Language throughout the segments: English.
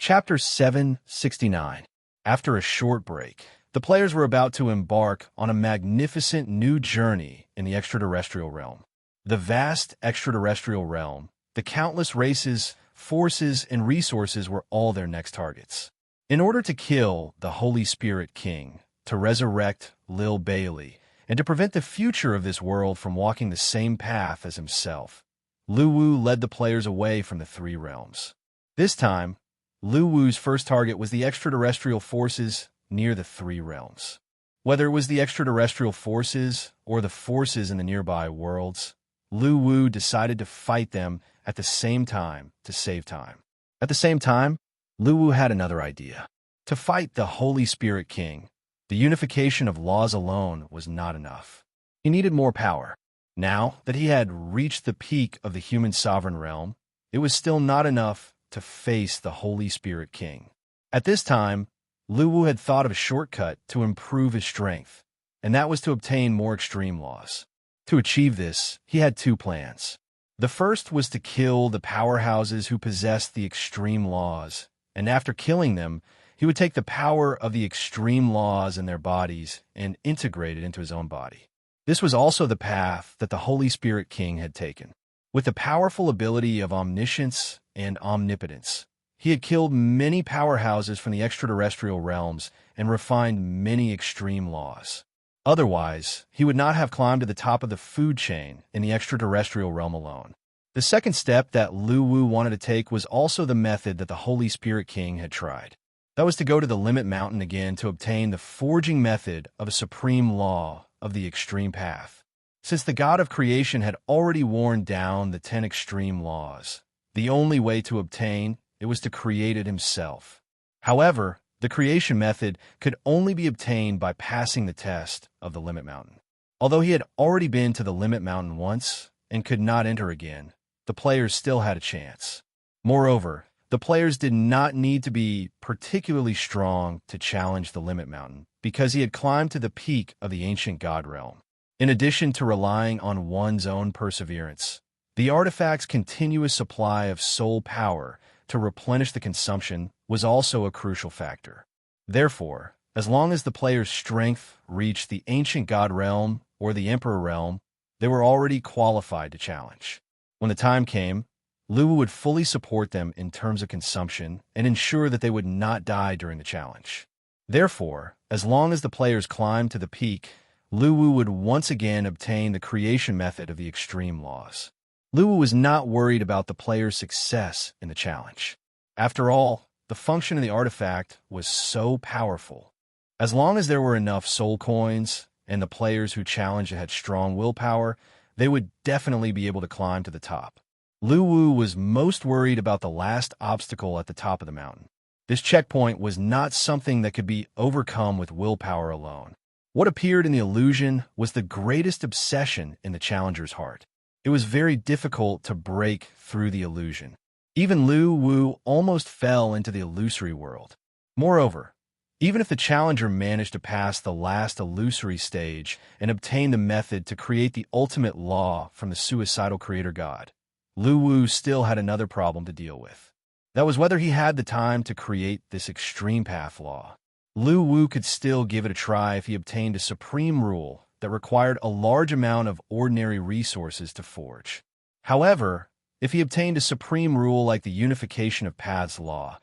Chapter 769. After a short break, the players were about to embark on a magnificent new journey in the extraterrestrial realm. The vast extraterrestrial realm, the countless races, forces, and resources were all their next targets. In order to kill the Holy Spirit King, to resurrect Lil Bailey, and to prevent the future of this world from walking the same path as himself, Luwu led the players away from the three realms. This time, Luwu's first target was the extraterrestrial forces near the three realms. Whether it was the extraterrestrial forces or the forces in the nearby worlds, Luwu decided to fight them at the same time to save time. At the same time, Luwu had another idea. To fight the Holy Spirit King, the unification of laws alone was not enough. He needed more power. Now that he had reached the peak of the human sovereign realm, it was still not enough to face the Holy Spirit King. At this time, Luwu had thought of a shortcut to improve his strength, and that was to obtain more extreme laws. To achieve this, he had two plans. The first was to kill the powerhouses who possessed the extreme laws, and after killing them, he would take the power of the extreme laws in their bodies and integrate it into his own body. This was also the path that the Holy Spirit King had taken. With the powerful ability of omniscience and omnipotence, he had killed many powerhouses from the extraterrestrial realms and refined many extreme laws. Otherwise, he would not have climbed to the top of the food chain in the extraterrestrial realm alone. The second step that Luwu wanted to take was also the method that the Holy Spirit King had tried. That was to go to the Limit Mountain again to obtain the forging method of a supreme law of the extreme path. Since the God of creation had already worn down the 10 extreme laws, the only way to obtain it was to create it himself. However, the creation method could only be obtained by passing the test of the Limit Mountain. Although he had already been to the Limit Mountain once and could not enter again, the players still had a chance. Moreover, the players did not need to be particularly strong to challenge the Limit Mountain because he had climbed to the peak of the ancient God realm. In addition to relying on one's own perseverance, the artifact's continuous supply of soul power to replenish the consumption was also a crucial factor. Therefore, as long as the player's strength reached the ancient God realm or the Emperor realm, they were already qualified to challenge. When the time came, Luwu would fully support them in terms of consumption and ensure that they would not die during the challenge. Therefore, as long as the players climbed to the peak, Luwu would once again obtain the creation method of the extreme laws. Luwu was not worried about the players' success in the challenge. After all, the function of the artifact was so powerful. As long as there were enough soul coins and the players who challenged had strong willpower, they would definitely be able to climb to the top. Luwu was most worried about the last obstacle at the top of the mountain. This checkpoint was not something that could be overcome with willpower alone. What appeared in the illusion was the greatest obsession in the challenger's heart. It was very difficult to break through the illusion. Even Luwu almost fell into the illusory world. Moreover, even if the challenger managed to pass the last illusory stage and obtain the method to create the ultimate law from the suicidal creator god, Luwu still had another problem to deal with. That was whether he had the time to create this extreme path law. Luwu could still give it a try if he obtained a supreme rule that required a large amount of ordinary resources to forge. However, if he obtained a supreme rule like the unification of paths law,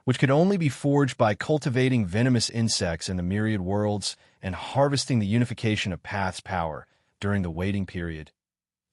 which could only be forged by cultivating venomous insects in the myriad worlds and harvesting the unification of paths power during the waiting period,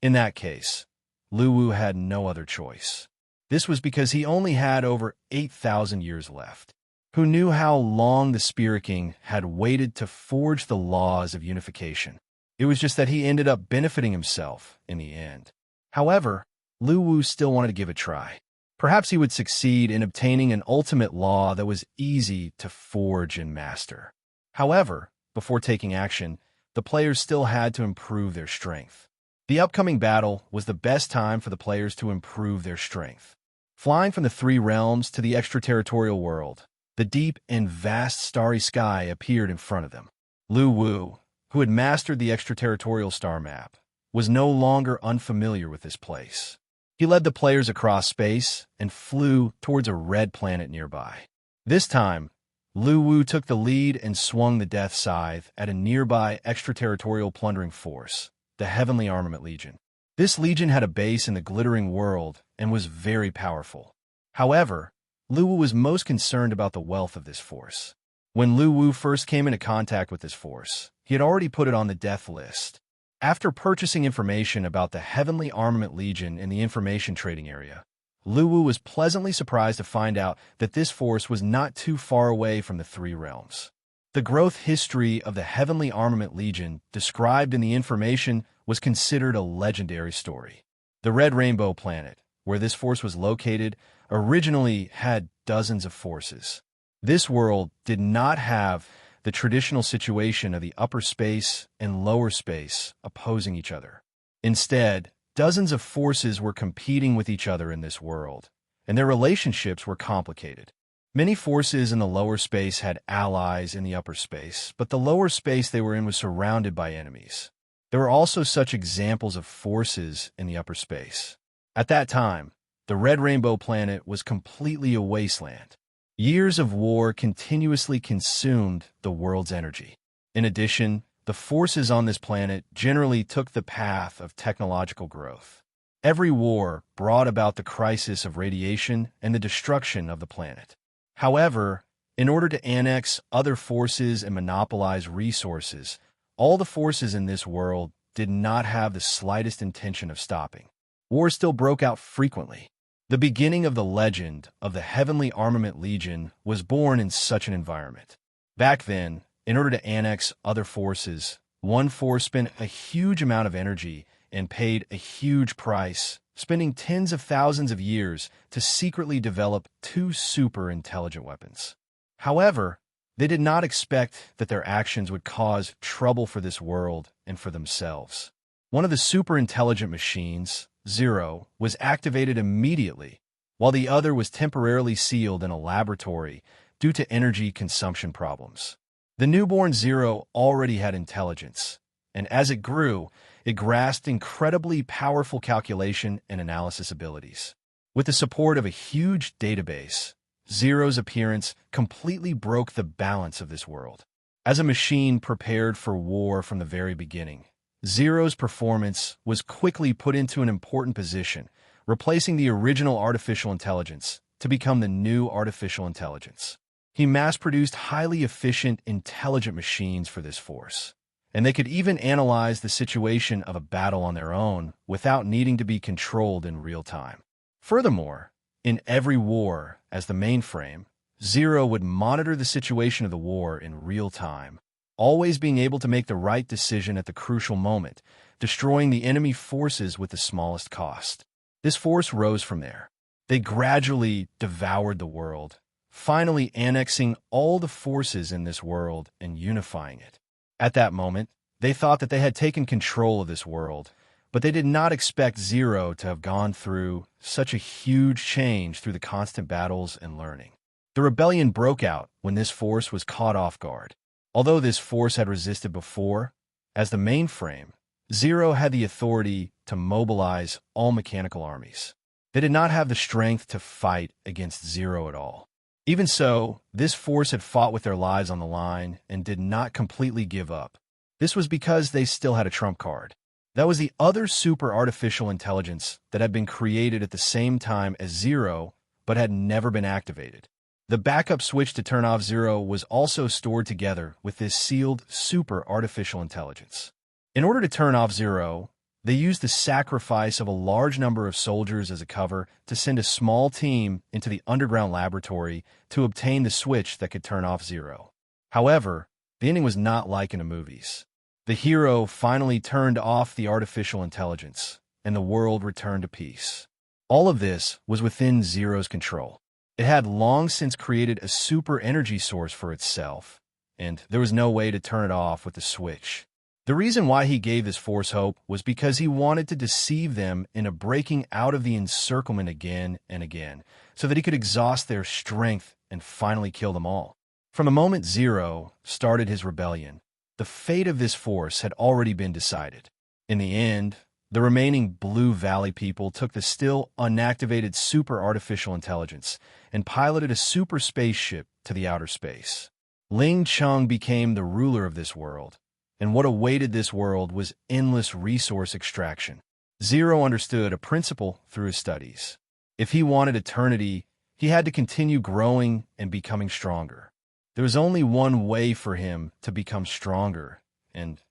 in that case, Luwu had no other choice. This was because he only had over 8,000 years left. Who knew how long the Spirit King had waited to forge the laws of unification? It was just that he ended up benefiting himself in the end. However, Luwu still wanted to give it a try. Perhaps he would succeed in obtaining an ultimate law that was easy to forge and master. However, before taking action, the players still had to improve their strength. The upcoming battle was the best time for the players to improve their strength. Flying from the three realms to the extraterritorial world, the deep and vast starry sky appeared in front of them. Luwu, who had mastered the extraterritorial star map, was no longer unfamiliar with this place. He led the players across space and flew towards a red planet nearby. This time, Lu Wu took the lead and swung the Death Scythe at a nearby extraterritorial plundering force, the Heavenly Armament Legion. This legion had a base in the glittering world and was very powerful. However, Lu Wu was most concerned about the wealth of this force. When Lu Wu first came into contact with this force, he had already put it on the death list. After purchasing information about the Heavenly Armament Legion in the information trading area, Lu Wu was pleasantly surprised to find out that this force was not too far away from the Three Realms. The growth history of the Heavenly Armament Legion described in the information was considered a legendary story. The Red Rainbow Planet, where this force was located, originally had dozens of forces. This world did not have the traditional situation of the upper space and lower space opposing each other. Instead, dozens of forces were competing with each other in this world, and their relationships were complicated. Many forces in the lower space had allies in the upper space, but the lower space they were in was surrounded by enemies. There were also such examples of forces in the upper space. At that time, the Red Rainbow Planet was completely a wasteland. Years of war continuously consumed the world's energy. In addition, the forces on this planet generally took the path of technological growth. Every war brought about the crisis of radiation and the destruction of the planet. However, in order to annex other forces and monopolize resources, all the forces in this world did not have the slightest intention of stopping. War still broke out frequently. The beginning of the legend of the Heavenly Armament Legion was born in such an environment. Back then, in order to annex other forces, one force spent a huge amount of energy and paid a huge price, spending tens of thousands of years to secretly develop two super intelligent weapons. However, they did not expect that their actions would cause trouble for this world and for themselves. One of the super intelligent machines, Zero, was activated immediately, while the other was temporarily sealed in a laboratory due to energy consumption problems. The newborn Zero already had intelligence, and as it grew, it grasped incredibly powerful calculation and analysis abilities. With the support of a huge database, Zero's appearance completely broke the balance of this world. As a machine prepared for war from the very beginning, Zero's performance was quickly put into an important position, replacing the original artificial intelligence to become the new artificial intelligence. He mass-produced highly efficient, intelligent machines for this force, and they could even analyze the situation of a battle on their own without needing to be controlled in real time. Furthermore, in every war, as the mainframe, Zero would monitor the situation of the war in real time, always being able to make the right decision at the crucial moment, destroying the enemy forces with the smallest cost. This force rose from there. They gradually devoured the world, finally annexing all the forces in this world and unifying it. At that moment, they thought that they had taken control of this world, but they did not expect Zero to have gone through such a huge change through the constant battles and learning. The rebellion broke out when this force was caught off guard. Although this force had resisted before, as the mainframe, Zero had the authority to mobilize all mechanical armies. They did not have the strength to fight against Zero at all. Even so, this force had fought with their lives on the line and did not completely give up. This was because they still had a trump card. That was the other super artificial intelligence that had been created at the same time as Zero, but had never been activated. The backup switch to turn off Zero was also stored together with this sealed super artificial intelligence. In order to turn off Zero, they used the sacrifice of a large number of soldiers as a cover to send a small team into the underground laboratory to obtain the switch that could turn off Zero. However, the ending was not like in the movies. The hero finally turned off the artificial intelligence, and the world returned to peace. All of this was within Zero's control. It had long since created a super energy source for itself, and there was no way to turn it off with the switch. The reason why he gave this force hope was because he wanted to deceive them into breaking out of the encirclement again and again, so that he could exhaust their strength and finally kill them all. From the moment Zero started his rebellion, the fate of this force had already been decided. In the end, The remaining Blue Valley people took the still unactivated super artificial intelligence and piloted a super spaceship to the outer space. Ling Chung became the ruler of this world, and what awaited this world was endless resource extraction. Zero understood a principle through his studies. If he wanted eternity, he had to continue growing and becoming stronger. There was only one way for him to become stronger, and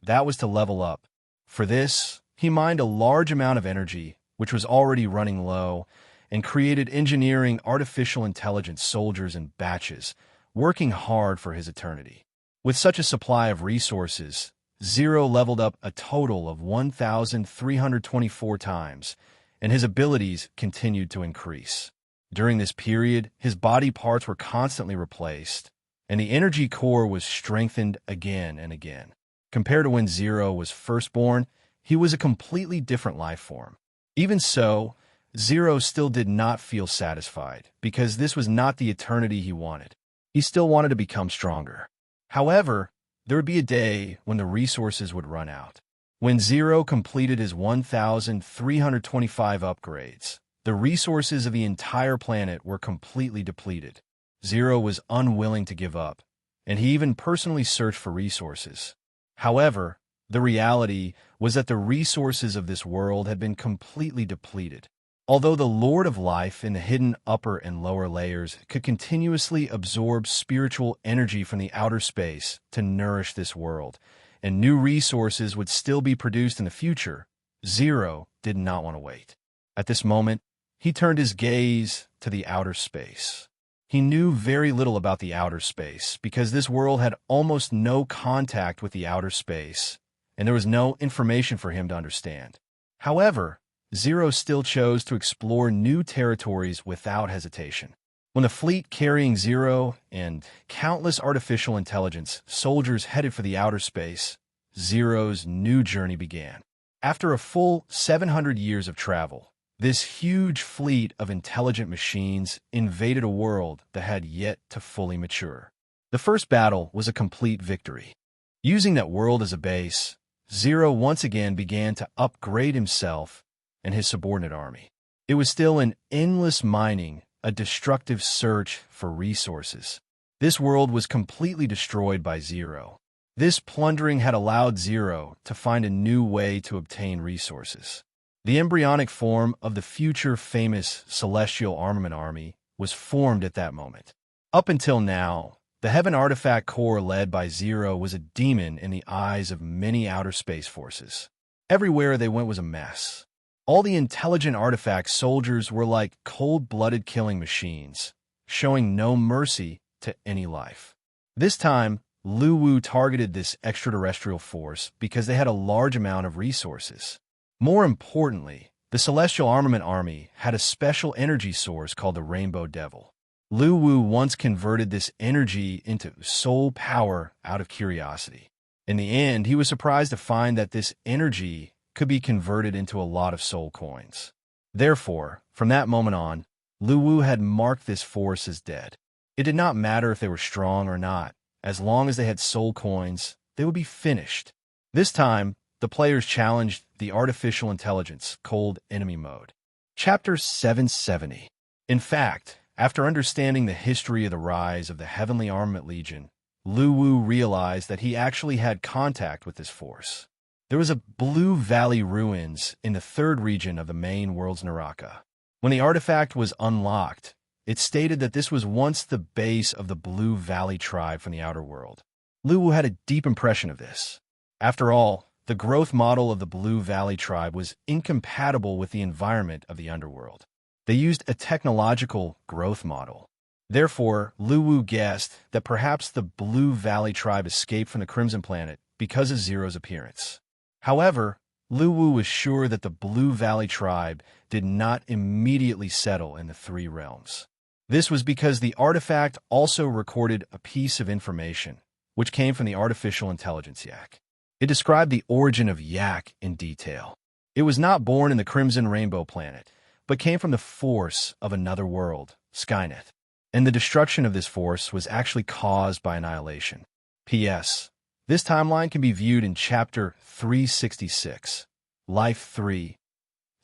that was to level up. For this, he mined a large amount of energy, which was already running low, and created engineering artificial intelligence soldiers in batches, working hard for his eternity. With such a supply of resources, Zero leveled up a total of 1,324 times, and his abilities continued to increase. During this period, his body parts were constantly replaced, and the energy core was strengthened again and again. Compared to when Zero was first born, he was a completely different life form. Even so, Zero still did not feel satisfied, because this was not the eternity he wanted. He still wanted to become stronger. However, there would be a day when the resources would run out. When Zero completed his 1,325 upgrades, the resources of the entire planet were completely depleted. Zero was unwilling to give up, and he even personally searched for resources. However, the reality was that the resources of this world had been completely depleted. Although the Lord of Life in the hidden upper and lower layers could continuously absorb spiritual energy from the outer space to nourish this world, and new resources would still be produced in the future, Zero did not want to wait. At this moment, he turned his gaze to the outer space. He knew very little about the outer space because this world had almost no contact with the outer space, and there was no information for him to understand. However, Zero still chose to explore new territories without hesitation. When the fleet carrying Zero and countless artificial intelligence soldiers headed for the outer space, Zero's new journey began. After a full 700 years of travel, this huge fleet of intelligent machines invaded a world that had yet to fully mature. The first battle was a complete victory. Using that world as a base, Zero once again began to upgrade himself and his subordinate army. It was still an endless mining, a destructive search for resources. This world was completely destroyed by Zero. This plundering had allowed Zero to find a new way to obtain resources. The embryonic form of the future famous Celestial Armament Army was formed at that moment. Up until now, the Heaven Artifact Corps led by Zero was a demon in the eyes of many outer space forces. Everywhere they went was a mess. All the intelligent artifact soldiers were like cold-blooded killing machines, showing no mercy to any life. This time, Lu Wu targeted this extraterrestrial force because they had a large amount of resources. More importantly, the Celestial Armament Army had a special energy source called the Rainbow Devil. Lu Wu once converted this energy into soul power out of curiosity. In the end, he was surprised to find that this energy could be converted into a lot of soul coins. Therefore, from that moment on, Lu Wu had marked this force as dead. It did not matter if they were strong or not. As long as they had soul coins, they would be finished. This time, the players challenged the artificial intelligence cold enemy mode. Chapter 770. In fact, after understanding the history of the rise of the Heavenly Armament Legion, Lu Wu realized that he actually had contact with this force. There was a Blue Valley ruins in the third region of the main world's Naraka. When the artifact was unlocked, it stated that this was once the base of the Blue Valley tribe from the outer world. Lu Wu had a deep impression of this. After all, the growth model of the Blue Valley tribe was incompatible with the environment of the underworld. They used a technological growth model. Therefore, Lu Wu guessed that perhaps the Blue Valley tribe escaped from the Crimson Planet because of Zero's appearance. However, Lu Wu was sure that the Blue Valley tribe did not immediately settle in the three realms. This was because the artifact also recorded a piece of information, which came from the artificial intelligence Yak. It described the origin of Yak in detail. It was not born in the Crimson Rainbow Planet, but came from the force of another world, Skynet. And the destruction of this force was actually caused by annihilation. P.S. This timeline can be viewed in Chapter 366. Life 3,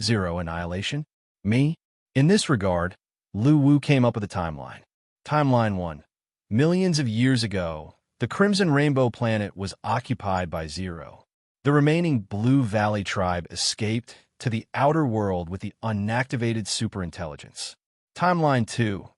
0 annihilation? Me? In this regard, Lu Wu came up with a timeline. Timeline 1. Millions of years ago, the Crimson Rainbow planet was occupied by Zero. The remaining Blue Valley tribe escaped to the outer world with the unactivated superintelligence. Timeline 2.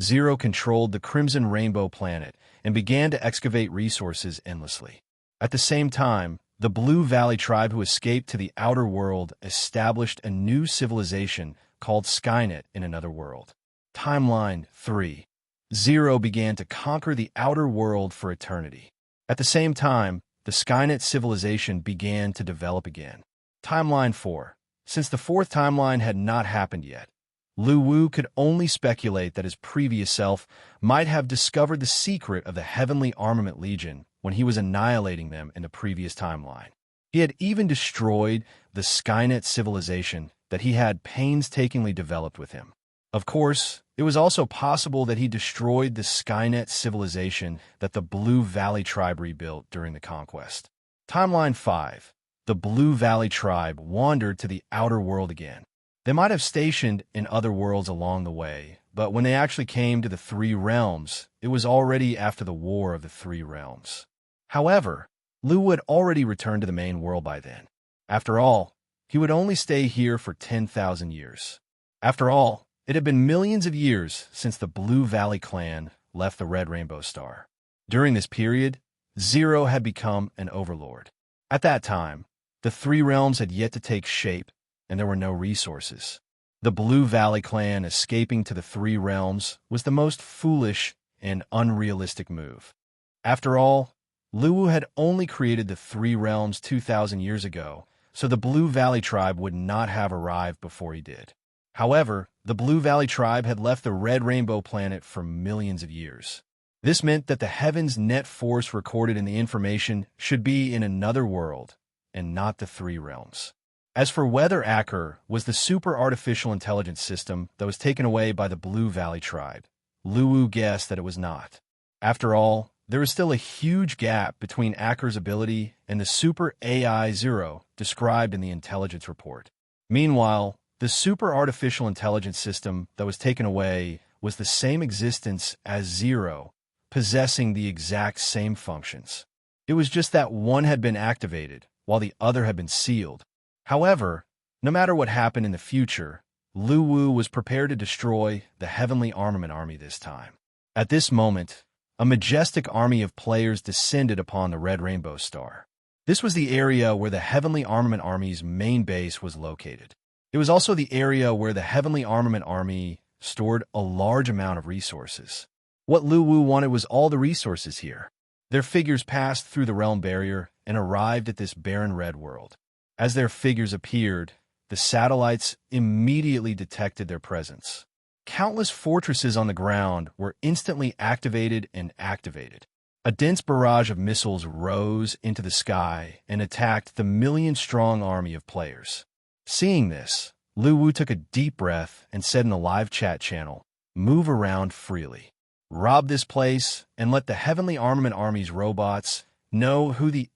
Zero controlled the Crimson Rainbow planet and began to excavate resources endlessly. At the same time, the Blue Valley tribe who escaped to the outer world established a new civilization called Skynet in another world. Timeline 3. Zero began to conquer the outer world for eternity. At the same time, the Skynet civilization began to develop again. Timeline 4. Since the fourth timeline had not happened yet, Lu Wu could only speculate that his previous self might have discovered the secret of the Heavenly Armament Legion when he was annihilating them in the previous timeline. He had even destroyed the Skynet civilization that he had painstakingly developed with him. Of course, it was also possible that he destroyed the Skynet civilization that the Blue Valley tribe rebuilt during the conquest. Timeline 5. The Blue Valley tribe wandered to the outer world again. They might have stationed in other worlds along the way, but when they actually came to the Three Realms, it was already after the War of the Three Realms. However, Lu had already returned to the main world by then. After all, he would only stay here for 10,000 years. After all, it had been millions of years since the Blue Valley clan left the Red Rainbow Star. During this period, Zero had become an overlord. At that time, the Three Realms had yet to take shape, and there were no resources. The Blue Valley clan escaping to the Three Realms was the most foolish and unrealistic move. After all, Lu Wu had only created the Three Realms 2,000 years ago, so the Blue Valley tribe would not have arrived before he did. However, the Blue Valley tribe had left the Red Rainbow planet for millions of years. This meant that the heaven's net force recorded in the information should be in another world, and not the Three Realms. As for whether Acker was the super artificial intelligence system that was taken away by the Blue Valley tribe, Lu Wu guessed that it was not. After all, there is still a huge gap between Acker's ability and the super AI Zero described in the intelligence report. Meanwhile, the super artificial intelligence system that was taken away was the same existence as Zero, possessing the exact same functions. It was just that one had been activated, while the other had been sealed. However, no matter what happened in the future, Lu Wu was prepared to destroy the Heavenly Armament Army this time. At this moment, a majestic army of players descended upon the Red Rainbow Star. This was the area where the Heavenly Armament Army's main base was located. It was also the area where the Heavenly Armament Army stored a large amount of resources. What Lu Wu wanted was all the resources here. Their figures passed through the realm barrier and arrived at this barren red world. As their figures appeared, the satellites immediately detected their presence. Countless fortresses on the ground were instantly activated and activated. A dense barrage of missiles rose into the sky and attacked the million-strong army of players. Seeing this, Lu Wu took a deep breath and said in a live chat channel, "Move around freely. Rob this place and let the Heavenly Armament Army's robots know who the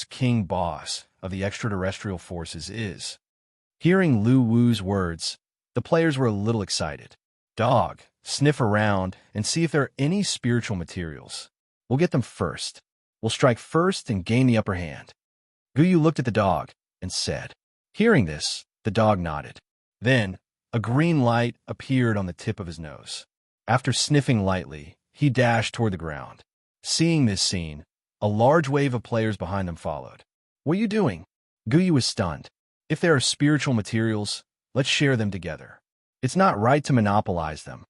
King boss of the extraterrestrial forces is." Hearing Lu Wu's words, the players were a little excited. "Dog, sniff around and see if there are any spiritual materials. We'll get them first. We'll strike first and gain the upper hand." Guyu looked at the dog and said. Hearing this, the dog nodded. Then, a green light appeared on the tip of his nose. After sniffing lightly, he dashed toward the ground. Seeing this scene, a large wave of players behind them followed. "What are you doing?" Guyu was stunned. "If there are spiritual materials, let's share them together. It's not right to monopolize them.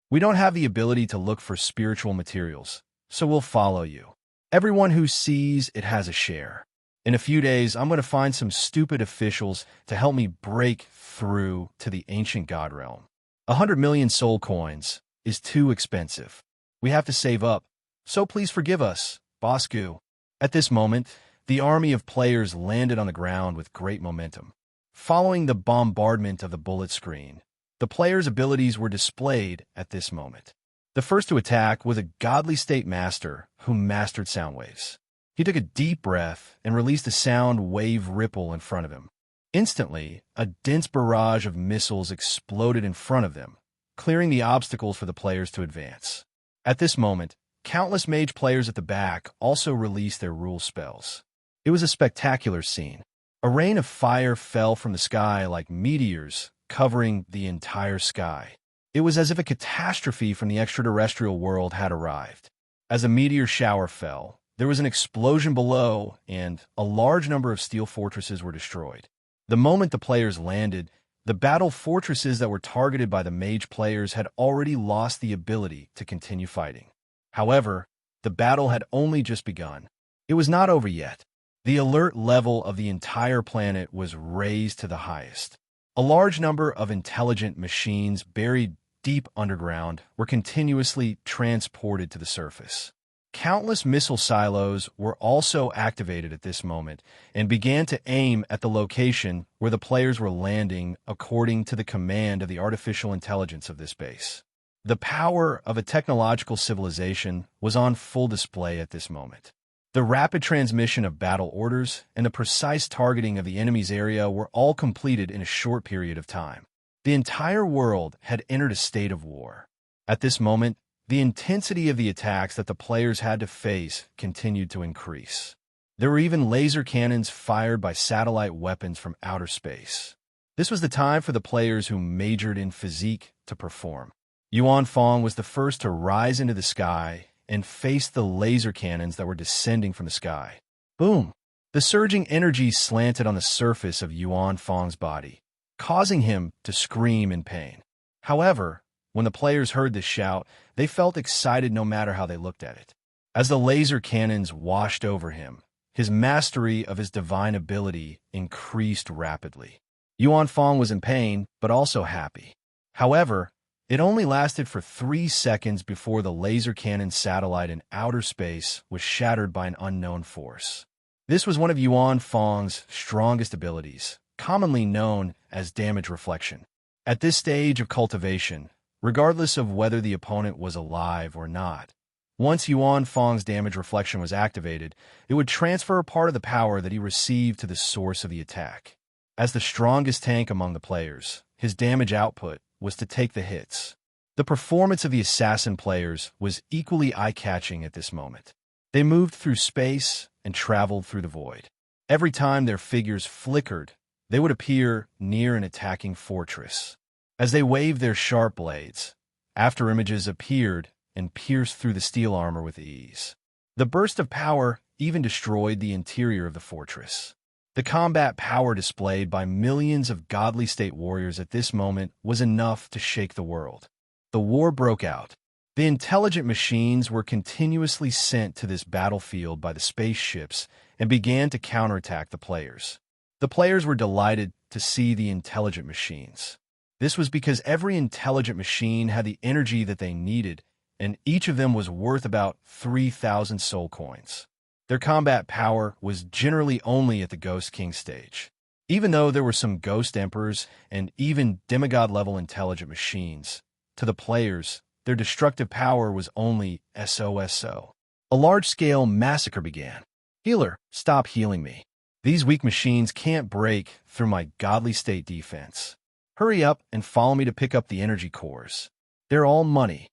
We don't have the ability to look for spiritual materials, so we'll follow you. Everyone who sees it has a share. In a few days, I'm going to find some stupid officials to help me break through to the ancient god realm. 100 million soul coins is too expensive. We have to save up, so please forgive us, Boss Gu." At this moment, the army of players landed on the ground with great momentum. Following the bombardment of the bullet screen, the players' abilities were displayed at this moment. The first to attack was a godly state master who mastered sound waves. He took a deep breath and released a sound wave ripple in front of him. Instantly, a dense barrage of missiles exploded in front of them, clearing the obstacles for the players to advance. At this moment, countless mage players at the back also released their rule spells. It was a spectacular scene. A rain of fire fell from the sky like meteors, covering the entire sky. It was as if a catastrophe from the extraterrestrial world had arrived. As a meteor shower fell, there was an explosion below, and a large number of steel fortresses were destroyed. The moment the players landed, the battle fortresses that were targeted by the mage players had already lost the ability to continue fighting. However, the battle had only just begun. It was not over yet. The alert level of the entire planet was raised to the highest. A large number of intelligent machines buried deep underground were continuously transported to the surface. Countless missile silos were also activated at this moment and began to aim at the location where the players were landing according to the command of the artificial intelligence of this base. The power of a technological civilization was on full display at this moment. The rapid transmission of battle orders and the precise targeting of the enemy's area were all completed in a short period of time. The entire world had entered a state of war. At this moment, the intensity of the attacks that the players had to face continued to increase. There were even laser cannons fired by satellite weapons from outer space. This was the time for the players who majored in physique to perform. Yuan Fong was the first to rise into the sky and face the laser cannons that were descending from the sky. Boom! The surging energy slanted on the surface of Yuan Fong's body, causing him to scream in pain. However, when the players heard this shout, they felt excited no matter how they looked at it. As the laser cannons washed over him, his mastery of his divine ability increased rapidly. Yuan Fong was in pain, but also happy. However, it only lasted for 3 seconds before the laser cannon satellite in outer space was shattered by an unknown force. This was one of Yuan Fong's strongest abilities, commonly known as damage reflection. At this stage of cultivation, regardless of whether the opponent was alive or not, once Yuan Fong's damage reflection was activated, it would transfer a part of the power that he received to the source of the attack. As the strongest tank among the players, his damage output was to take the hits. The performance of the assassin players was equally eye-catching at this moment. They moved through space and traveled through the void. Every time their figures flickered, they would appear near an attacking fortress. As they waved their sharp blades, afterimages appeared and pierced through the steel armor with ease. The burst of power even destroyed the interior of the fortress. The combat power displayed by millions of godly state warriors at this moment was enough to shake the world. The war broke out. The intelligent machines were continuously sent to this battlefield by the spaceships and began to counterattack the players. The players were delighted to see the intelligent machines. This was because every intelligent machine had the energy that they needed, and each of them was worth about 3,000 soul coins. Their combat power was generally only at the Ghost King stage. Even though there were some Ghost Emperors and even demigod-level intelligent machines, to the players, their destructive power was only SOSO. A large-scale massacre began. Healer, stop healing me. These weak machines can't break through my godly state defense. Hurry up and follow me to pick up the energy cores. They're all money.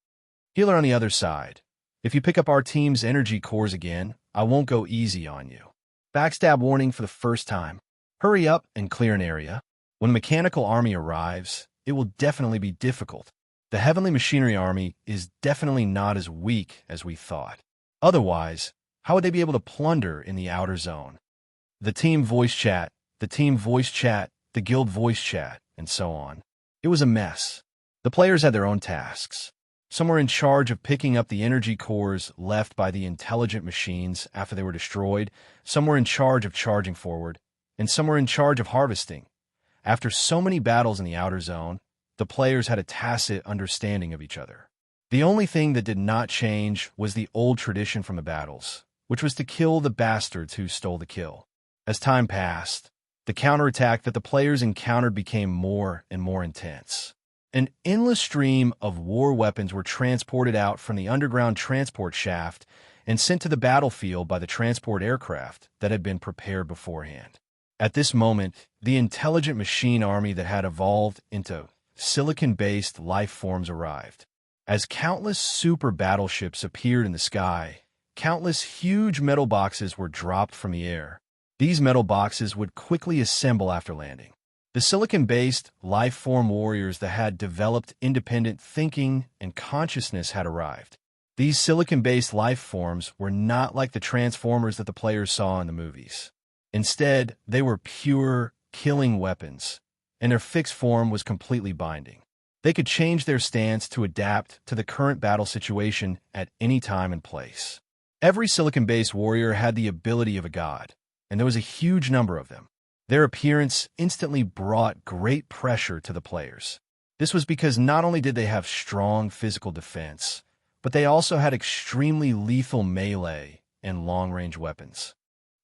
Healer on the other side. If you pick up our team's energy cores again, I won't go easy on you. Backstab warning for the first time. Hurry up and clear an area. When the mechanical army arrives, it will definitely be difficult. The heavenly machinery army is definitely not as weak as we thought. Otherwise, how would they be able to plunder in the outer zone? The team voice chat, the team voice chat, the guild voice chat, and so on. It was a mess. The players had their own tasks. Some were in charge of picking up the energy cores left by the intelligent machines after they were destroyed, some were in charge of charging forward, and some were in charge of harvesting. After so many battles in the outer zone, the players had a tacit understanding of each other. The only thing that did not change was the old tradition from the battles, which was to kill the bastards who stole the kill. As time passed, the counterattack that the players encountered became more and more intense. An endless stream of war weapons were transported out from the underground transport shaft and sent to the battlefield by the transport aircraft that had been prepared beforehand. At this moment, the intelligent machine army that had evolved into silicon-based life forms arrived. As countless super battleships appeared in the sky, countless huge metal boxes were dropped from the air. These metal boxes would quickly assemble after landing. The silicon-based life form warriors that had developed independent thinking and consciousness had arrived. These silicon-based life forms were not like the transformers that the players saw in the movies. Instead, they were pure, killing weapons, and their fixed form was completely binding. They could change their stance to adapt to the current battle situation at any time and place. Every silicon-based warrior had the ability of a god, and there was a huge number of them. Their appearance instantly brought great pressure to the players. This was because not only did they have strong physical defense, but they also had extremely lethal melee and long-range weapons.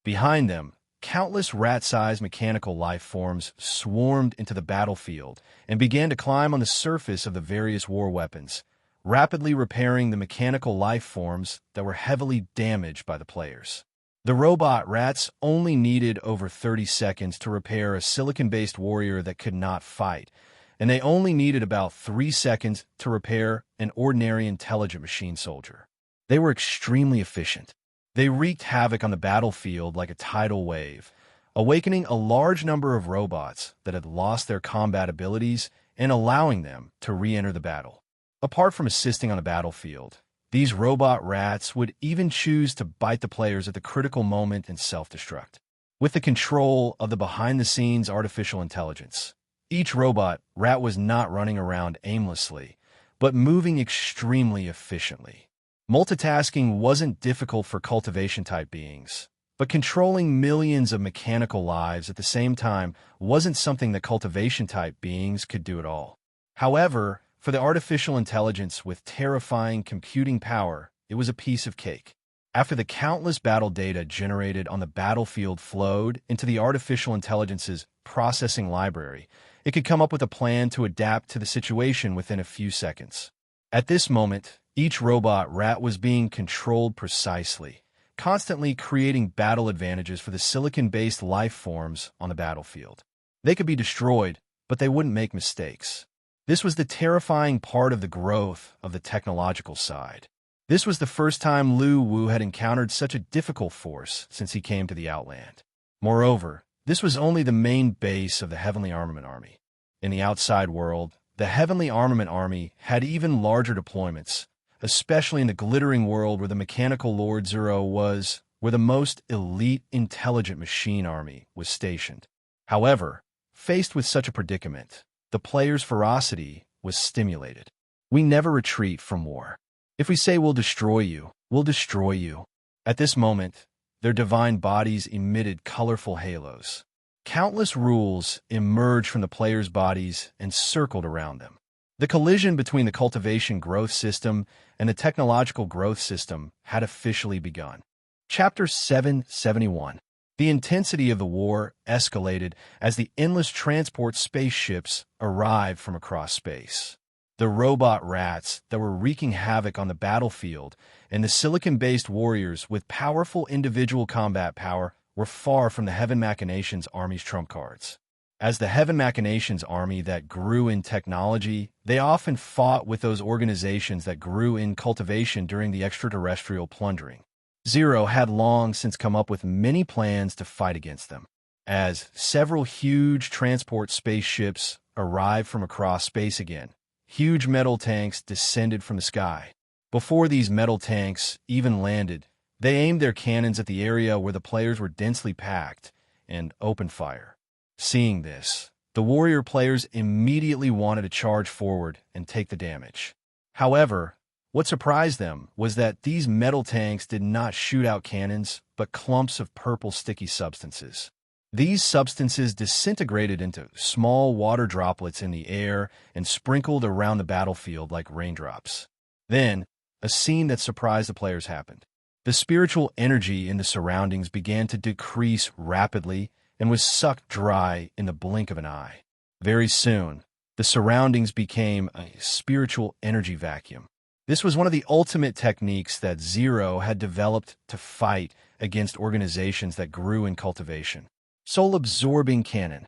Behind them, countless rat-sized mechanical life forms swarmed into the battlefield and began to climb on the surface of the various war weapons, rapidly repairing the mechanical life forms that were heavily damaged by the players. The robot rats only needed over 30 seconds to repair a silicon-based warrior that could not fight, and they only needed about 3 seconds to repair an ordinary intelligent machine soldier. They were extremely efficient. They wreaked havoc on the battlefield like a tidal wave, awakening a large number of robots that had lost their combat abilities and allowing them to re-enter the battle. Apart from assisting on the battlefield, these robot rats would even choose to bite the players at the critical moment and self-destruct. With the control of the behind-the-scenes artificial intelligence, each robot rat was not running around aimlessly, but moving extremely efficiently. Multitasking wasn't difficult for cultivation-type beings, but controlling millions of mechanical lives at the same time wasn't something that cultivation-type beings could do at all. However, for the artificial intelligence with terrifying computing power, it was a piece of cake. After the countless battle data generated on the battlefield flowed into the artificial intelligence's processing library, it could come up with a plan to adapt to the situation within a few seconds. At this moment, each robot rat was being controlled precisely, constantly creating battle advantages for the silicon-based life forms on the battlefield. They could be destroyed, but they wouldn't make mistakes. This was the terrifying part of the growth of the technological side. This was the first time Lu Wu had encountered such a difficult force since he came to the Outland. Moreover, this was only the main base of the Heavenly Armament Army. In the outside world, the Heavenly Armament Army had even larger deployments, especially in the glittering world where the Mechanical Lord Zero was, where the most elite intelligent machine army was stationed. However, faced with such a predicament, the players' ferocity was stimulated. We never retreat from war. If we say we'll destroy you, we'll destroy you. At this moment, their divine bodies emitted colorful halos. Countless rules emerged from the players' bodies and circled around them. The collision between the cultivation growth system and the technological growth system had officially begun. Chapter 771. The intensity of the war escalated as the endless transport spaceships arrived from across space. The robot rats that were wreaking havoc on the battlefield and the silicon-based warriors with powerful individual combat power were far from the Heaven Machinations Army's trump cards. As the Heaven Machinations Army that grew in technology, they often fought with those organizations that grew in cultivation during the extraterrestrial plundering. Zero had long since come up with many plans to fight against them. As several huge transport spaceships arrived from across space again, huge metal tanks descended from the sky. Before these metal tanks even landed, they aimed their cannons at the area where the players were densely packed and opened fire. Seeing this, the warrior players immediately wanted to charge forward and take the damage. However, what surprised them was that these metal tanks did not shoot out cannons, but clumps of purple sticky substances. These substances disintegrated into small water droplets in the air and sprinkled around the battlefield like raindrops. Then, a scene that surprised the players happened. The spiritual energy in the surroundings began to decrease rapidly and was sucked dry in the blink of an eye. Very soon, the surroundings became a spiritual energy vacuum. This was one of the ultimate techniques that Zero had developed to fight against organizations that grew in cultivation. Soul-absorbing cannon.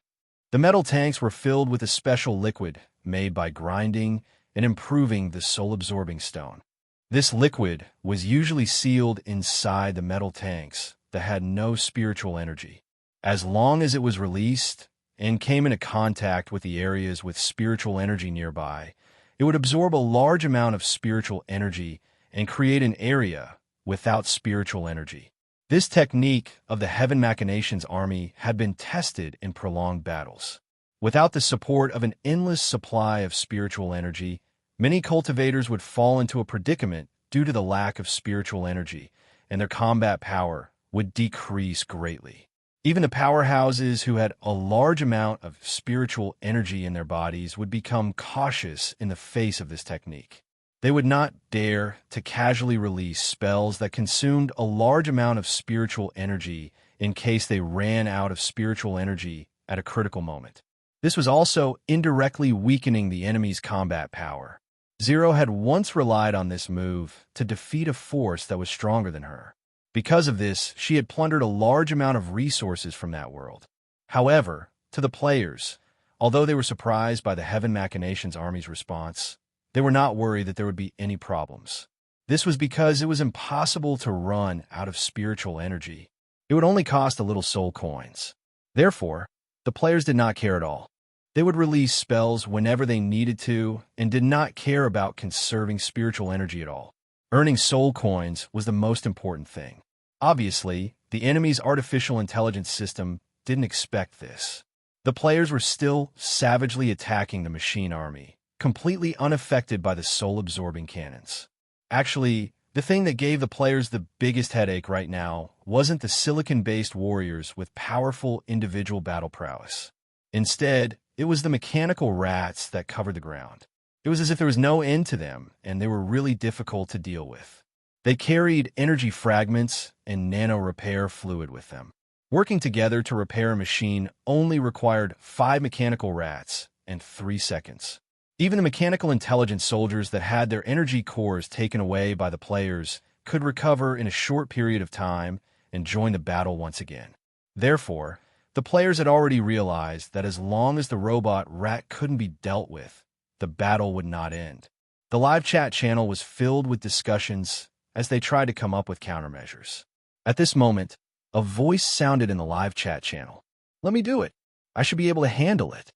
The metal tanks were filled with a special liquid made by grinding and improving the soul-absorbing stone. This liquid was usually sealed inside the metal tanks that had no spiritual energy. As long as it was released and came into contact with the areas with spiritual energy nearby, it would absorb a large amount of spiritual energy and create an area without spiritual energy. This technique of the Heaven Machinations army had been tested in prolonged battles. Without the support of an endless supply of spiritual energy, many cultivators would fall into a predicament due to the lack of spiritual energy, and their combat power would decrease greatly. Even the powerhouses who had a large amount of spiritual energy in their bodies would become cautious in the face of this technique. They would not dare to casually release spells that consumed a large amount of spiritual energy in case they ran out of spiritual energy at a critical moment. This was also indirectly weakening the enemy's combat power. Zero had once relied on this move to defeat a force that was stronger than her. Because of this, she had plundered a large amount of resources from that world. However, to the players, although they were surprised by the Heaven Machinations army's response, they were not worried that there would be any problems. This was because it was impossible to run out of spiritual energy. It would only cost a little soul coins. Therefore, the players did not care at all. They would release spells whenever they needed to and did not care about conserving spiritual energy at all. Earning soul coins was the most important thing. Obviously, the enemy's artificial intelligence system didn't expect this. The players were still savagely attacking the machine army, completely unaffected by the soul-absorbing cannons. Actually, the thing that gave the players the biggest headache right now wasn't the silicon-based warriors with powerful individual battle prowess. Instead, it was the mechanical rats that covered the ground. It was as if there was no end to them, and they were really difficult to deal with. They carried energy fragments and nano-repair fluid with them. Working together to repair a machine only required 5 mechanical rats and 3 seconds. Even the mechanical intelligence soldiers that had their energy cores taken away by the players could recover in a short period of time and join the battle once again. Therefore, the players had already realized that as long as the robot rat couldn't be dealt with, the battle would not end. The live chat channel was filled with discussions as they tried to come up with countermeasures. At this moment, a voice sounded in the live chat channel. "Let me do it. I should be able to handle it."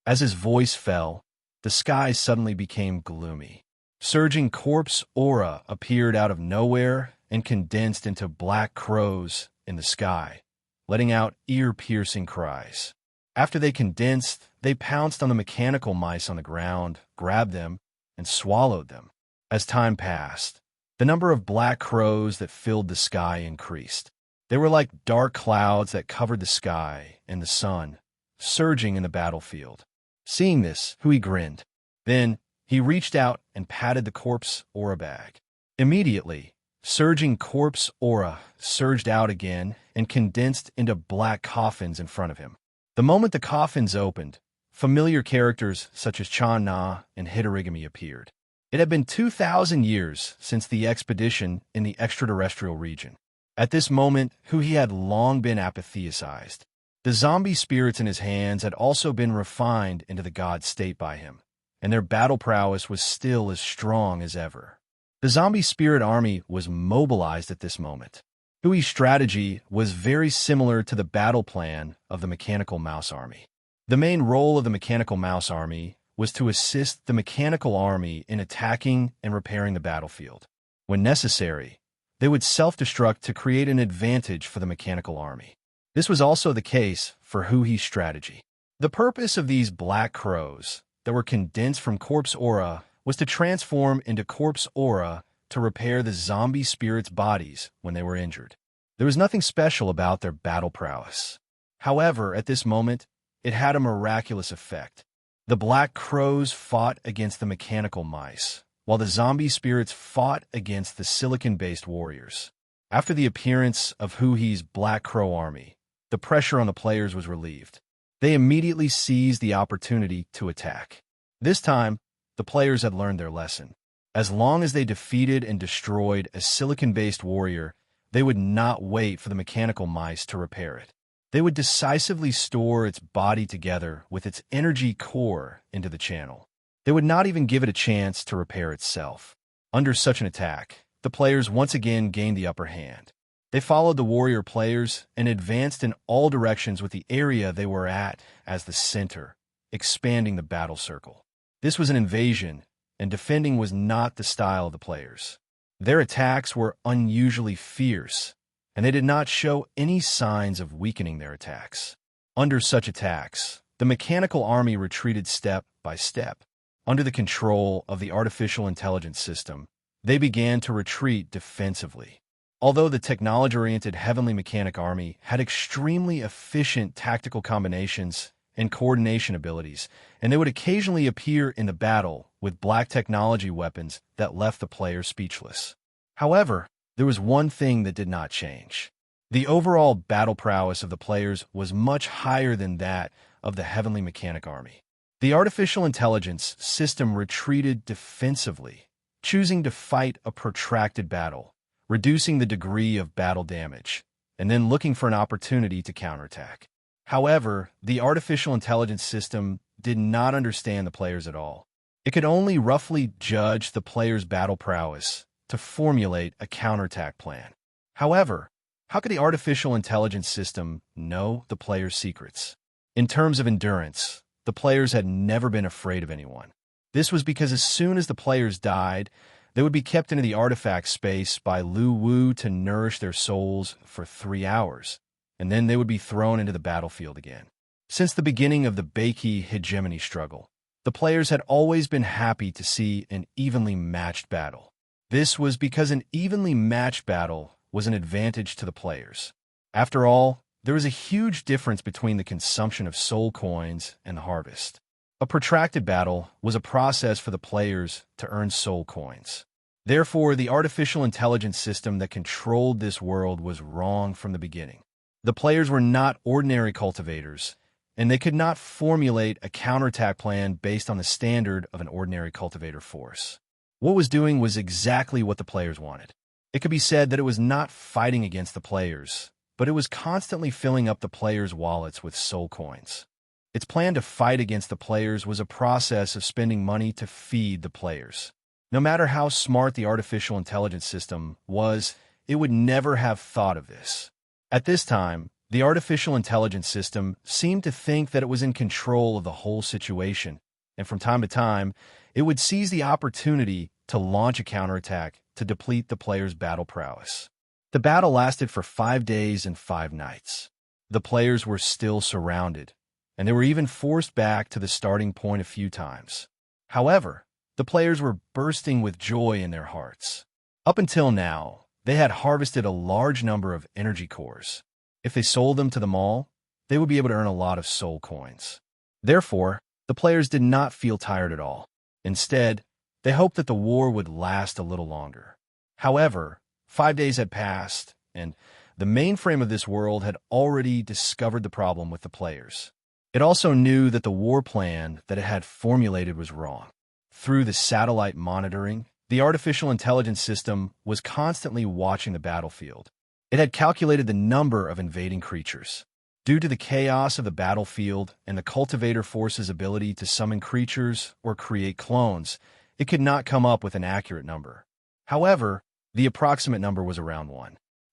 As his voice fell, the sky suddenly became gloomy. Surging corpse aura appeared out of nowhere and condensed into black crows in the sky, letting out ear-piercing cries. After they condensed, they pounced on the mechanical mice on the ground, grabbed them, and swallowed them. As time passed, the number of black crows that filled the sky increased. They were like dark clouds that covered the sky and the sun, surging in the battlefield. Seeing this, Hui grinned. Then, he reached out and patted the corpse aura bag. Immediately, surging corpse aura surged out again and condensed into black coffins in front of him. The moment the coffins opened, familiar characters such as Chan Na and Hitorigami appeared. It had been 2,000 years since the expedition in the extraterrestrial region. At this moment, Hui had long been apatheized. The zombie spirits in his hands had also been refined into the god state by him, and their battle prowess was still as strong as ever. The zombie spirit army was mobilized at this moment. Hui's strategy was very similar to the battle plan of the mechanical mouse army. The main role of the mechanical mouse army was to assist the mechanical army in attacking and repairing the battlefield. When necessary, they would self-destruct to create an advantage for the mechanical army. This was also the case for Hui's strategy. The purpose of these black crows that were condensed from corpse aura was to transform into corpse aura to repair the zombie spirits' bodies when they were injured. There was nothing special about their battle prowess. However, at this moment, it had a miraculous effect. The black crows fought against the mechanical mice, while the zombie spirits fought against the silicon-based warriors. After the appearance of Hui's Black Crow army, the pressure on the players was relieved. They immediately seized the opportunity to attack. This time, the players had learned their lesson. As long as they defeated and destroyed a silicon-based warrior, they would not wait for the mechanical mice to repair it. They would decisively store its body together with its energy core into the channel. They would not even give it a chance to repair itself. Under such an attack, the players once again gained the upper hand. They followed the warrior players and advanced in all directions with the area they were at as the center, expanding the battle circle. This was an invasion, and defending was not the style of the players. Their attacks were unusually fierce, and they did not show any signs of weakening their attacks. Under such attacks, the mechanical army retreated step by step. Under the control of the artificial intelligence system, they began to retreat defensively. Although the technology-oriented Heavenly Mechanic Army had extremely efficient tactical combinations and coordination abilities, and they would occasionally appear in the battle with black technology weapons that left the players speechless. However, there was one thing that did not change. The overall battle prowess of the players was much higher than that of the Heavenly Mechanic Army. The artificial intelligence system retreated defensively, choosing to fight a protracted battle, reducing the degree of battle damage, and then looking for an opportunity to counterattack. However, the artificial intelligence system did not understand the players at all. It could only roughly judge the players' battle prowess to formulate a counterattack plan. However, how could the artificial intelligence system know the players' secrets? In terms of endurance, the players had never been afraid of anyone. This was because as soon as the players died, they would be kept into the artifact space by Lu Wu to nourish their souls for 3 hours, and then they would be thrown into the battlefield again. Since the beginning of the Beiki hegemony struggle, the players had always been happy to see an evenly matched battle. This was because an evenly matched battle was an advantage to the players. After all, there was a huge difference between the consumption of soul coins and the harvest. A protracted battle was a process for the players to earn soul coins. Therefore, the artificial intelligence system that controlled this world was wrong from the beginning. The players were not ordinary cultivators, and they could not formulate a counterattack plan based on the standard of an ordinary cultivator force. What it was doing was exactly what the players wanted. It could be said that it was not fighting against the players, but it was constantly filling up the players' wallets with soul coins. Its plan to fight against the players was a process of spending money to feed the players. No matter how smart the artificial intelligence system was, it would never have thought of this. At this time, the artificial intelligence system seemed to think that it was in control of the whole situation, and from time to time, it would seize the opportunity to launch a counterattack to deplete the players' battle prowess. The battle lasted for 5 days and 5 nights. The players were still surrounded, and they were even forced back to the starting point a few times. However, the players were bursting with joy in their hearts. Up until now, they had harvested a large number of energy cores. If they sold them to the mall, they would be able to earn a lot of soul coins. Therefore, the players did not feel tired at all. Instead, they hoped that the war would last a little longer. However, 5 days had passed, and the mainframe of this world had already discovered the problem with the players. It also knew that the war plan that it had formulated was wrong. Through the satellite monitoring, the artificial intelligence system was constantly watching the battlefield. It had calculated the number of invading creatures. Due to the chaos of the battlefield and the cultivator force's ability to summon creatures or create clones, it could not come up with an accurate number. However, the approximate number was around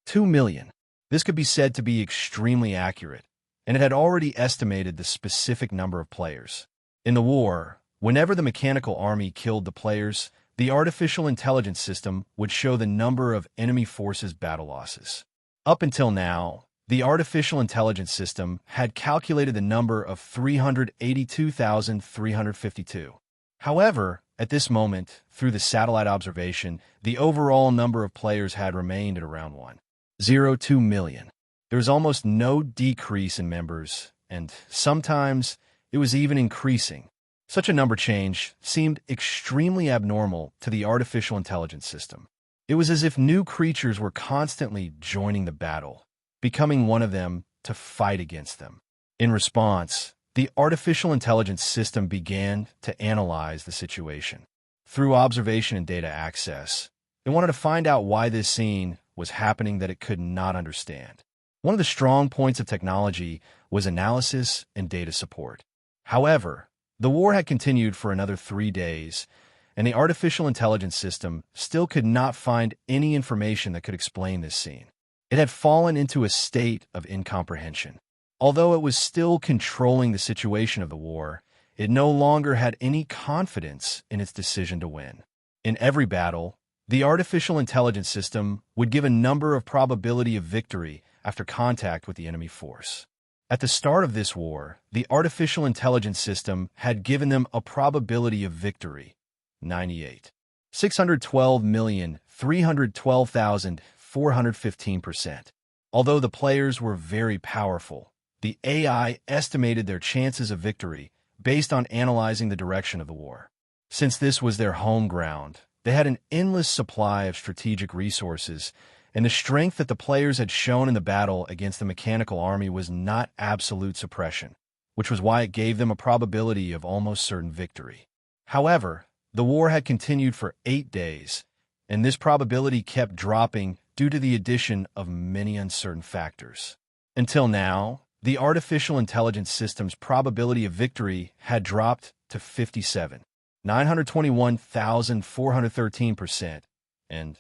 2 million. This could be said to be extremely accurate, and it had already estimated the specific number of players. In the war, whenever the mechanical army killed the players, the artificial intelligence system would show the number of enemy forces' battle losses. Up until now, the artificial intelligence system had calculated the number of 382,352. However, at this moment, through the satellite observation, the overall number of players had remained at around 1.02 million. There was almost no decrease in members, and sometimes it was even increasing. Such a number change seemed extremely abnormal to the artificial intelligence system. It was as if new creatures were constantly joining the battle, becoming one of them to fight against them. In response, the artificial intelligence system began to analyze the situation. Through observation and data access, it wanted to find out why this scene was happening that it could not understand. One of the strong points of technology was analysis and data support. However, the war had continued for another 3 days, and the artificial intelligence system still could not find any information that could explain this scene. It had fallen into a state of incomprehension. Although it was still controlling the situation of the war, it no longer had any confidence in its decision to win. In every battle, the artificial intelligence system would give a number of probability of victory after contact with the enemy force. At the start of this war, the artificial intelligence system had given them a probability of victory, 98. 612,312,415%. Although the players were very powerful, the AI estimated their chances of victory based on analyzing the direction of the war. Since this was their home ground, they had an endless supply of strategic resources, and the strength that the players had shown in the battle against the mechanical army was not absolute suppression, which was why it gave them a probability of almost certain victory. However, the war had continued for 8 days, and this probability kept dropping due to the addition of many uncertain factors. Until now, the artificial intelligence system's probability of victory had dropped to 57, 921,413%, and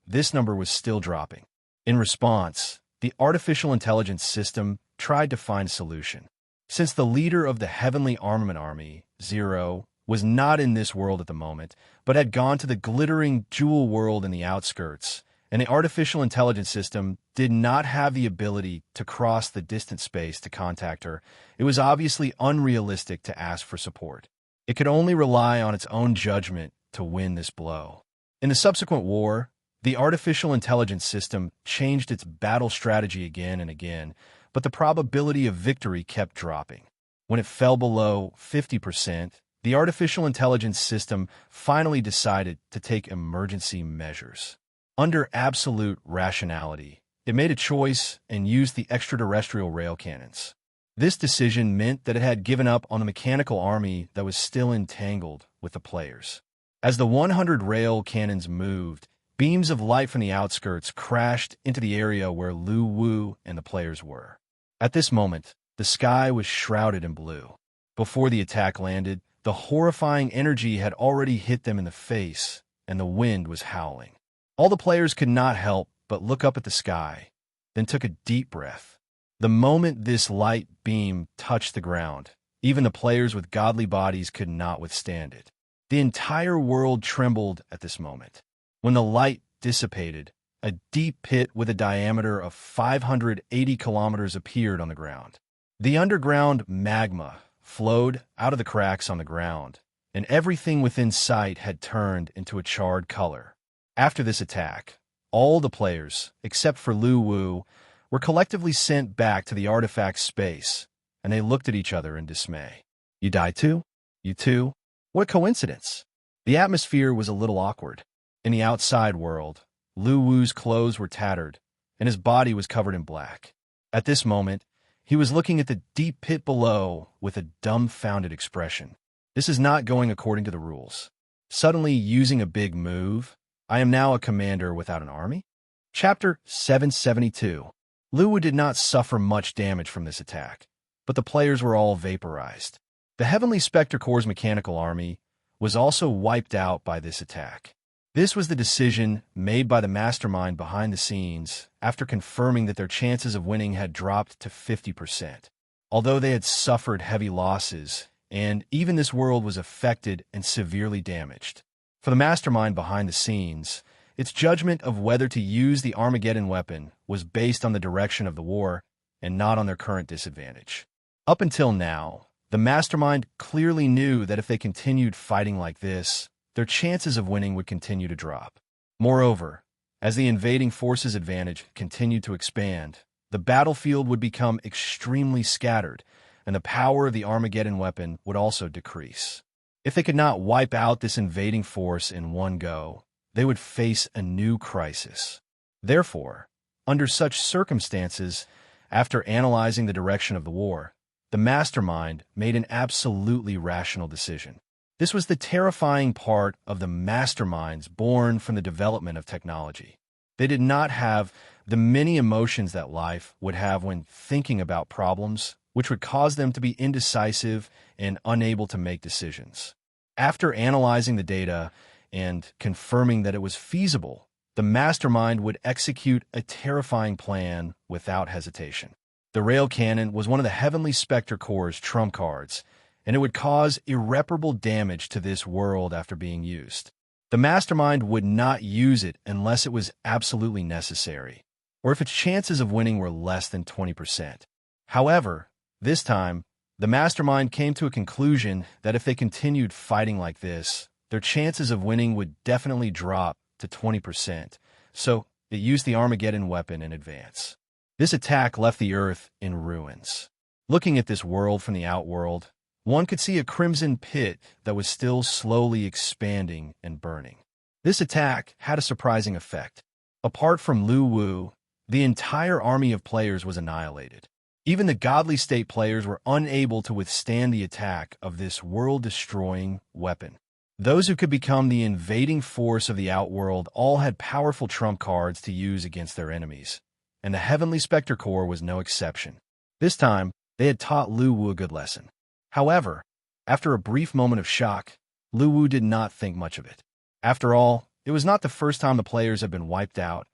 this number was still dropping. In response, the artificial intelligence system tried to find a solution. Since the leader of the Heavenly Armament Army, Zero, was not in this world at the moment, but had gone to the glittering jewel world in the outskirts, and the artificial intelligence system did not have the ability to cross the distant space to contact her, it was obviously unrealistic to ask for support. It could only rely on its own judgment to win this blow. In the subsequent war, the artificial intelligence system changed its battle strategy again and again, but the probability of victory kept dropping. When it fell below 50%, the artificial intelligence system finally decided to take emergency measures. Under absolute rationality, it made a choice and used the extraterrestrial rail cannons. This decision meant that it had given up on the mechanical army that was still entangled with the players. As the 100 rail cannons moved, beams of light from the outskirts crashed into the area where Lu Wu and the players were. At this moment, the sky was shrouded in blue. Before the attack landed, the horrifying energy had already hit them in the face, and the wind was howling. All the players could not help but look up at the sky, then took a deep breath. The moment this light beam touched the ground, even the players with godly bodies could not withstand it. The entire world trembled at this moment. When the light dissipated, a deep pit with a diameter of 580 kilometers appeared on the ground. The underground magma flowed out of the cracks on the ground, and everything within sight had turned into a charred color. After this attack, all the players, except for Lu Wu, were collectively sent back to the artifact space, and they looked at each other in dismay. You died too? You too? What a coincidence! The atmosphere was a little awkward. In the outside world, Lu Wu's clothes were tattered, and his body was covered in black. At this moment, he was looking at the deep pit below with a dumbfounded expression. This is not going according to the rules. Suddenly using a big move, I am now a commander without an army? Chapter 772. Lu Wu did not suffer much damage from this attack, but the players were all vaporized. The Heavenly Spectre Corps' mechanical army was also wiped out by this attack. This was the decision made by the mastermind behind the scenes after confirming that their chances of winning had dropped to 50%. Although they had suffered heavy losses, and even this world was affected and severely damaged. For the mastermind behind the scenes, its judgment of whether to use the Armageddon weapon was based on the direction of the war and not on their current disadvantage. Up until now, the mastermind clearly knew that if they continued fighting like this, their chances of winning would continue to drop. Moreover, as the invading forces' advantage continued to expand, the battlefield would become extremely scattered, and the power of the Armageddon weapon would also decrease. If they could not wipe out this invading force in one go, they would face a new crisis. Therefore, under such circumstances, after analyzing the direction of the war, the mastermind made an absolutely rational decision. This was the terrifying part of the masterminds born from the development of technology. They did not have the many emotions that life would have when thinking about problems, which would cause them to be indecisive and unable to make decisions. After analyzing the data and confirming that it was feasible, the mastermind would execute a terrifying plan without hesitation. The rail cannon was one of the Heavenly Spectre Core's trump cards, and it would cause irreparable damage to this world after being used. The mastermind would not use it unless it was absolutely necessary, or if its chances of winning were less than 20%. However, this time, the mastermind came to a conclusion that if they continued fighting like this, their chances of winning would definitely drop to 20%, so it used the Armageddon weapon in advance. This attack left the Earth in ruins. Looking at this world from the outworld, one could see a crimson pit that was still slowly expanding and burning. This attack had a surprising effect. Apart from Lu Wu, the entire army of players was annihilated. Even the godly state players were unable to withstand the attack of this world-destroying weapon. Those who could become the invading force of the outworld all had powerful trump cards to use against their enemies, and the Heavenly Spectre Corps was no exception. This time, they had taught Lu Wu a good lesson. However, after a brief moment of shock, Lu Wu did not think much of it. After all, it was not the first time the players had been wiped out,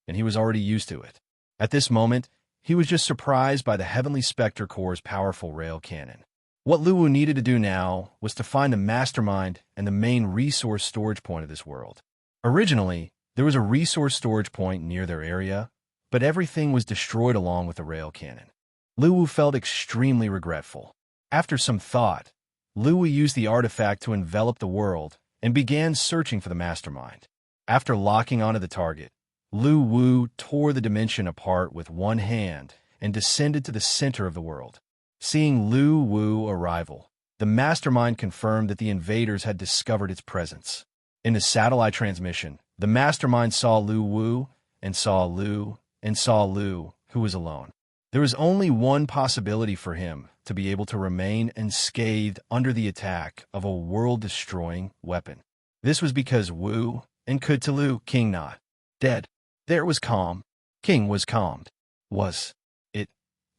and he was already used to it. At this moment, he was just surprised by the Heavenly Spectre Corps' powerful rail cannon. What Lu Wu needed to do now was to find the mastermind and the main resource storage point of this world. Originally, there was a resource storage point near their area, but everything was destroyed along with the rail cannon. Lu Wu felt extremely regretful. After some thought, Lu Wu used the artifact to envelop the world and began searching for the mastermind. After locking onto the target, Lu Wu tore the dimension apart with one hand and descended to the center of the world. Seeing Lu Wu arrival, the mastermind confirmed that the invaders had discovered its presence. In the satellite transmission, the mastermind saw Lu Wu and saw Lu and saw Lu, who was alone. There was only one possibility for him to be able to remain unscathed under the attack of a world-destroying weapon. This was because Wu and Cthulhu King not dead. There was calm. King was calmed. Was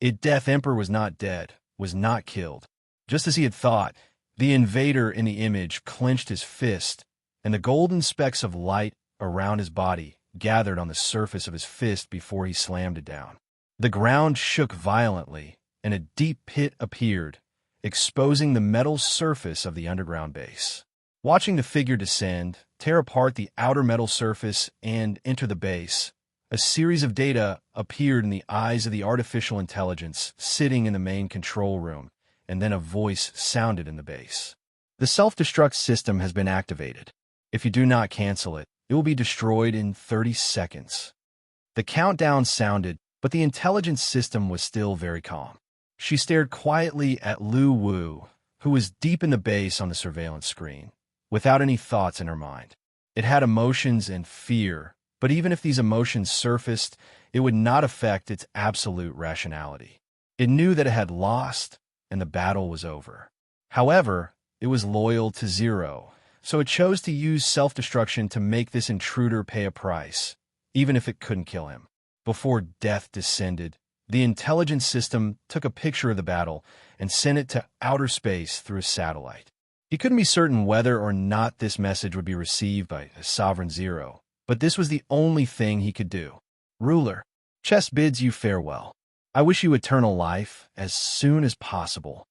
it Death Emperor was not dead, was not killed. Just as he had thought, the invader in the image clenched his fist, and the golden specks of light around his body gathered on the surface of his fist before he slammed it down. The ground shook violently, and a deep pit appeared, exposing the metal surface of the underground base. Watching the figure descend, tear apart the outer metal surface, and enter the base, a series of data appeared in the eyes of the artificial intelligence sitting in the main control room, and then a voice sounded in the base. The self-destruct system has been activated. If you do not cancel it, it will be destroyed in 30 seconds. The countdown sounded, but the intelligence system was still very calm. She stared quietly at Lu Wu, who was deep in the base on the surveillance screen, without any thoughts in her mind. It had emotions and fear, but even if these emotions surfaced, it would not affect its absolute rationality. It knew that it had lost, and the battle was over. However, it was loyal to Zero, so it chose to use self-destruction to make this intruder pay a price, even if it couldn't kill him. Before death descended, the intelligence system took a picture of the battle and sent it to outer space through a satellite. He couldn't be certain whether or not this message would be received by a Sovereign Zero, but this was the only thing he could do. Ruler, Chess bids you farewell. I wish you eternal life as soon as possible.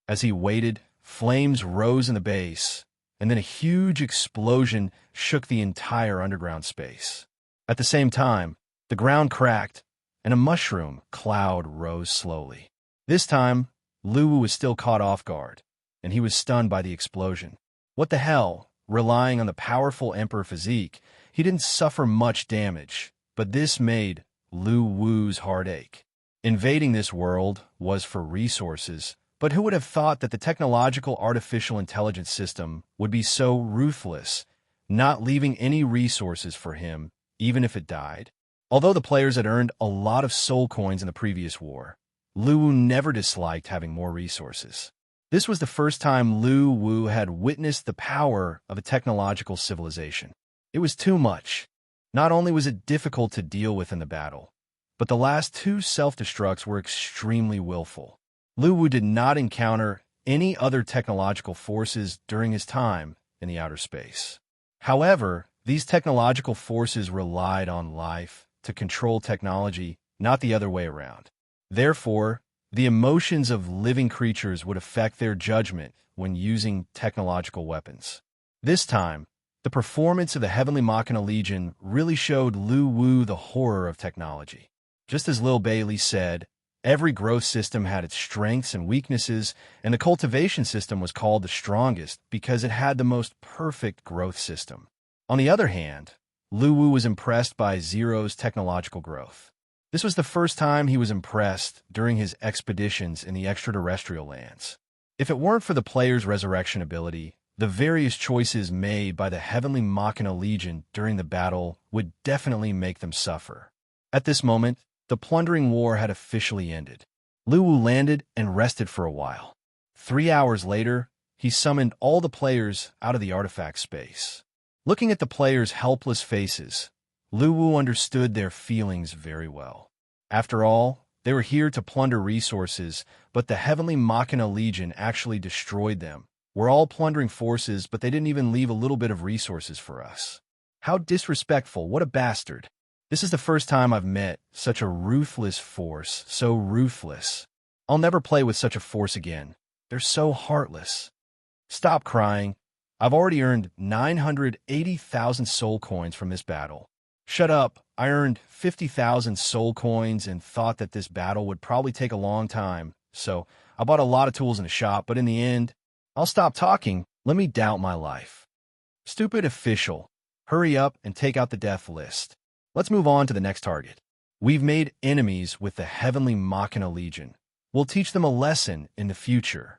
As he waited, flames rose in the base, and then a huge explosion shook the entire underground space. At the same time, the ground cracked, and a mushroom cloud rose slowly. This time, Lu Wu was still caught off guard, and he was stunned by the explosion. What the hell? Relying on the powerful Emperor physique, he didn't suffer much damage, but this made Lu Wu's heart ache. Invading this world was for resources, but who would have thought that the technological artificial intelligence system would be so ruthless, not leaving any resources for him, even if it died? Although the players had earned a lot of soul coins in the previous war, Lu Wu never disliked having more resources. This was the first time Lu Wu had witnessed the power of a technological civilization. It was too much. Not only was it difficult to deal with in the battle, but the last two self-destructs were extremely willful. Lu Wu did not encounter any other technological forces during his time in the outer space. However, these technological forces relied on life to control technology, not the other way around. Therefore, the emotions of living creatures would affect their judgment when using technological weapons. This time, the performance of the Heavenly Machina Legion really showed Lu Wu the horror of technology. Just as Lil Bailey said, every growth system had its strengths and weaknesses, and the cultivation system was called the strongest because it had the most perfect growth system. On the other hand, Lu Wu was impressed by Zero's technological growth. This was the first time he was impressed during his expeditions in the extraterrestrial lands. If it weren't for the player's resurrection ability, the various choices made by the Heavenly Machina Legion during the battle would definitely make them suffer. At this moment, the plundering war had officially ended. Lu Wu landed and rested for a while. 3 hours later, he summoned all the players out of the artifact space. Looking at the players' helpless faces, Lu Wu understood their feelings very well. After all, they were here to plunder resources, but the Heavenly Machina Legion actually destroyed them. We're all plundering forces, but they didn't even leave a little bit of resources for us. How disrespectful, what a bastard. This is the first time I've met such a ruthless force, so ruthless. I'll never play with such a force again. They're so heartless. Stop crying. I've already earned 980,000 soul coins from this battle. Shut up, I earned 50,000 soul coins and thought that this battle would probably take a long time, so I bought a lot of tools in the shop, but in the end, I'll stop talking, let me doubt my life. Stupid official, hurry up and take out the death list. Let's move on to the next target. We've made enemies with the Heavenly Machina Legion. We'll teach them a lesson in the future.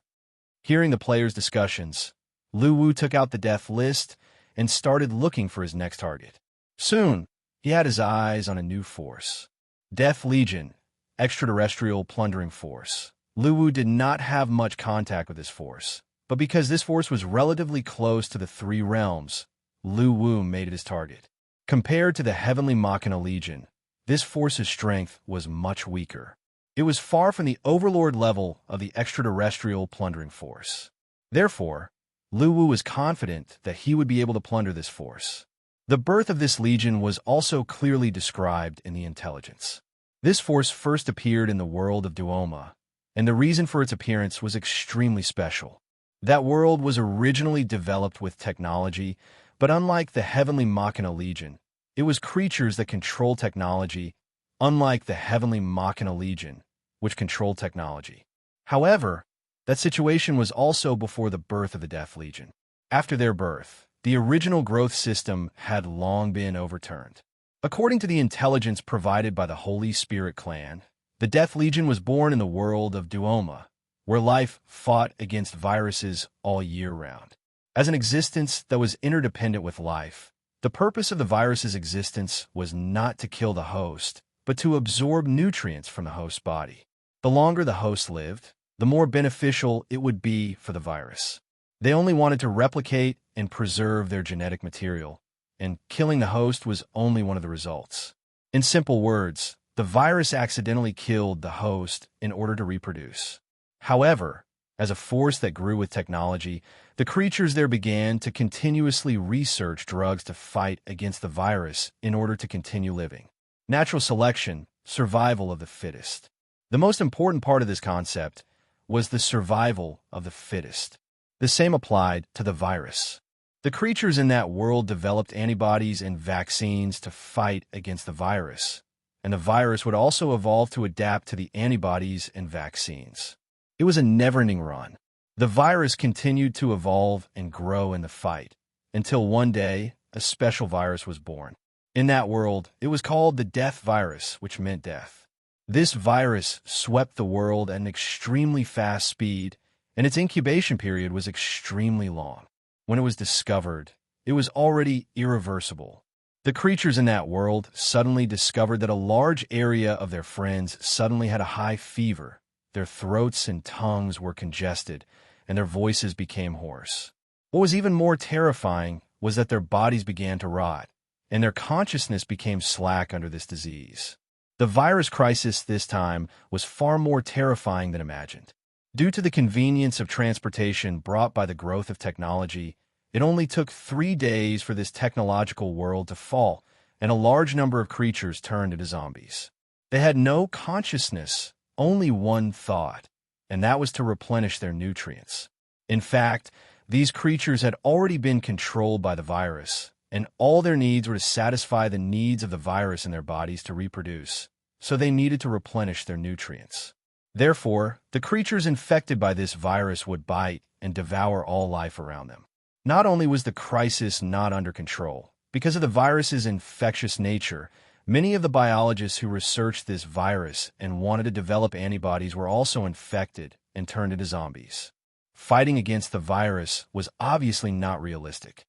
Hearing the players' discussions, Lu Wu took out the death list and started looking for his next target. Soon, he had his eyes on a new force. Death Legion, extraterrestrial plundering force. Lu Wu did not have much contact with this force, but because this force was relatively close to the three realms, Lu Wu made it his target. Compared to the Heavenly Machina Legion, this force's strength was much weaker. It was far from the overlord level of the extraterrestrial plundering force. Therefore, Lu Wu was confident that he would be able to plunder this force. The birth of this legion was also clearly described in the intelligence. This force first appeared in the world of Duoma, and the reason for its appearance was extremely special. That world was originally developed with technology, but unlike the Heavenly Machina Legion, it was creatures that controlled technology, unlike the Heavenly Machina Legion, which controlled technology. However, that situation was also before the birth of the Death Legion. After their birth, the original growth system had long been overturned. According to the intelligence provided by the Holy Spirit clan, the Death Legion was born in the world of Duoma, where life fought against viruses all year round. As an existence that was interdependent with life, the purpose of the virus's existence was not to kill the host, but to absorb nutrients from the host's body. The longer the host lived, the more beneficial it would be for the virus. They only wanted to replicate and preserve their genetic material, and killing the host was only one of the results. In simple words, the virus accidentally killed the host in order to reproduce. However, as a force that grew with technology, the creatures there began to continuously research drugs to fight against the virus in order to continue living. Natural selection, survival of the fittest. The most important part of this concept was the survival of the fittest. The same applied to the virus. The creatures in that world developed antibodies and vaccines to fight against the virus, and the virus would also evolve to adapt to the antibodies and vaccines. It was a never-ending run. The virus continued to evolve and grow in the fight, until one day, a special virus was born. In that world, it was called the Death Virus, which meant death. This virus swept the world at an extremely fast speed, and its incubation period was extremely long. When it was discovered, it was already irreversible. The creatures in that world suddenly discovered that a large area of their friends suddenly had a high fever. Their throats and tongues were congested, and their voices became hoarse. What was even more terrifying was that their bodies began to rot, and their consciousness became slack under this disease. The virus crisis this time was far more terrifying than imagined. Due to the convenience of transportation brought by the growth of technology, it only took 3 days for this technological world to fall, and a large number of creatures turned into zombies. They had no consciousness, only one thought, and that was to replenish their nutrients. In fact, these creatures had already been controlled by the virus, and all their needs were to satisfy the needs of the virus in their bodies to reproduce, so they needed to replenish their nutrients. Therefore, the creatures infected by this virus would bite and devour all life around them. Not only was the crisis not under control, because of the virus's infectious nature, many of the biologists who researched this virus and wanted to develop antibodies were also infected and turned into zombies. Fighting against the virus was obviously not realistic.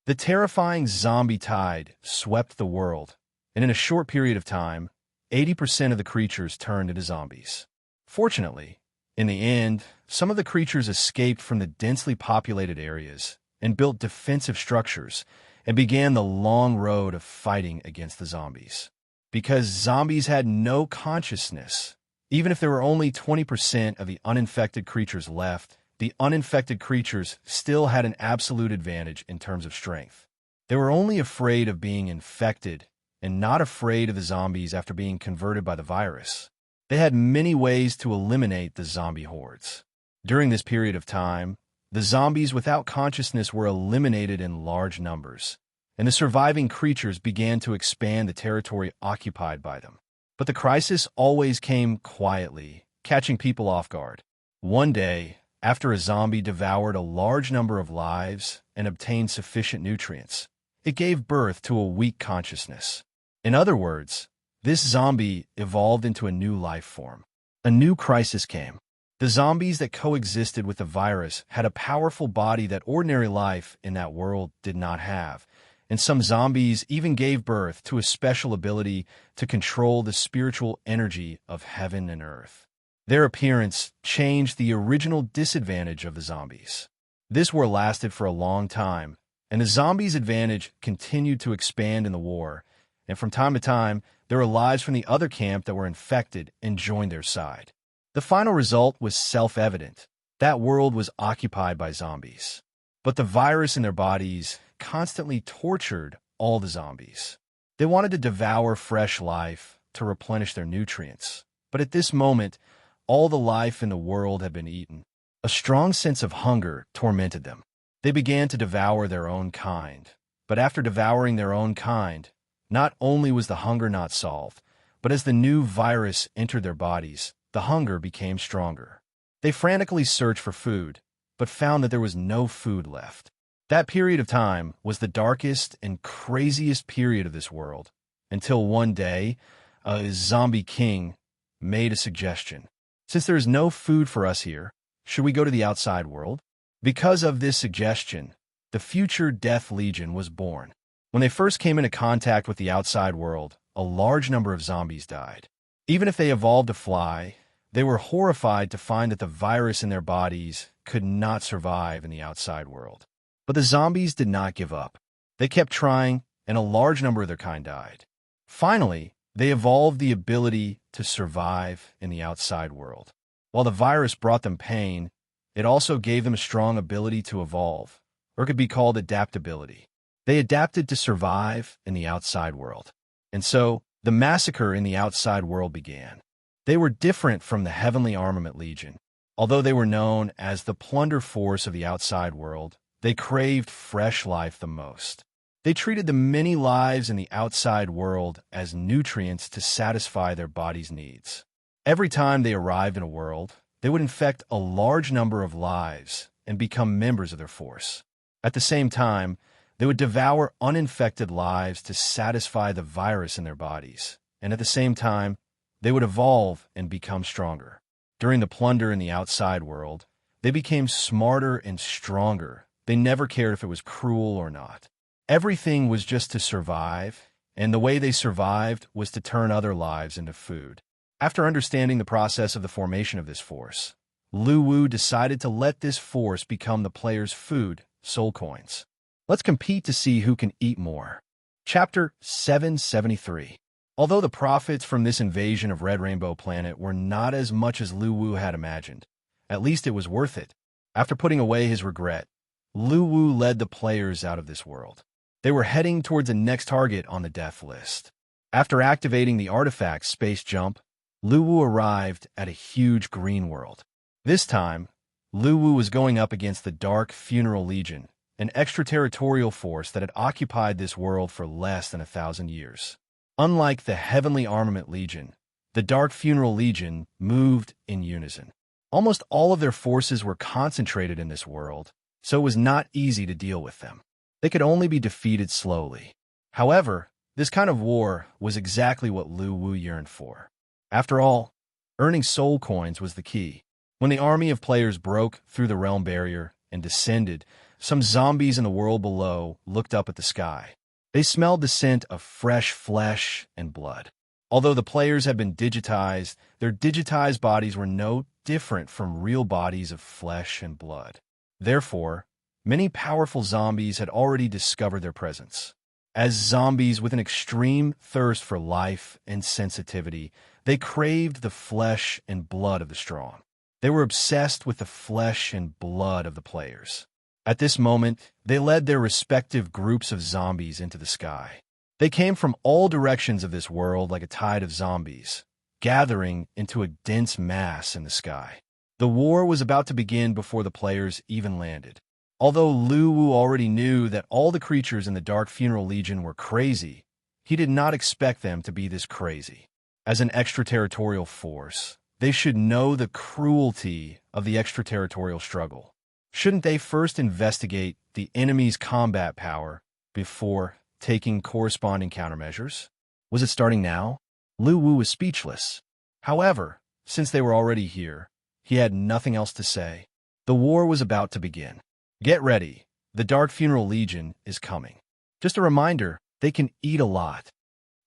The terrifying zombie tide swept the world, and in a short period of time, 80% of the creatures turned into zombies. Fortunately, in the end, some of the creatures escaped from the densely populated areas and built defensive structures and began the long road of fighting against the zombies. Because zombies had no consciousness, even if there were only 20% of the uninfected creatures left, the uninfected creatures still had an absolute advantage in terms of strength. They were only afraid of being infected and not afraid of the zombies after being converted by the virus. They had many ways to eliminate the zombie hordes. During this period of time, the zombies without consciousness were eliminated in large numbers, and the surviving creatures began to expand the territory occupied by them. But the crisis always came quietly, catching people off guard. One day, after a zombie devoured a large number of lives and obtained sufficient nutrients, it gave birth to a weak consciousness. In other words, this zombie evolved into a new life form. A new crisis came. The zombies that coexisted with the virus had a powerful body that ordinary life in that world did not have, and some zombies even gave birth to a special ability to control the spiritual energy of heaven and earth. Their appearance changed the original disadvantage of the zombies. This war lasted for a long time, and the zombies' advantage continued to expand in the war, and from time to time, there were lives from the other camp that were infected and joined their side. The final result was self-evident. That world was occupied by zombies. But the virus in their bodies constantly tortured all the zombies. They wanted to devour fresh life to replenish their nutrients. But at this moment, all the life in the world had been eaten. A strong sense of hunger tormented them. They began to devour their own kind. But after devouring their own kind, not only was the hunger not solved, but as the new virus entered their bodies, the hunger became stronger. They frantically searched for food, but found that there was no food left. That period of time was the darkest and craziest period of this world, until one day, a zombie king made a suggestion. Since there is no food for us here, should we go to the outside world? Because of this suggestion, the future Death Legion was born. When they first came into contact with the outside world, a large number of zombies died. Even if they evolved to fly, they were horrified to find that the virus in their bodies could not survive in the outside world. But the zombies did not give up. They kept trying, and a large number of their kind died. Finally, they evolved the ability to survive in the outside world. While the virus brought them pain, it also gave them a strong ability to evolve, or it could be called adaptability. They adapted to survive in the outside world. And so, the massacre in the outside world began. They were different from the Heavenly Armament Legion. Although they were known as the plunder force of the outside world, they craved fresh life the most. They treated the many lives in the outside world as nutrients to satisfy their body's needs. Every time they arrived in a world, they would infect a large number of lives and become members of their force. At the same time, they would devour uninfected lives to satisfy the virus in their bodies, and at the same time, they would evolve and become stronger. During the plunder in the outside world, they became smarter and stronger. They never cared if it was cruel or not. Everything was just to survive, and the way they survived was to turn other lives into food. After understanding the process of the formation of this force, Lu Wu decided to let this force become the player's food, soul coins. Let's compete to see who can eat more. Chapter 773. Although the profits from this invasion of Red Rainbow Planet were not as much as Lu Wu had imagined, at least it was worth it. After putting away his regret, Lu Wu led the players out of this world. They were heading towards the next target on the death list. After activating the artifact Space Jump, Lu Wu arrived at a huge green world. This time, Lu Wu was going up against the Dark Funeral Legion, an extraterritorial force that had occupied this world for less than 1,000 years. Unlike the Heavenly Armament Legion, the Dark Funeral Legion moved in unison. Almost all of their forces were concentrated in this world, so it was not easy to deal with them. They could only be defeated slowly. However, this kind of war was exactly what Lu Wu yearned for. After all, earning soul coins was the key. When the army of players broke through the realm barrier and descended, some zombies in the world below looked up at the sky. They smelled the scent of fresh flesh and blood. Although the players had been digitized, their digitized bodies were no different from real bodies of flesh and blood. Therefore, many powerful zombies had already discovered their presence. As zombies with an extreme thirst for life and sensitivity, they craved the flesh and blood of the strong. They were obsessed with the flesh and blood of the players. At this moment, they led their respective groups of zombies into the sky. They came from all directions of this world like a tide of zombies, gathering into a dense mass in the sky. The war was about to begin before the players even landed. Although Lu Wu already knew that all the creatures in the Dark Funeral Legion were crazy, he did not expect them to be this crazy. As an extraterritorial force, they should know the cruelty of the extraterritorial struggle. Shouldn't they first investigate the enemy's combat power before taking corresponding countermeasures? Was it starting now? Lu Wu was speechless. However, since they were already here, he had nothing else to say. The war was about to begin. Get ready. The Dark Funeral Legion is coming. Just a reminder, they can eat a lot.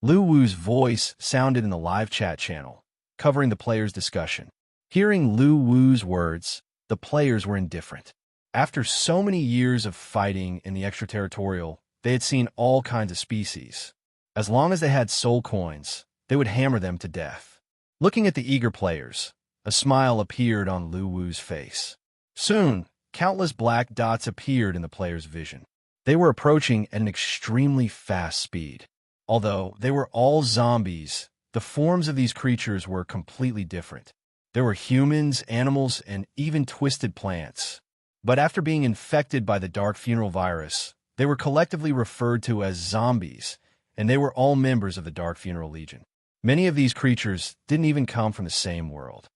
Lu Wu's voice sounded in the live chat channel, covering the players' discussion. Hearing Lu Wu's words, the players were indifferent. After so many years of fighting in the extraterritorial, they had seen all kinds of species. As long as they had soul coins, they would hammer them to death. Looking at the eager players, a smile appeared on Lu Wu's face. Soon, countless black dots appeared in the players' vision. They were approaching at an extremely fast speed. Although they were all zombies, the forms of these creatures were completely different. There were humans, animals, and even twisted plants. But after being infected by the Dark Funeral virus, they were collectively referred to as zombies, and they were all members of the Dark Funeral Legion. Many of these creatures didn't even come from the same world.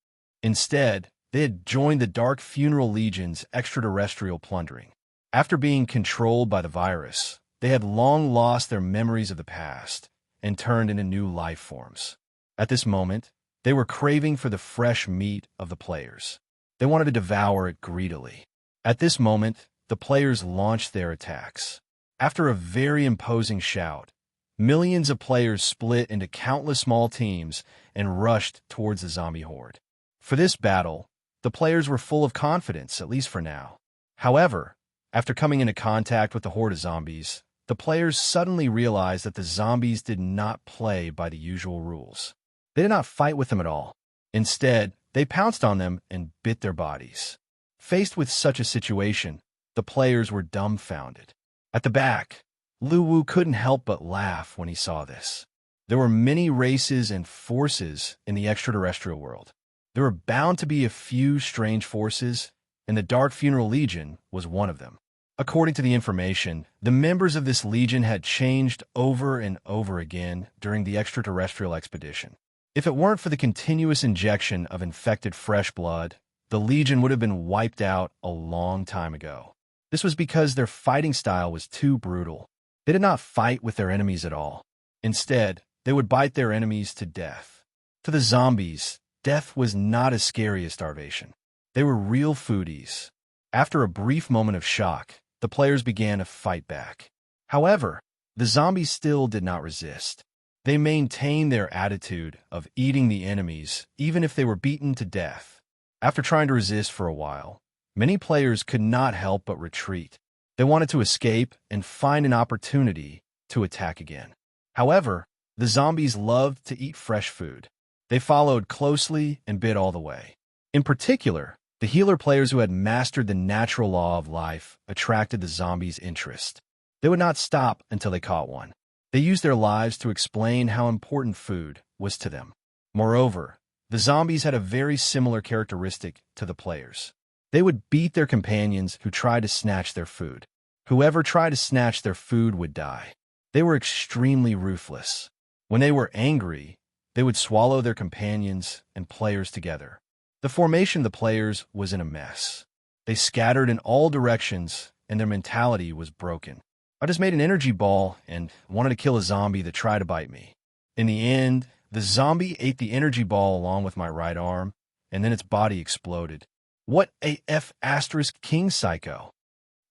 Instead, they had joined the Dark Funeral Legion's extraterrestrial plundering. After being controlled by the virus, they had long lost their memories of the past and turned into new life forms. At this moment, they were craving for the fresh meat of the players. They wanted to devour it greedily. At this moment, the players launched their attacks. After a very imposing shout, millions of players split into countless small teams and rushed towards the zombie horde. For this battle, the players were full of confidence, at least for now. However, after coming into contact with the horde of zombies, the players suddenly realized that the zombies did not play by the usual rules. They did not fight with them at all. Instead, they pounced on them and bit their bodies. Faced with such a situation, the players were dumbfounded. At the back, Lu Wu couldn't help but laugh when he saw this. There were many races and forces in the extraterrestrial world. There were bound to be a few strange forces, and the Dark Funeral Legion was one of them. According to the information, the members of this legion had changed over and over again during the extraterrestrial expedition. If it weren't for the continuous injection of infected fresh blood, the legion would have been wiped out a long time ago. This was because their fighting style was too brutal. They did not fight with their enemies at all. Instead, they would bite their enemies to death. To the zombies, death was not as scary as starvation. They were real foodies. After a brief moment of shock, the players began to fight back. However, the zombies still did not resist. They maintained their attitude of eating the enemies even if they were beaten to death. After trying to resist for a while, many players could not help but retreat. They wanted to escape and find an opportunity to attack again. However, the zombies loved to eat fresh food. They followed closely and bit all the way. In particular, the healer players who had mastered the natural law of life attracted the zombies' interest. They would not stop until they caught one. They used their lives to explain how important food was to them. Moreover, the zombies had a very similar characteristic to the players. They would beat their companions who tried to snatch their food. Whoever tried to snatch their food would die. They were extremely ruthless. When they were angry, they would swallow their companions and players together. The formation of the players was in a mess. They scattered in all directions, and their mentality was broken. I just made an energy ball and wanted to kill a zombie that tried to bite me. In the end, the zombie ate the energy ball along with my right arm, and then its body exploded. What a F***king psycho.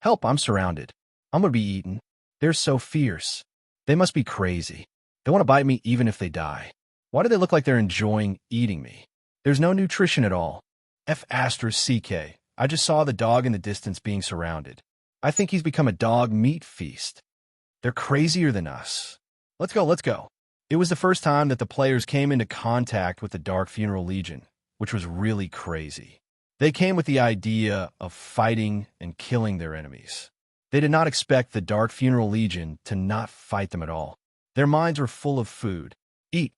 Help, I'm surrounded. I'm gonna be eaten. They're so fierce. They must be crazy. They want to bite me even if they die. Why do they look like they're enjoying eating me? There's no nutrition at all. F***ck. I just saw the dog in the distance being surrounded. I think he's become a dog meat feast. They're crazier than us. Let's go. It was the first time that the players came into contact with the Dark Funeral Legion, which was really crazy. They came with the idea of fighting and killing their enemies. They did not expect the Dark Funeral Legion to not fight them at all. Their minds were full of food. Eat.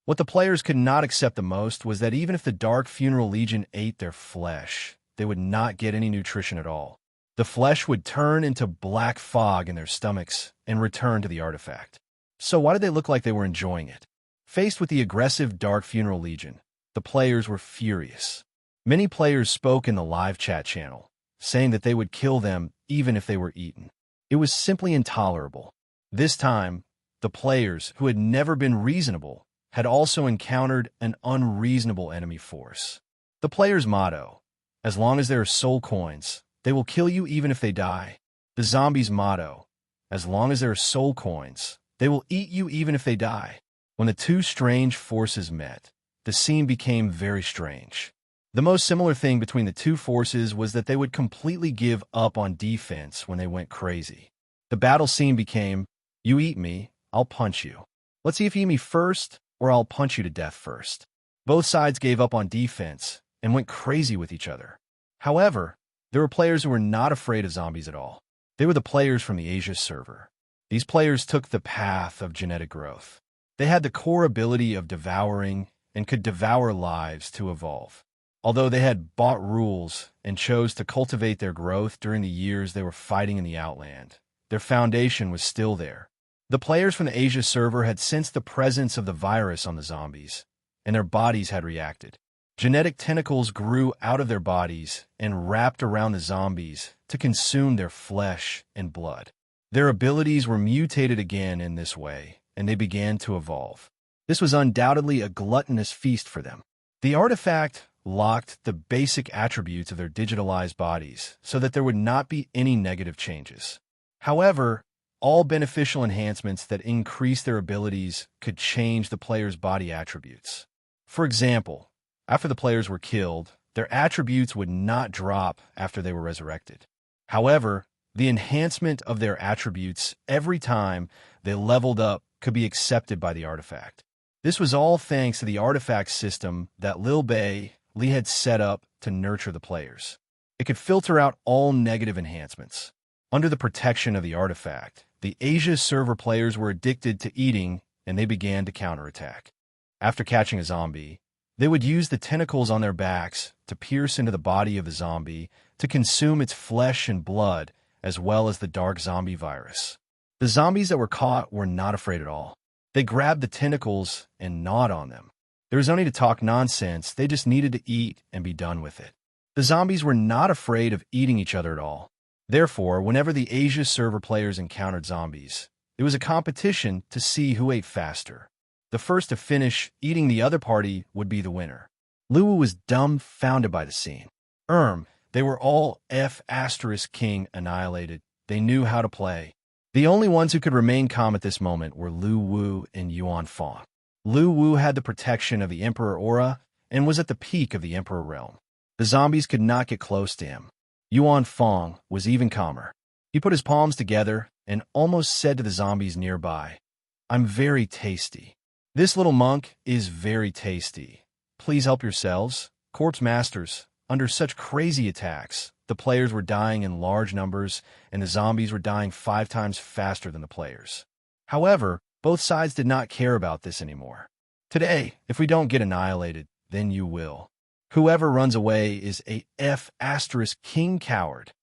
What the players could not accept the most was that even if the Dark Funeral Legion ate their flesh, they would not get any nutrition at all. The flesh would turn into black fog in their stomachs and return to the artifact. So why did they look like they were enjoying it? Faced with the aggressive Dark Funeral Legion, the players were furious. Many players spoke in the live chat channel, saying that they would kill them even if they were eaten. It was simply intolerable. This time, the players, who had never been reasonable, had also encountered an unreasonable enemy force. The players' motto, as long as there are soul coins, they will kill you even if they die. The zombies' motto, as long as there are soul coins, they will eat you even if they die. When the two strange forces met, the scene became very strange. The most similar thing between the two forces was that they would completely give up on defense when they went crazy. The battle scene became, you eat me, I'll punch you. Let's see if you eat me first, or I'll punch you to death first. Both sides gave up on defense and went crazy with each other. However, there were players who were not afraid of zombies at all. They were the players from the Asia server. These players took the path of genetic growth. They had the core ability of devouring and could devour lives to evolve. Although they had bought rules and chose to cultivate their growth during the years they were fighting in the Outland, their foundation was still there. The players from the Asia server had sensed the presence of the virus on the zombies, and their bodies had reacted. Genetic tentacles grew out of their bodies and wrapped around the zombies to consume their flesh and blood. Their abilities were mutated again in this way, and they began to evolve. This was undoubtedly a gluttonous feast for them. The artifact locked the basic attributes of their digitalized bodies so that there would not be any negative changes. However, all beneficial enhancements that increase their abilities could change the player's body attributes. For example, after the players were killed, their attributes would not drop after they were resurrected. However, the enhancement of their attributes every time they leveled up could be accepted by the artifact. This was all thanks to the artifact system that Lee had set up to nurture the players. It could filter out all negative enhancements. Under the protection of the artifact, the Asia server players were addicted to eating, and they began to counterattack. After catching a zombie, they would use the tentacles on their backs to pierce into the body of the zombie to consume its flesh and blood, as well as the dark zombie virus. The zombies that were caught were not afraid at all. They grabbed the tentacles and gnawed on them. There was no need to talk nonsense, they just needed to eat and be done with it. The zombies were not afraid of eating each other at all. Therefore, whenever the Asia server players encountered zombies, it was a competition to see who ate faster. The first to finish eating the other party would be the winner. Luwu was dumbfounded by the scene. They were all F***king annihilated. They knew how to play. The only ones who could remain calm at this moment were Lu Wu and Yuan Fang. Lu Wu had the protection of the Emperor Aura and was at the peak of the Emperor realm. The zombies could not get close to him. Yuan Fong was even calmer. He put his palms together and almost said to the zombies nearby, "I'm very tasty. This little monk is very tasty. Please help yourselves." Corpse masters, under such crazy attacks, the players were dying in large numbers, and the zombies were dying 5 times faster than the players. However, both sides did not care about this anymore. Today, if we don't get annihilated, then you will. Whoever runs away is a F***king coward.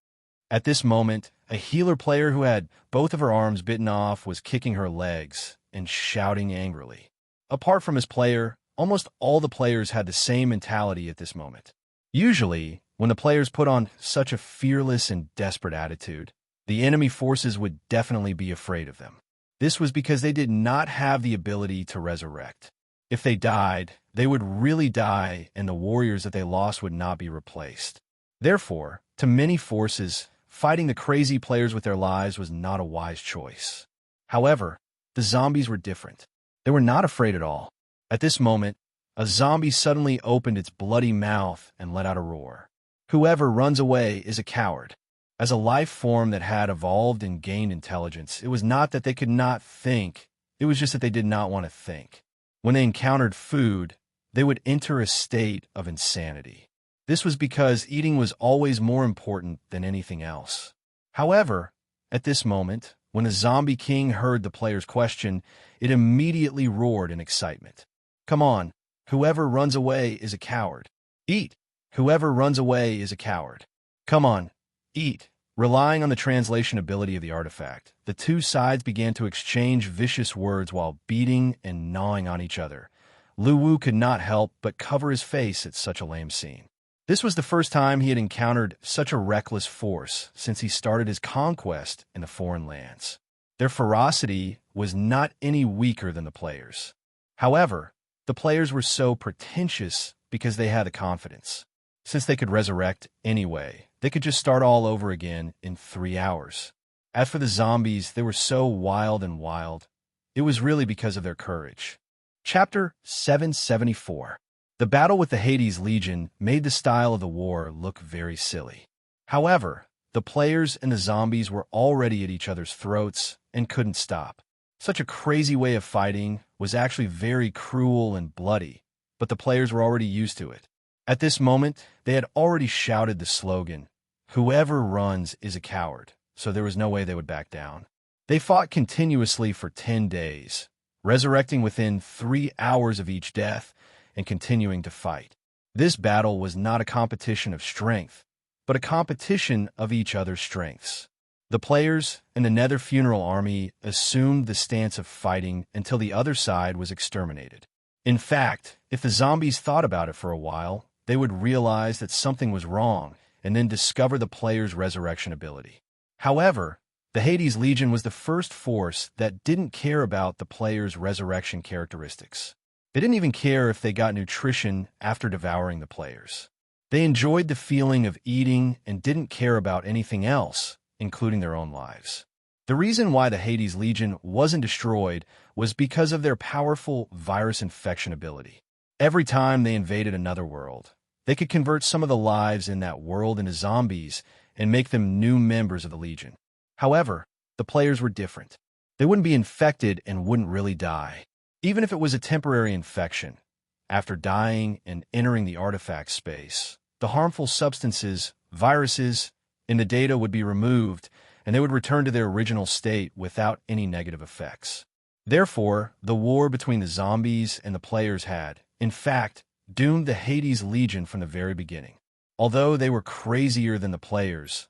At this moment, a healer player who had both of her arms bitten off was kicking her legs and shouting angrily. Apart from his player, almost all the players had the same mentality at this moment. Usually, when the players put on such a fearless and desperate attitude, the enemy forces would definitely be afraid of them. This was because they did not have the ability to resurrect. If they died, they would really die, and the warriors that they lost would not be replaced. Therefore, to many forces, fighting the crazy players with their lives was not a wise choice. However, the zombies were different. They were not afraid at all. At this moment, a zombie suddenly opened its bloody mouth and let out a roar. Whoever runs away is a coward. As a life form that had evolved and gained intelligence, it was not that they could not think, it was just that they did not want to think. When they encountered food, they would enter a state of insanity. This was because eating was always more important than anything else. However, at this moment, when the zombie king heard the player's question, it immediately roared in excitement. "Come on, whoever runs away is a coward. Eat. Whoever runs away is a coward. Come on, eat." Relying on the translation ability of the artifact, the two sides began to exchange vicious words while beating and gnawing on each other. Lu Wu could not help but cover his face at such a lame scene. This was the first time he had encountered such a reckless force since he started his conquest in the foreign lands. Their ferocity was not any weaker than the players. However, the players were so pretentious because they had the confidence. Since they could resurrect anyway, they could just start all over again in 3 hours. As for the zombies, they were so wild. It was really because of their courage. Chapter 774. The battle with the Hades Legion made the style of the war look very silly. However, the players and the zombies were already at each other's throats and couldn't stop. Such a crazy way of fighting was actually very cruel and bloody, but the players were already used to it. At this moment, they had already shouted the slogan, "Whoever runs is a coward," so there was no way they would back down. They fought continuously for 10 days, resurrecting within 3 hours of each death and continuing to fight. This battle was not a competition of strength, but a competition of each other's strengths. The players and the Nether Funeral Army assumed the stance of fighting until the other side was exterminated. In fact, if the zombies thought about it for a while, they would realize that something was wrong and then discover the player's resurrection ability. However, the Hades Legion was the first force that didn't care about the player's resurrection characteristics. They didn't even care if they got nutrition after devouring the players. They enjoyed the feeling of eating and didn't care about anything else, including their own lives. The reason why the Hades Legion wasn't destroyed was because of their powerful virus infection ability. Every time they invaded another world, they could convert some of the lives in that world into zombies and make them new members of the Legion. However, the players were different. They wouldn't be infected and wouldn't really die. Even if it was a temporary infection, after dying and entering the artifact space, the harmful substances, viruses, in the data would be removed, and they would return to their original state without any negative effects. Therefore, the war between the zombies and the players had, in fact, doomed the Hades Legion from the very beginning. Although they were crazier than the players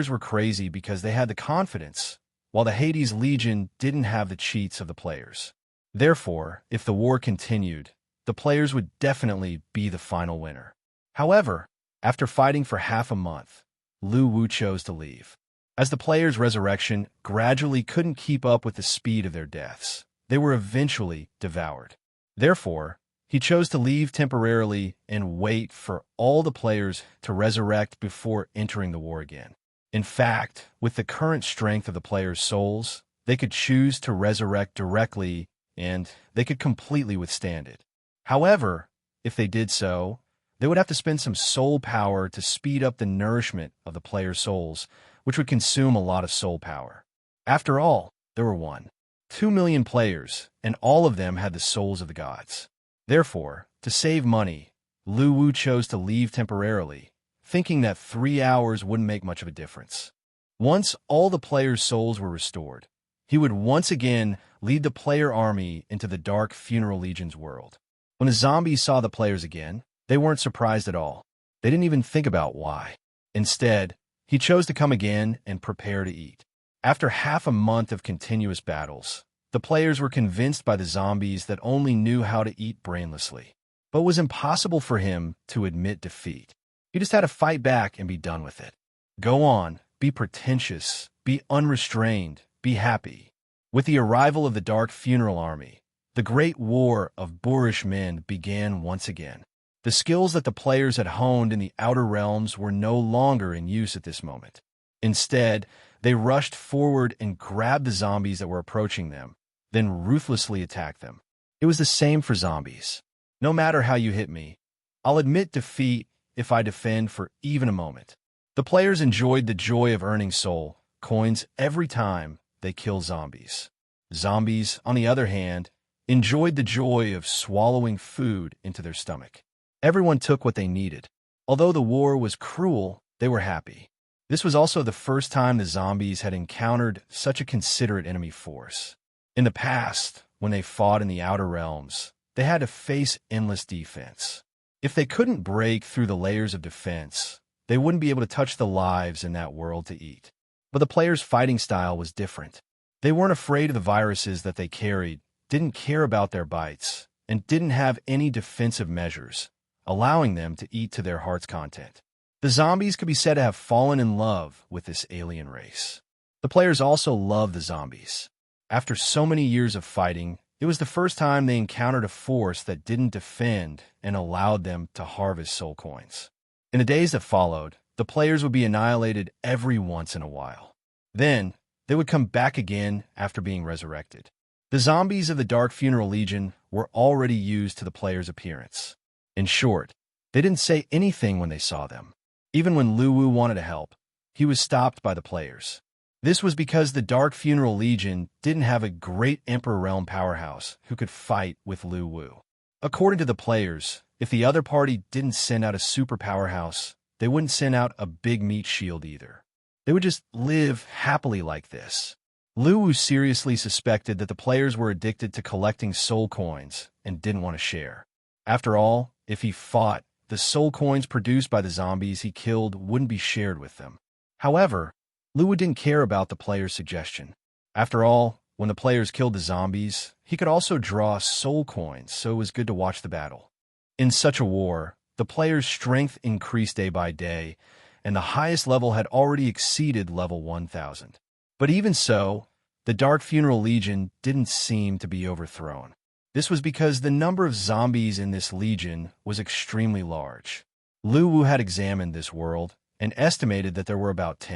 were crazy because they had the confidence, while the Hades Legion didn't have the cheats of the players. Therefore, if the war continued, the players would definitely be the final winner. However, after fighting for half a month, Lu Wu chose to leave. As the players' resurrection gradually couldn't keep up with the speed of their deaths, they were eventually devoured. Therefore, he chose to leave temporarily and wait for all the players to resurrect before entering the war again. In fact, with the current strength of the players' souls, they could choose to resurrect directly and they could completely withstand it. However, If they did so, they would have to spend some soul power to speed up the nourishment of the players' souls, which would consume a lot of soul power. After all, there were 2 million players, and all of them had the souls of the gods. Therefore, to save money, Lu Wu chose to leave temporarily, thinking that 3 hours wouldn't make much of a difference. Once all the players' souls were restored, he would once again lead the player army into the dark Funeral Legion's world. When the zombies saw the players again, they weren't surprised at all. They didn't even think about why. Instead, he chose to come again and prepare to eat. After half a month of continuous battles, the players were convinced by the zombies that only knew how to eat brainlessly. But it was impossible for him to admit defeat. He just had to fight back and be done with it. Go on, be pretentious, be unrestrained, be happy. With the arrival of the Dark Funeral Army, the great war of boorish men began once again. The skills that the players had honed in the outer realms were no longer in use at this moment. Instead, they rushed forward and grabbed the zombies that were approaching them, then ruthlessly attacked them. It was the same for zombies. No matter how you hit me, I'll admit defeat if I defend for even a moment. The players enjoyed the joy of earning soul coins every time they kill zombies. Zombies, on the other hand, enjoyed the joy of swallowing food into their stomach. Everyone took what they needed. Although the war was cruel, they were happy. This was also the first time the zombies had encountered such a considerate enemy force. In the past, when they fought in the outer realms, they had to face endless defense. If they couldn't break through the layers of defense, they wouldn't be able to touch the lives in that world to eat. But the players' fighting style was different. They weren't afraid of the viruses that they carried, didn't care about their bites, and didn't have any defensive measures, allowing them to eat to their heart's content. The zombies could be said to have fallen in love with this alien race. The players also loved the zombies. After so many years of fighting, it was the first time they encountered a force that didn't defend and allowed them to harvest soul coins. In the days that followed, the players would be annihilated every once in a while. Then, they would come back again after being resurrected. The zombies of the Dark Funeral Legion were already used to the players' appearance. In short, they didn't say anything when they saw them. Even when Lu Wu wanted to help, he was stopped by the players. This was because the Dark Funeral Legion didn't have a great Emperor Realm powerhouse who could fight with Lu Wu. According to the players, if the other party didn't send out a super powerhouse, they wouldn't send out a big meat shield either. They would just live happily like this. Lu Wu seriously suspected that the players were addicted to collecting soul coins and didn't want to share. After all, if he fought, the soul coins produced by the zombies he killed wouldn't be shared with them. However, Lu Wu didn't care about the players' suggestion. After all, when the players killed the zombies, he could also draw soul coins, so it was good to watch the battle. In such a war, the players' strength increased day by day, and the highest level had already exceeded level 1000. But even so, the Dark Funeral Legion didn't seem to be overthrown. This was because the number of zombies in this legion was extremely large. Lu Wu had examined this world and estimated that there were about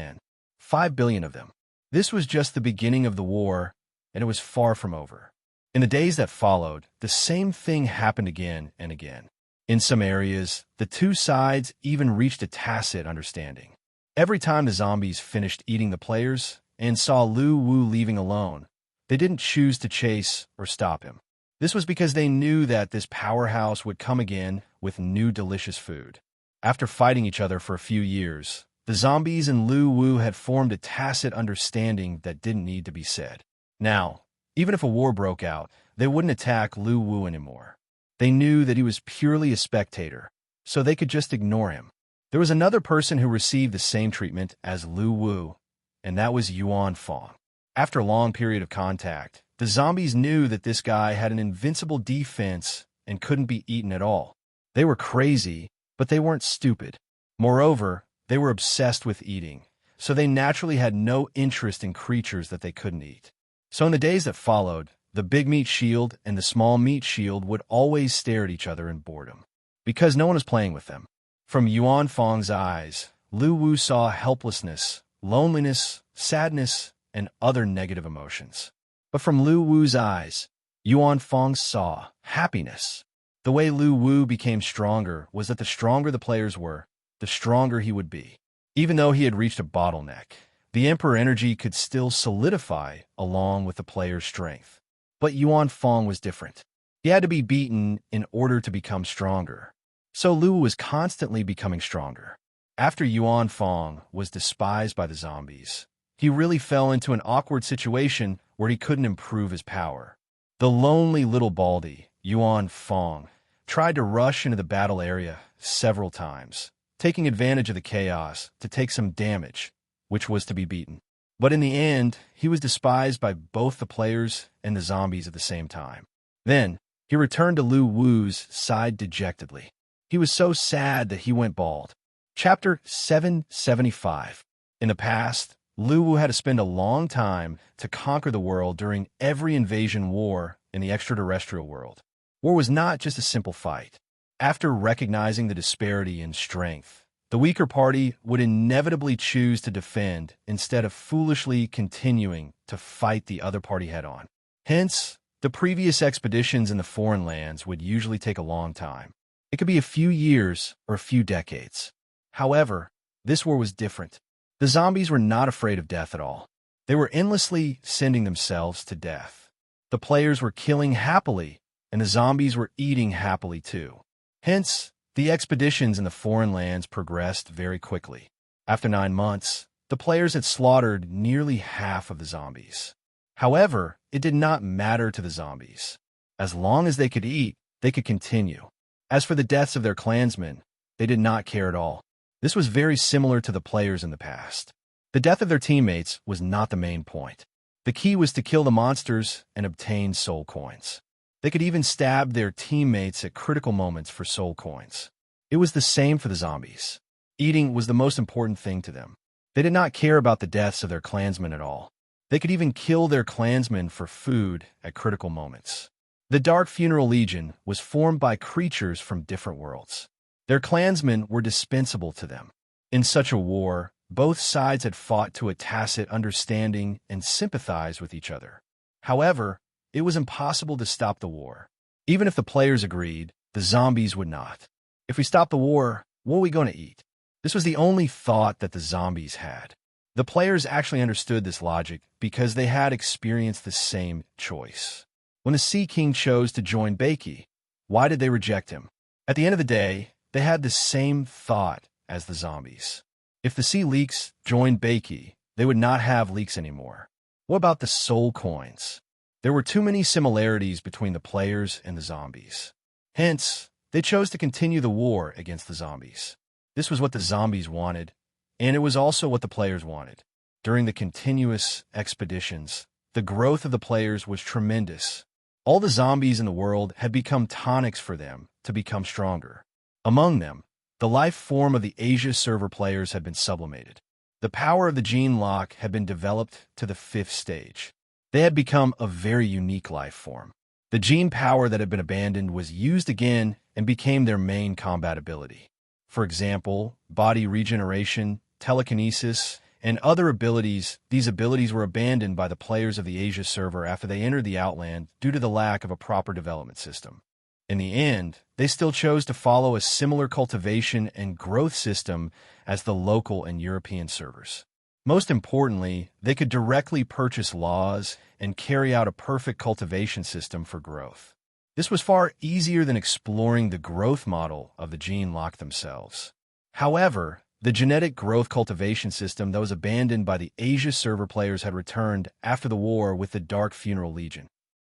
5 billion of them. This was just the beginning of the war, and it was far from over. In the days that followed, the same thing happened again and again. In some areas, the two sides even reached a tacit understanding. Every time the zombies finished eating the players and saw Lu Wu leaving alone, they didn't choose to chase or stop him. This was because they knew that this powerhouse would come again with new delicious food. After fighting each other for a few years, the zombies and Lu Wu had formed a tacit understanding that didn't need to be said. Now, even if a war broke out, they wouldn't attack Lu Wu anymore. They knew that he was purely a spectator, so they could just ignore him. There was another person who received the same treatment as Lu Wu, and that was Yuan Fong. After a long period of contact, the zombies knew that this guy had an invincible defense and couldn't be eaten at all. They were crazy, but they weren't stupid. Moreover, they were obsessed with eating, so they naturally had no interest in creatures that they couldn't eat. So in the days that followed, the big meat shield and the small meat shield would always stare at each other in boredom, because no one was playing with them. From Yuan Fong's eyes, Lu Wu saw helplessness, loneliness, sadness, and other negative emotions. But from Lu Wu's eyes, Yuan Fong saw happiness. The way Lu Wu became stronger was that the stronger the players were, the stronger he would be. Even though he had reached a bottleneck, the Emperor energy could still solidify along with the player's strength. But Yuan Fong was different. He had to be beaten in order to become stronger. So Lu was constantly becoming stronger. After Yuan Fong was despised by the zombies, he really fell into an awkward situation where he couldn't improve his power. The lonely little baldy, Yuan Fong, tried to rush into the battle area several times, taking advantage of the chaos to take some damage, which was to be beaten. But in the end, he was despised by both the players and the zombies at the same time. Then, he returned to Lu Wu's side dejectedly. He was so sad that he went bald. Chapter 775. In the past, Lu Wu had to spend a long time to conquer the world during every invasion war in the extraterrestrial world. War was not just a simple fight. After recognizing the disparity in strength, the weaker party would inevitably choose to defend instead of foolishly continuing to fight the other party head-on. Hence, the previous expeditions in the foreign lands would usually take a long time. It could be a few years or a few decades. However, this war was different. The zombies were not afraid of death at all. They were endlessly sending themselves to death. The players were killing happily, and the zombies were eating happily too. Hence, the expeditions in the foreign lands progressed very quickly. After 9 months, the players had slaughtered nearly half of the zombies. However, it did not matter to the zombies. As long as they could eat, they could continue. As for the deaths of their clansmen, they did not care at all. This was very similar to the players in the past. The death of their teammates was not the main point. The key was to kill the monsters and obtain soul coins. They could even stab their teammates at critical moments for soul coins. It was the same for the zombies. Eating was the most important thing to them. They did not care about the deaths of their clansmen at all. They could even kill their clansmen for food at critical moments. The Dark Funeral Legion was formed by creatures from different worlds. Their clansmen were dispensable to them. In such a war, both sides had fought to a tacit understanding and sympathize with each other. However, it was impossible to stop the war. Even if the players agreed, the zombies would not. If we stop the war, what are we going to eat? This was the only thought that the zombies had. The players actually understood this logic because they had experienced the same choice. When the Sea King chose to join Beiki, why did they reject him? At the end of the day, they had the same thought as the zombies. If the Sea Leeks joined Beiki, they would not have leeks anymore. What about the soul coins? There were too many similarities between the players and the zombies. Hence, they chose to continue the war against the zombies. This was what the zombies wanted, and it was also what the players wanted. During the continuous expeditions, the growth of the players was tremendous. All the zombies in the world had become tonics for them to become stronger. Among them, the life form of the Asia server players had been sublimated. The power of the gene lock had been developed to the 5th stage. They had become a very unique life form. The gene power that had been abandoned was used again and became their main combat ability. For example, body regeneration, telekinesis, and other abilities. These abilities were abandoned by the players of the Asia server after they entered the Outland due to the lack of a proper development system. In the end, they still chose to follow a similar cultivation and growth system as the local and European servers. Most importantly, they could directly purchase laws and carry out a perfect cultivation system for growth. This was far easier than exploring the growth model of the gene lock themselves. However, the genetic growth cultivation system that was abandoned by the Asia server players had returned after the war with the Dark Funeral Legion.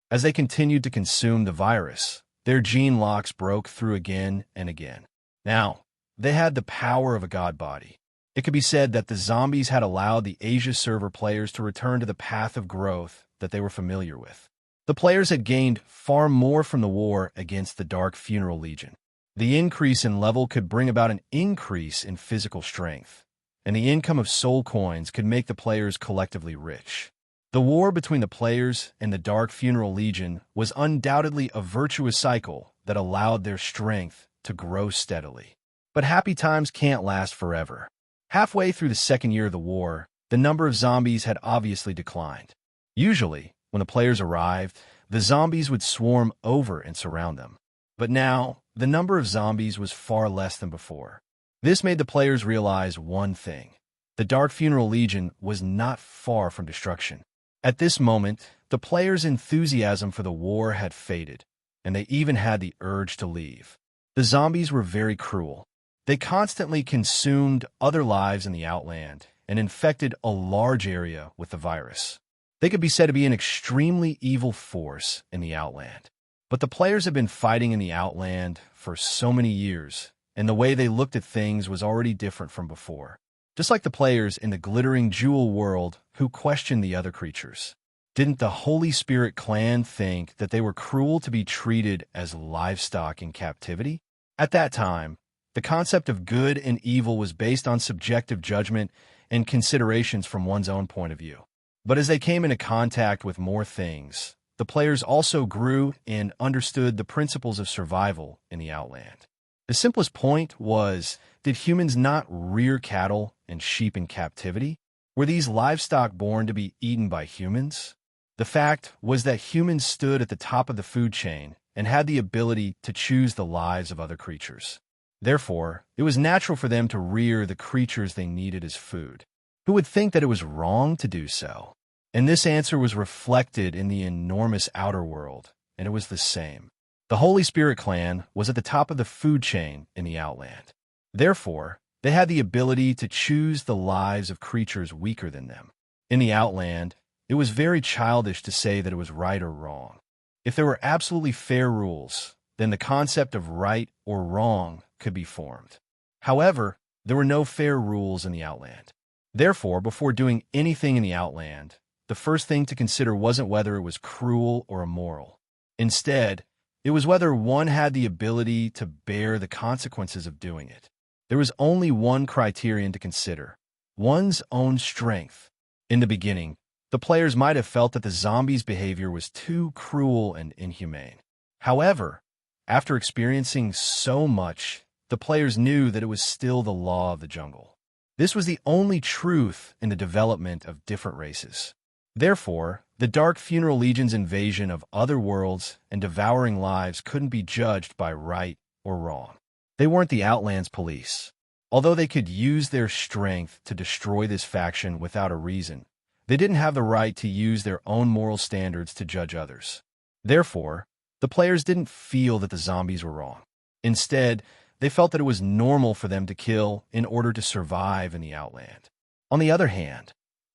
As they continued to consume the virus, their gene locks broke through again and again. Now, they had the power of a god body. It could be said that the zombies had allowed the Asia server players to return to the path of growth that they were familiar with. The players had gained far more from the war against the Dark Funeral Legion. The increase in level could bring about an increase in physical strength, and the income of soul coins could make the players collectively rich. The war between the players and the Dark Funeral Legion was undoubtedly a virtuous cycle that allowed their strength to grow steadily. But happy times can't last forever. Halfway through the 2nd year of the war, the number of zombies had obviously declined. Usually, when the players arrived, the zombies would swarm over and surround them. But now, the number of zombies was far less than before. This made the players realize one thing. The Dark Funeral Legion was not far from destruction. At this moment, the players' enthusiasm for the war had faded, and they even had the urge to leave. The zombies were very cruel. They constantly consumed other lives in the Outland and infected a large area with the virus. They could be said to be an extremely evil force in the Outland. But the players had been fighting in the Outland for so many years, and the way they looked at things was already different from before. Just like the players in the glittering jewel world who questioned the other creatures. Didn't the Holy Spirit clan think that they were cruel to be treated as livestock in captivity? At that time, the concept of good and evil was based on subjective judgment and considerations from one's own point of view. But as they came into contact with more things, the players also grew and understood the principles of survival in the Outland. The simplest point was, did humans not rear cattle and sheep in captivity? Were these livestock born to be eaten by humans? The fact was that humans stood at the top of the food chain and had the ability to choose the lives of other creatures. Therefore, it was natural for them to rear the creatures they needed as food. Who would think that it was wrong to do so? And this answer was reflected in the enormous outer world, and it was the same. The Holy Spirit clan was at the top of the food chain in the Outland. Therefore, they had the ability to choose the lives of creatures weaker than them. In the Outland, it was very childish to say that it was right or wrong. If there were absolutely fair rules, then the concept of right or wrong could be formed. However, there were no fair rules in the Outland. Therefore, before doing anything in the Outland, the first thing to consider wasn't whether it was cruel or immoral. Instead, it was whether one had the ability to bear the consequences of doing it. There was only one criterion to consider: one's own strength. In the beginning, the players might have felt that the zombies' behavior was too cruel and inhumane. However, after experiencing so much, the players knew that it was still the law of the jungle. This was the only truth in the development of different races. Therefore, the Dark Funeral Legion's invasion of other worlds and devouring lives couldn't be judged by right or wrong. They weren't the Outland's police. Although they could use their strength to destroy this faction without a reason, they didn't have the right to use their own moral standards to judge others. Therefore, the players didn't feel that the zombies were wrong. Instead, they felt that it was normal for them to kill in order to survive in the Outland. On the other hand,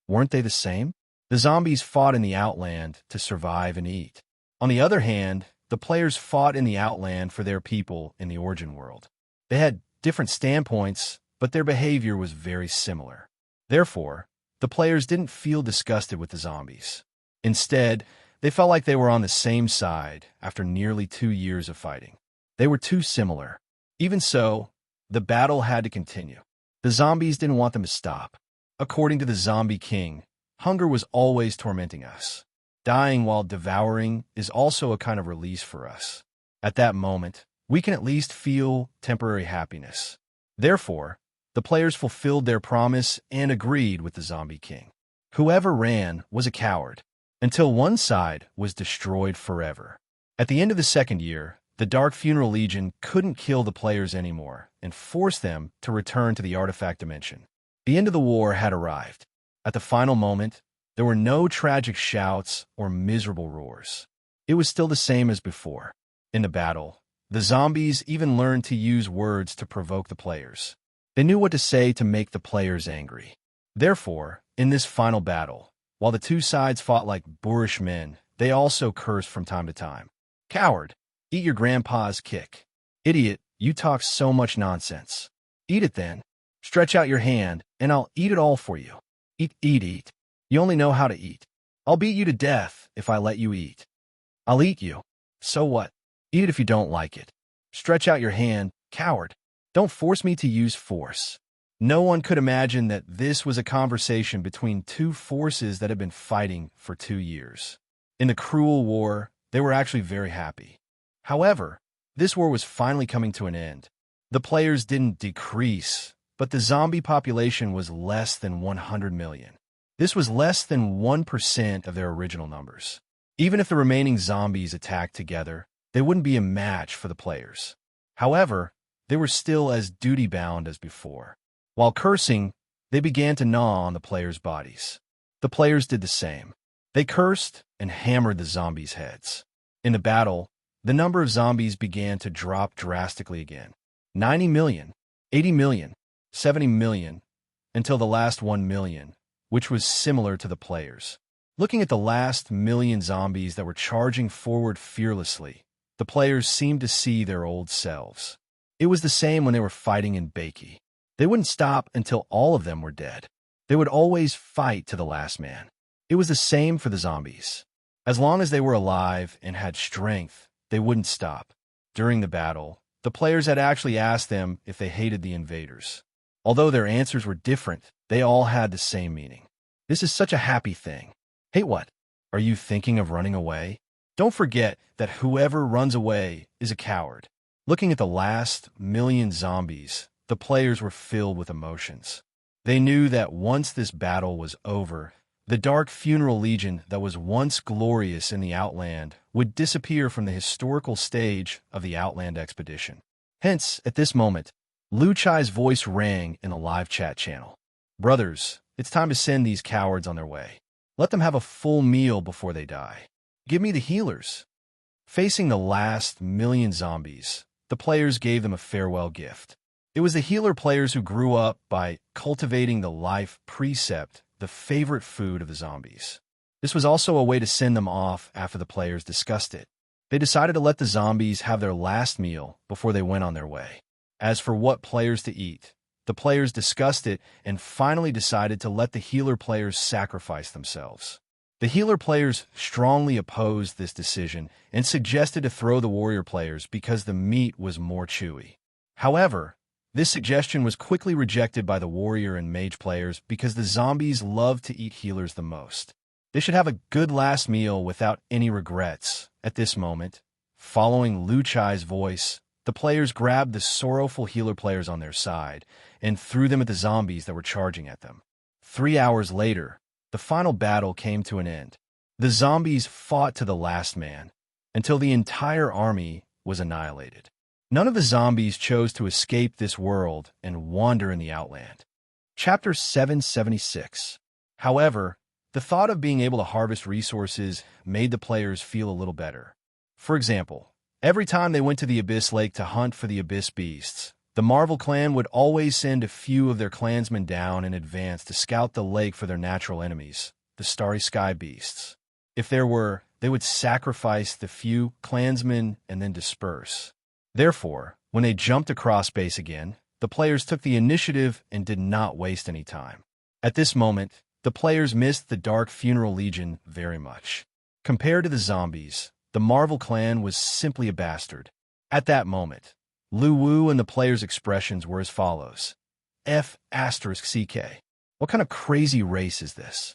weren't they the same? The zombies fought in the Outland to survive and eat. On the other hand, the players fought in the Outland for their people in the Origin world. They had different standpoints, but their behavior was very similar. Therefore, the players didn't feel disgusted with the zombies. Instead, they felt like they were on the same side after nearly 2 years of fighting. They were too similar. Even so, the battle had to continue. The zombies didn't want them to stop. According to the Zombie King, hunger was always tormenting us. Dying while devouring is also a kind of release for us. At that moment, we can at least feel temporary happiness. Therefore, the players fulfilled their promise and agreed with the Zombie King. Whoever ran was a coward, until one side was destroyed forever. At the end of the second year, the Dark Funeral Legion couldn't kill the players anymore and forced them to return to the artifact dimension. The end of the war had arrived. At the final moment, there were no tragic shouts or miserable roars. It was still the same as before. In the battle, the zombies even learned to use words to provoke the players. They knew what to say to make the players angry. Therefore, in this final battle, while the two sides fought like boorish men, they also cursed from time to time. Coward, eat your grandpa's kick. Idiot, you talk so much nonsense. Eat it then. Stretch out your hand, and I'll eat it all for you. Eat, eat, eat. You only know how to eat. I'll beat you to death if I let you eat. I'll eat you. So what? Eat it if you don't like it. Stretch out your hand, coward. Don't force me to use force. No one could imagine that this was a conversation between two forces that had been fighting for 2 years. In the cruel war, they were actually very happy. However, this war was finally coming to an end. The players didn't decrease, but the zombie population was less than 100 million. This was less than 1% of their original numbers. Even if the remaining zombies attacked together, they wouldn't be a match for the players. However, they were still as duty-bound as before. While cursing, they began to gnaw on the players' bodies. The players did the same. They cursed and hammered the zombies' heads. In the battle, the number of zombies began to drop drastically again. 90 million, 80 million, 70 million, until the last 1 million, which was similar to the players. Looking at the last million zombies that were charging forward fearlessly, the players seemed to see their old selves. It was the same when they were fighting in Bakey. They wouldn't stop until all of them were dead. They would always fight to the last man. It was the same for the zombies. As long as they were alive and had strength, they wouldn't stop. During the battle, the players had actually asked them if they hated the invaders. Although their answers were different, they all had the same meaning. This is such a happy thing. Hate what? Are you thinking of running away? Don't forget that whoever runs away is a coward. Looking at the last million zombies, the players were filled with emotions. They knew that once this battle was over, the dark funeral legion that was once glorious in the Outland would disappear from the historical stage of the Outland expedition. Hence, at this moment, Lu Chai's voice rang in the live chat channel. Brothers, it's time to send these cowards on their way. Let them have a full meal before they die. Give me the healers. Facing the last million zombies, the players gave them a farewell gift. It was the healer players who grew up by cultivating the life precept, the favorite food of the zombies. This was also a way to send them off after the players discussed it. They decided to let the zombies have their last meal before they went on their way. As for what players to eat, the players discussed it and finally decided to let the healer players sacrifice themselves. The healer players strongly opposed this decision and suggested to throw the warrior players because the meat was more chewy. However, this suggestion was quickly rejected by the warrior and mage players because the zombies love to eat healers the most. They should have a good last meal without any regrets. At this moment, following Lu Chai's voice, the players grabbed the sorrowful healer players on their side and threw them at the zombies that were charging at them. 3 hours later, the final battle came to an end. The zombies fought to the last man until the entire army was annihilated. None of the zombies chose to escape this world and wander in the Outland. Chapter 776. However, the thought of being able to harvest resources made the players feel a little better. For example, every time they went to the Abyss Lake to hunt for the Abyss Beasts, the Marvel clan would always send a few of their clansmen down in advance to scout the lake for their natural enemies, the Starry Sky Beasts. If there were, they would sacrifice the few clansmen and then disperse. Therefore, when they jumped across space again, the players took the initiative and did not waste any time. At this moment, the players missed the Dark Funeral Legion very much. Compared to the zombies, the Marvel clan was simply a bastard. At that moment, Lu Wu and the players' expressions were as follows. F***CK. What kind of crazy race is this?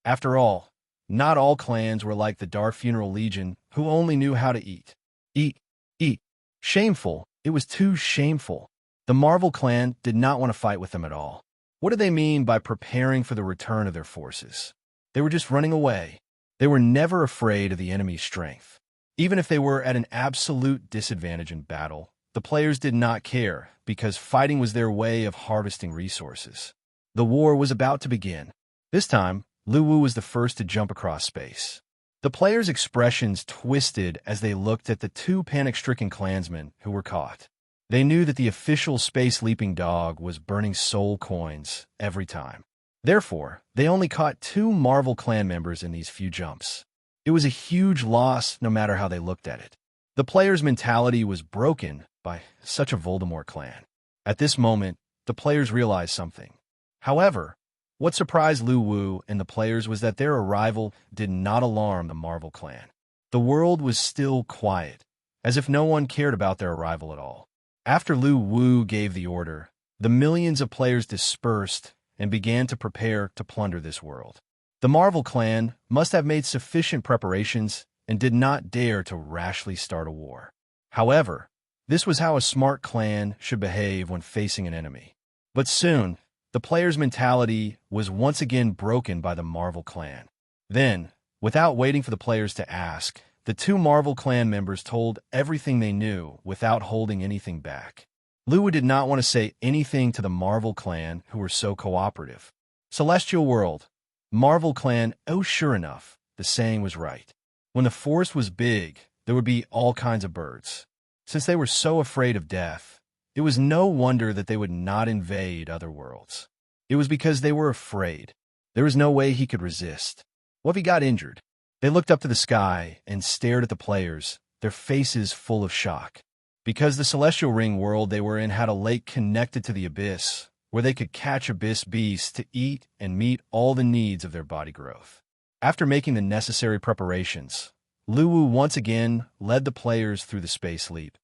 After all, not all clans were like the Dark Funeral Legion, who only knew how to eat. Eat. Eat. Shameful. It was too shameful. The Marvel clan did not want to fight with them at all. What did they mean by preparing for the return of their forces? They were just running away. They were never afraid of the enemy's strength. Even if they were at an absolute disadvantage in battle, the players did not care because fighting was their way of harvesting resources. The war was about to begin. This time, Lu Wu was the first to jump across space. The players' expressions twisted as they looked at the two panic-stricken clansmen who were caught. They knew that the official space-leaping dog was burning soul coins every time. Therefore, they only caught 2 Marvel clan members in these few jumps. It was a huge loss no matter how they looked at it. The players' mentality was broken by such a Voldemort clan. At this moment, the players realized something. However, what surprised Lu Wu and the players was that their arrival did not alarm the Marvel clan. The world was still quiet, as if no one cared about their arrival at all. After Lu Wu gave the order, the millions of players dispersed and began to prepare to plunder this world. The Marvel clan must have made sufficient preparations and did not dare to rashly start a war. However, this was how a smart clan should behave when facing an enemy. But soon, the players' mentality was once again broken by the Marvel clan. Then, without waiting for the players to ask, the two Marvel clan members told everything they knew without holding anything back. Luwu did not want to say anything to the Marvel clan, who were so cooperative. Celestial world. Marvel clan, oh sure enough, the saying was right. When the forest was big, there would be all kinds of birds. Since they were so afraid of death, it was no wonder that they would not invade other worlds. It was because they were afraid. There was no way he could resist. What if he got injured? They looked up to the sky and stared at the players, their faces full of shock. Because the celestial ring world they were in had a lake connected to the abyss, where they could catch abyss beasts to eat and meet all the needs of their body growth. After making the necessary preparations, Luwu once again led the players through the space leap,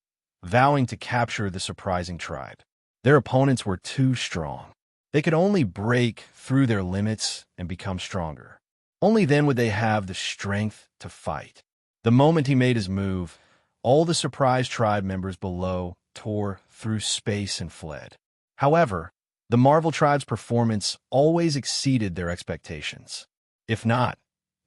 vowing to capture the surprising tribe. Their opponents were too strong. They could only break through their limits and become stronger. Only then would they have the strength to fight. The moment he made his move, all the surprised tribe members below tore through space and fled. However, the Marvel tribe's performance always exceeded their expectations. If not,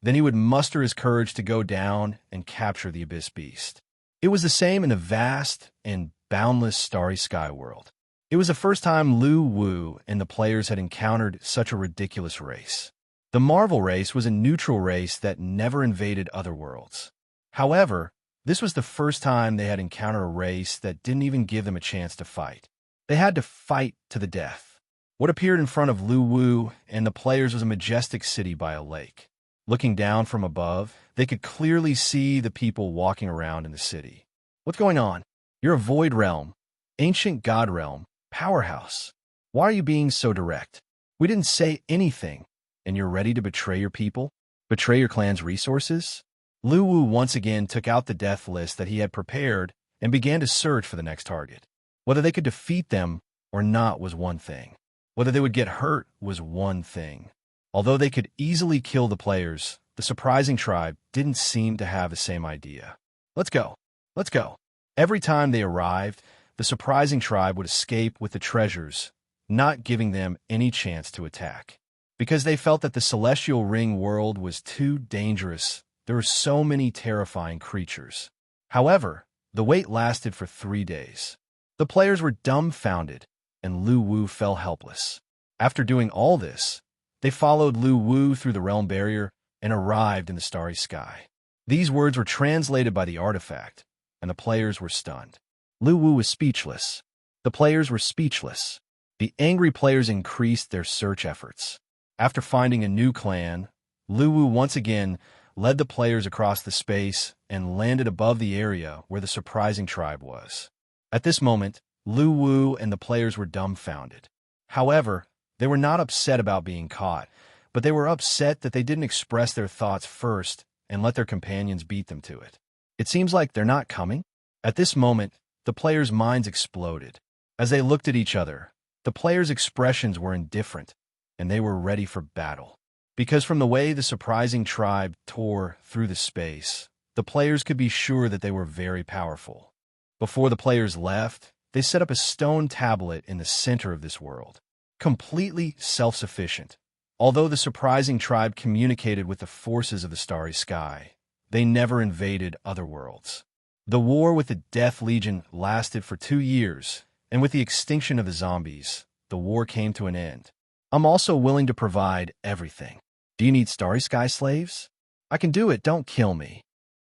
then he would muster his courage to go down and capture the Abyss Beast. It was the same in the vast and boundless starry sky world. It was the first time Luwu and the players had encountered such a ridiculous race. The Marvel race was a neutral race that never invaded other worlds. However, this was the first time they had encountered a race that didn't even give them a chance to fight. They had to fight to the death. What appeared in front of Luwu and the players was a majestic city by a lake. Looking down from above, they could clearly see the people walking around in the city. What's going on? You're a void realm, ancient god realm, powerhouse. Why are you being so direct? We didn't say anything, and you're ready to betray your people? Betray your clan's resources? Luwu once again took out the death list that he had prepared and began to search for the next target. Whether they could defeat them or not was one thing. Whether they would get hurt was one thing. Although they could easily kill the players, the surprising tribe didn't seem to have the same idea. Let's go. Let's go. Every time they arrived, the surprising tribe would escape with the treasures, not giving them any chance to attack. Because they felt that the celestial ring world was too dangerous. There were so many terrifying creatures. However, the wait lasted for 3 days. The players were dumbfounded, and Luwu fell helpless. After doing all this, they followed Luwu through the realm barrier and arrived in the starry sky. These words were translated by the artifact, and the players were stunned. Luwu was speechless. The players were speechless. The angry players increased their search efforts. After finding a new clan, Luwu once again led the players across the space and landed above the area where the surprising tribe was. At this moment, Luwu and the players were dumbfounded. However, they were not upset about being caught, but they were upset that they didn't express their thoughts first and let their companions beat them to it. It seems like they're not coming. At this moment, the players' minds exploded. As they looked at each other, the players' expressions were indifferent, and they were ready for battle. Because from the way the surprising tribe tore through the space, the players could be sure that they were very powerful. Before the players left, they set up a stone tablet in the center of this world, completely self-sufficient. Although the surprising tribe communicated with the forces of the starry sky, they never invaded other worlds. The war with the Death Legion lasted for 2 years, and with the extinction of the zombies, the war came to an end. I'm also willing to provide everything. Do you need starry sky slaves? I can do it, don't kill me.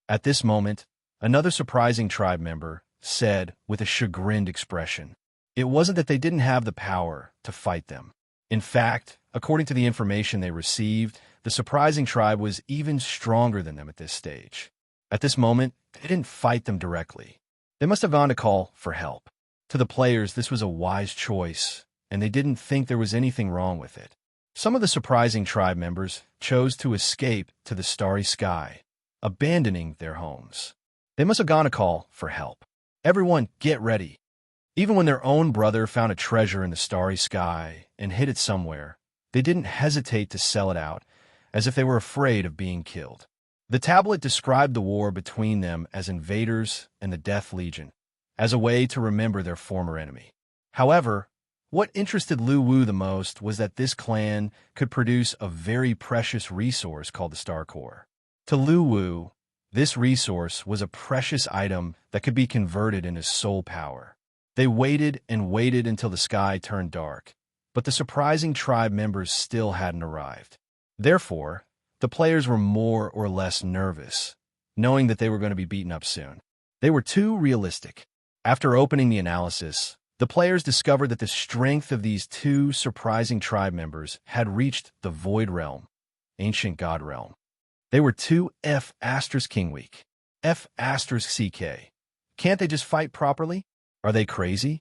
At this moment, another surprising tribe member said with a chagrined expression. It wasn't that they didn't have the power to fight them. In fact, according to the information they received, the surprising tribe was even stronger than them at this stage. At this moment, they didn't fight them directly. They must have gone to call for help. To the players, this was a wise choice, and they didn't think there was anything wrong with it. Some of the surprising tribe members chose to escape to the starry sky, abandoning their homes. They must have gone to call for help. Everyone, get ready. Even when their own brother found a treasure in the starry sky and hid it somewhere, they didn't hesitate to sell it out, as if they were afraid of being killed. The tablet described the war between them as invaders and the Death Legion, as a way to remember their former enemy. However, what interested Luwu the most was that this clan could produce a very precious resource called the Star Core. To Luwu, This resource was a precious item that could be converted into soul power. They waited and waited until the sky turned dark, but the surprising tribe members still hadn't arrived. Therefore, the players were more or less nervous, knowing that they were going to be beaten up soon. They were too realistic. After opening the analysis, the players discovered that the strength of these two surprising tribe members had reached the Void Realm, ancient God realm. They were two F*King weak. F*CK. Can't they just fight properly? Are they crazy?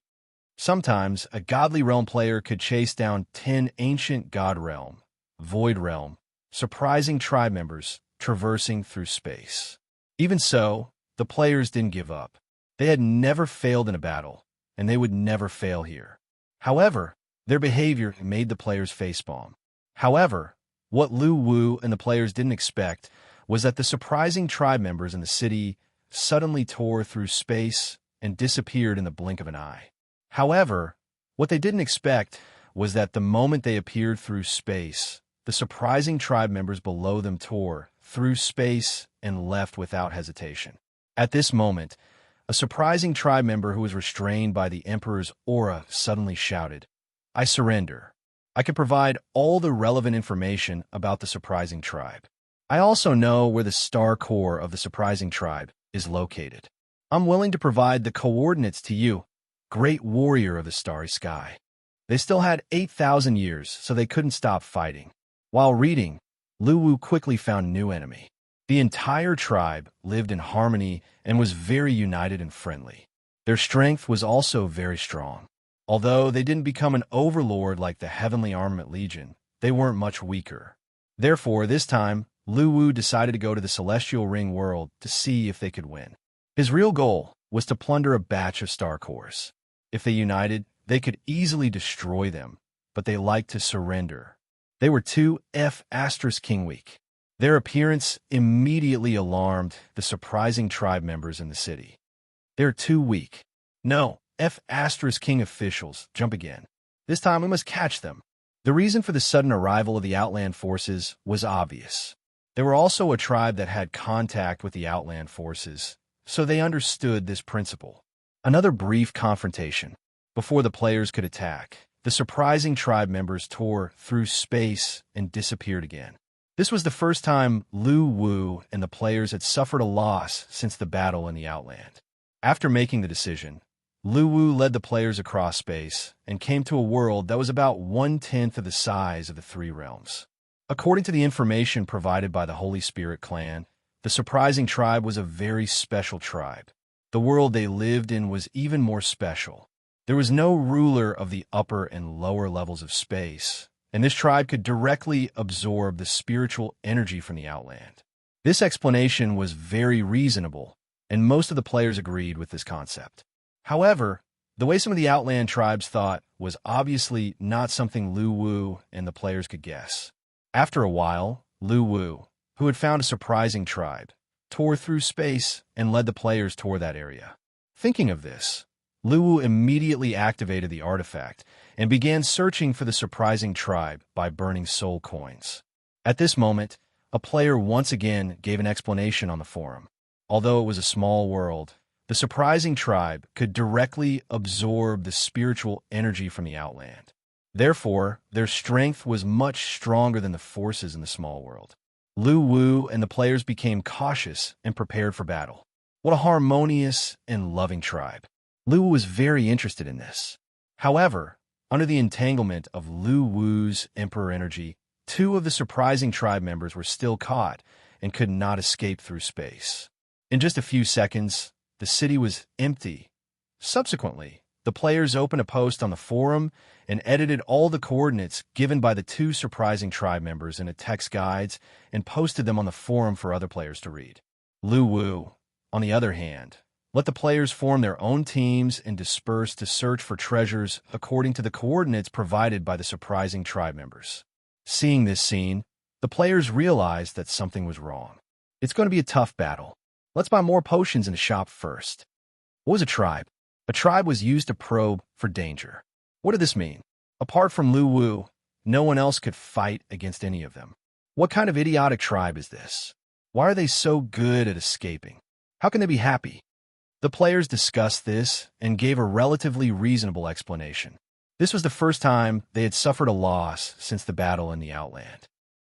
Sometimes a godly realm player could chase down 10 ancient God realm, Void realm, surprising tribe members traversing through space. Even so, the players didn't give up. They had never failed in a battle, and they would never fail here. However, their behavior made the players facepalm. However, what Lu Wu and the players didn't expect was that the surprising tribe members in the city suddenly tore through space and disappeared in the blink of an eye. However, what they didn't expect was that the moment they appeared through space, the surprising tribe members below them tore through space and left without hesitation. At this moment, a surprising tribe member who was restrained by the Emperor's aura suddenly shouted, "I surrender. I can provide all the relevant information about the surprising tribe. I also know where the star core of the surprising tribe is located. I'm willing to provide the coordinates to you, great warrior of the starry sky." They still had 8,000 years, so they couldn't stop fighting. While reading, Lu Wu quickly found a new enemy. The entire tribe lived in harmony and was very united and friendly. Their strength was also very strong. Although they didn't become an overlord like the Heavenly Armament Legion, they weren't much weaker. Therefore, this time, Lu Wu decided to go to the Celestial Ring world to see if they could win. His real goal was to plunder a batch of star cores. If they united, they could easily destroy them, but they liked to surrender. They were two F*King weak. Their appearance immediately alarmed the surprising tribe members in the city. They're too weak. No, F*King officials, jump again. This time we must catch them. The reason for the sudden arrival of the Outland forces was obvious. They were also a tribe that had contact with the Outland forces, so they understood this principle. Another brief confrontation. Before the players could attack, the surprising tribe members tore through space and disappeared again. This was the first time Lu Wu and the players had suffered a loss since the battle in the Outland. After making the decision, Lu Wu led the players across space and came to a world that was about 1/10 of the size of the three realms. According to the information provided by the Holy Spirit clan, the surprising tribe was a very special tribe. The world they lived in was even more special. There was no ruler of the upper and lower levels of space, and this tribe could directly absorb the spiritual energy from the Outland. This explanation was very reasonable, and most of the players agreed with this concept. However, the way some of the Outland tribes thought was obviously not something Lu Wu and the players could guess. After a while, Lu Wu, who had found a surprising tribe, tore through space and led the players toward that area. Thinking of this, Lu Wu immediately activated the artifact and began searching for the surprising tribe by burning soul coins. At this moment, a player once again gave an explanation on the forum. Although it was a small world, the surprising tribe could directly absorb the spiritual energy from the Outland. Therefore, their strength was much stronger than the forces in the small world. Lu Wu and the players became cautious and prepared for battle. What a harmonious and loving tribe. Lu Wu was very interested in this. However, under the entanglement of Lu Wu's emperor energy, two of the surprising tribe members were still caught and could not escape through space. In just a few seconds, the city was empty. Subsequently, the players opened a post on the forum and edited all the coordinates given by the two surprising tribe members into text guides and posted them on the forum for other players to read. Lu Wu, on the other hand, let the players form their own teams and disperse to search for treasures according to the coordinates provided by the surprising tribe members. Seeing this scene, the players realized that something was wrong. It's going to be a tough battle. Let's buy more potions in the shop first. What was a tribe? A tribe was used to probe for danger. What did this mean? Apart from Lu Wu, no one else could fight against any of them. What kind of idiotic tribe is this? Why are they so good at escaping? How can they be happy? The players discussed this and gave a relatively reasonable explanation. This was the first time they had suffered a loss since the battle in the Outland.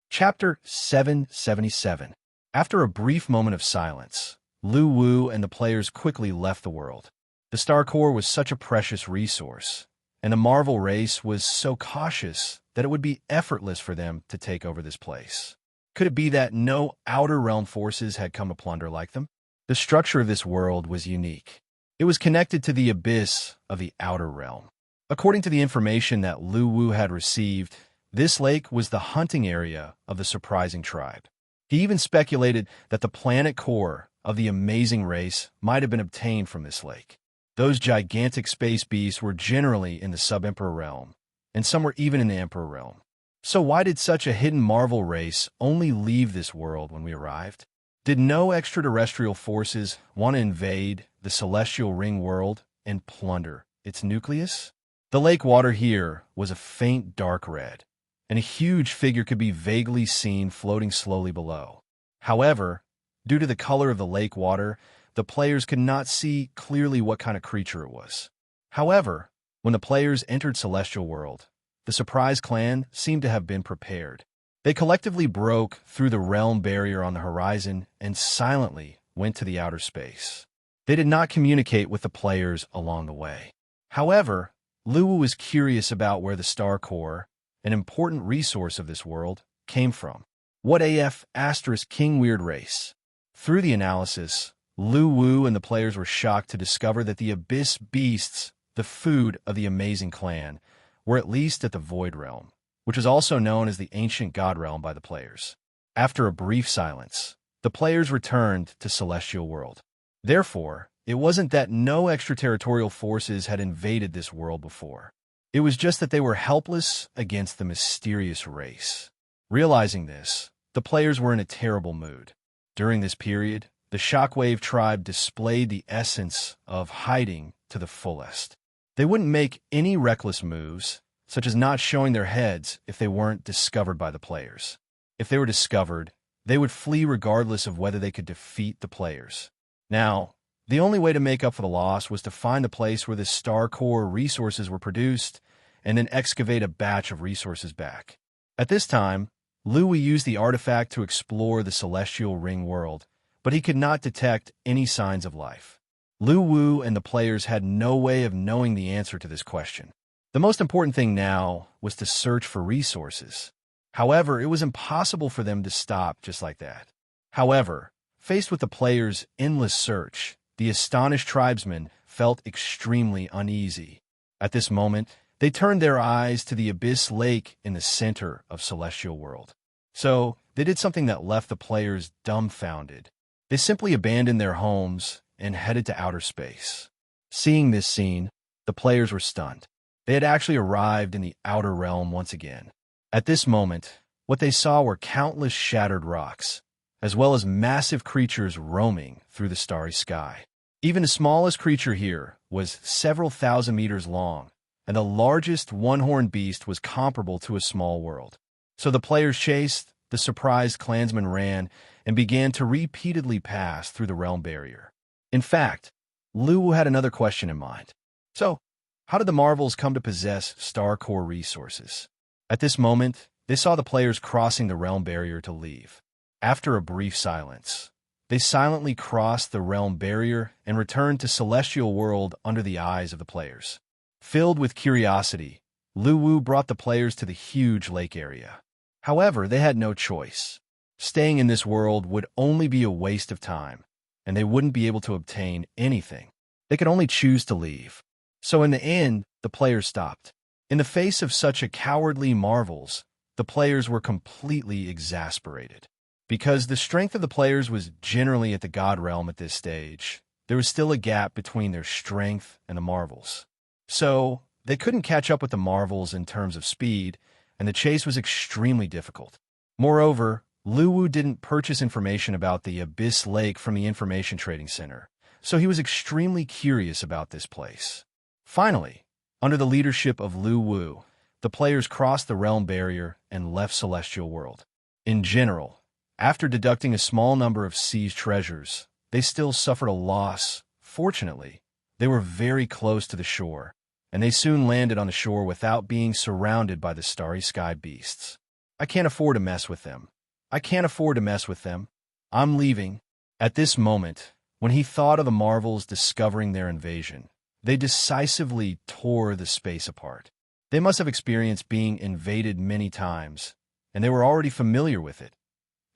Chapter 777. After a brief moment of silence, Lu Wu and the players quickly left the world. The Star Core was such a precious resource, and the Marvel race was so cautious that it would be effortless for them to take over this place. Could it be that no outer realm forces had come to plunder like them? The structure of this world was unique. It was connected to the abyss of the outer realm. According to the information that Lu Wu had received, this lake was the hunting area of the surprising tribe. He even speculated that the planet core of the amazing race might have been obtained from this lake. Those gigantic space beasts were generally in the sub-emperor realm, and some were even in the emperor realm. So why did such a hidden Marvel race only leave this world when we arrived? Did no extraterrestrial forces want to invade the celestial ring world and plunder its nucleus? The lake water here was a faint dark red, and a huge figure could be vaguely seen floating slowly below. However, due to the color of the lake water, the players could not see clearly what kind of creature it was. However, when the players entered Celestial World, the surprise clan seemed to have been prepared. They collectively broke through the realm barrier on the horizon and silently went to the outer space. They did not communicate with the players along the way. However, Lu Wu was curious about where the Star Core, an important resource of this world, came from. What AF * King Weird race? Through the analysis, Lu Wu and the players were shocked to discover that the Abyss Beasts, the food of the Amazing Clan, were at least at the Void Realm, which is also known as the Ancient God Realm by the players. After a brief silence, the players returned to Celestial World. Therefore, it wasn't that no extraterritorial forces had invaded this world before. It was just that they were helpless against the mysterious race. Realizing this, the players were in a terrible mood. During this period, the Shockwave tribe displayed the essence of hiding to the fullest. They wouldn't make any reckless moves, such as not showing their heads if they weren't discovered by the players. If they were discovered, they would flee regardless of whether they could defeat the players. Now, the only way to make up for the loss was to find the place where the Star Core resources were produced and then excavate a batch of resources back. At this time, Lu Wu used the artifact to explore the celestial ring world, but he could not detect any signs of life. Lu Wu and the players had no way of knowing the answer to this question. The most important thing now was to search for resources. However, it was impossible for them to stop just like that. However, faced with the players' endless search, the astonished tribesmen felt extremely uneasy. At this moment, they turned their eyes to the Abyss Lake in the center of Celestial World. So, they did something that left the players dumbfounded. They simply abandoned their homes and headed to outer space. Seeing this scene, the players were stunned. They had actually arrived in the outer realm once again. At this moment, what they saw were countless shattered rocks, as well as massive creatures roaming through the starry sky. Even the smallest creature here was several thousand meters long, and the largest one-horned beast was comparable to a small world. So the players chased, the surprised clansmen ran, and began to repeatedly pass through the realm barrier. In fact, Lu Wu had another question in mind. So, how did the Marvels come to possess Star Core resources? At this moment, they saw the players crossing the realm barrier to leave. After a brief silence, they silently crossed the realm barrier and returned to Celestial World under the eyes of the players. Filled with curiosity, Lu Wu brought the players to the huge lake area. However, they had no choice. Staying in this world would only be a waste of time, and they wouldn't be able to obtain anything. They could only choose to leave. So in the end, the players stopped. In the face of such a cowardly Marvels, the players were completely exasperated. Because the strength of the players was generally at the God Realm at this stage, there was still a gap between their strength and the Marvels. So, they couldn't catch up with the Marvels in terms of speed, and the chase was extremely difficult. Moreover, Lu Wu didn't purchase information about the Abyss Lake from the Information Trading Center, so he was extremely curious about this place. Finally, under the leadership of Lu Wu, the players crossed the realm barrier and left Celestial World. In general, After deducting a small number of seized treasures, they still suffered a loss. Fortunately, they were very close to the shore, and they soon landed on the shore without being surrounded by the starry sky beasts. I can't afford to mess with them. I can't afford to mess with them. I'm leaving. At this moment, when he thought of the Marvels discovering their invasion, they decisively tore the space apart. They must have experienced being invaded many times, and they were already familiar with it.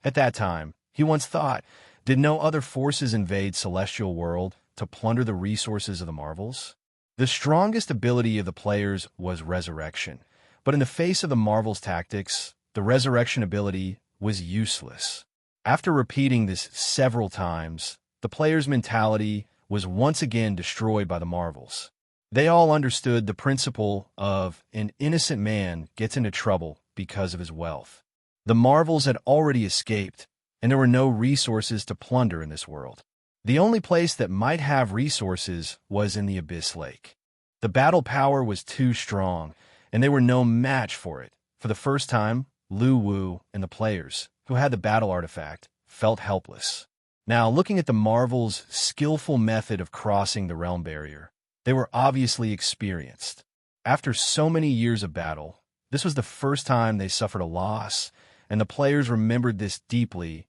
At that time, he once thought, did no other forces invade Celestial World to plunder the resources of the Marvels? The strongest ability of the players was Resurrection, but in the face of the Marvels' tactics, the Resurrection ability was useless. After repeating this several times, the players' mentality was once again destroyed by the Marvels. They all understood the principle of an innocent man gets into trouble because of his wealth. The Marvels had already escaped, and there were no resources to plunder in this world. The only place that might have resources was in the Abyss Lake. The battle power was too strong, and they were no match for it. For the first time, Lu Wu and the players, who had the battle artifact, felt helpless. Now, looking at the Marvels' skillful method of crossing the realm barrier, they were obviously experienced. After so many years of battle, this was the first time they suffered a loss, and the players remembered this deeply.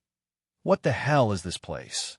What the hell is this place?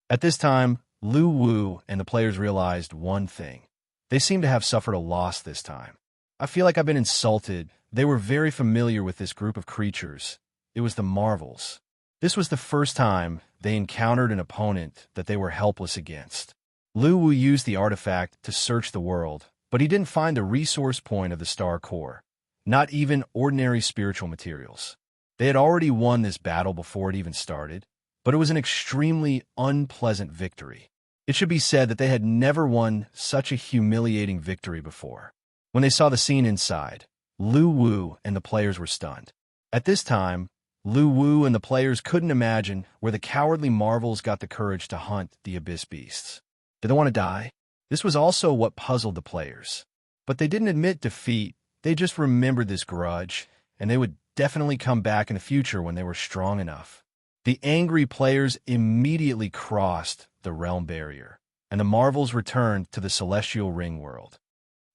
At this time, Lu Wu and the players realized one thing. They seem to have suffered a loss this time. I feel like I've been insulted. They were very familiar with this group of creatures. It was the Marvels. This was the first time they encountered an opponent that they were helpless against. Lu Wu used the artifact to search the world, but he didn't find the resource point of the star core, not even ordinary spiritual materials. They had already won this battle before it even started, but it was an extremely unpleasant victory. It should be said that they had never won such a humiliating victory before. When they saw the scene inside, Lu Wu and the players were stunned. At this time, Lu Wu and the players couldn't imagine where the cowardly Marvels got the courage to hunt the Abyss Beasts. Did they want to die? This was also what puzzled the players. But they didn't admit defeat, they just remembered this grudge, and they would definitely come back in the future when they were strong enough. The angry players immediately crossed the realm barrier, and the Marvels returned to the Celestial Ring world.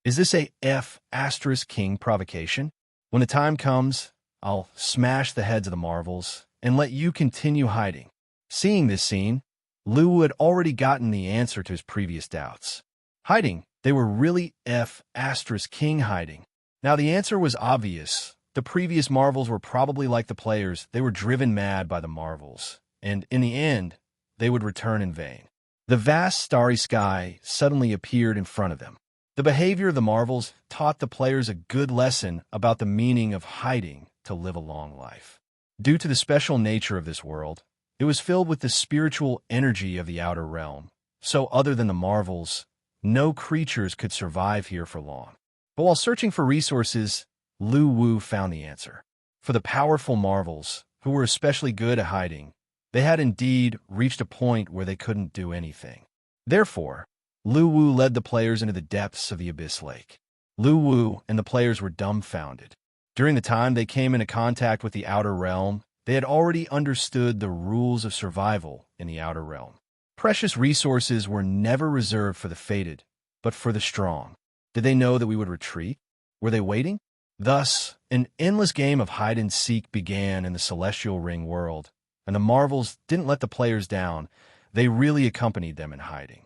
Is this a F***king provocation? When the time comes, I'll smash the heads of the Marvels and let you continue hiding. Seeing this scene, Lu Wu had already gotten the answer to his previous doubts. Hiding, they were really F***king hiding. Now the answer was obvious. The previous Marvels were probably like the players. They were driven mad by the Marvels, and in the end, they would return in vain. The vast starry sky suddenly appeared in front of them. The behavior of the Marvels taught the players a good lesson about the meaning of hiding to live a long life. Due to the special nature of this world, it was filled with the spiritual energy of the outer realm, so other than the Marvels, no creatures could survive here for long. But while searching for resources, Lu Wu found the answer. For the powerful Marvels, who were especially good at hiding, they had indeed reached a point where they couldn't do anything. Therefore, Lu Wu led the players into the depths of the Abyss Lake. Lu Wu and the players were dumbfounded. During the time they came into contact with the outer realm, they had already understood the rules of survival in the outer realm. Precious resources were never reserved for the fated, but for the strong. Did they know that we would retreat? Were they waiting? Thus, an endless game of hide-and-seek began in the Celestial Ring world, and the Marvels didn't let the players down. They really accompanied them in hiding.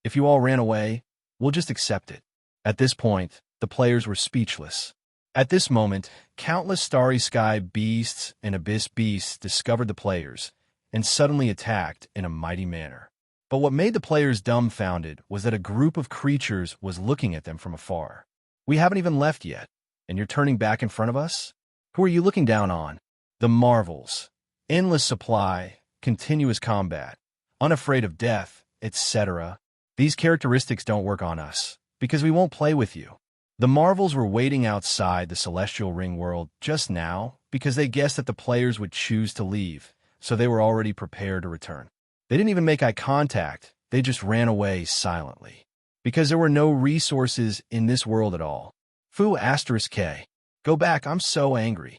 If you all ran away, we'll just accept it. At this point, the players were speechless. At this moment, countless starry sky beasts and abyss beasts discovered the players and suddenly attacked in a mighty manner. But what made the players dumbfounded was that a group of creatures was looking at them from afar. We haven't even left yet, and you're turning back in front of us? Who are you looking down on? The Marvels. Endless supply, continuous combat, unafraid of death, etc. These characteristics don't work on us, because we won't play with you. The Marvels were waiting outside the Celestial Ring world just now because they guessed that the players would choose to leave, so they were already prepared to return. They didn't even make eye contact, they just ran away silently. Because there were no resources in this world at all. Fu***K. Go back, I'm so angry.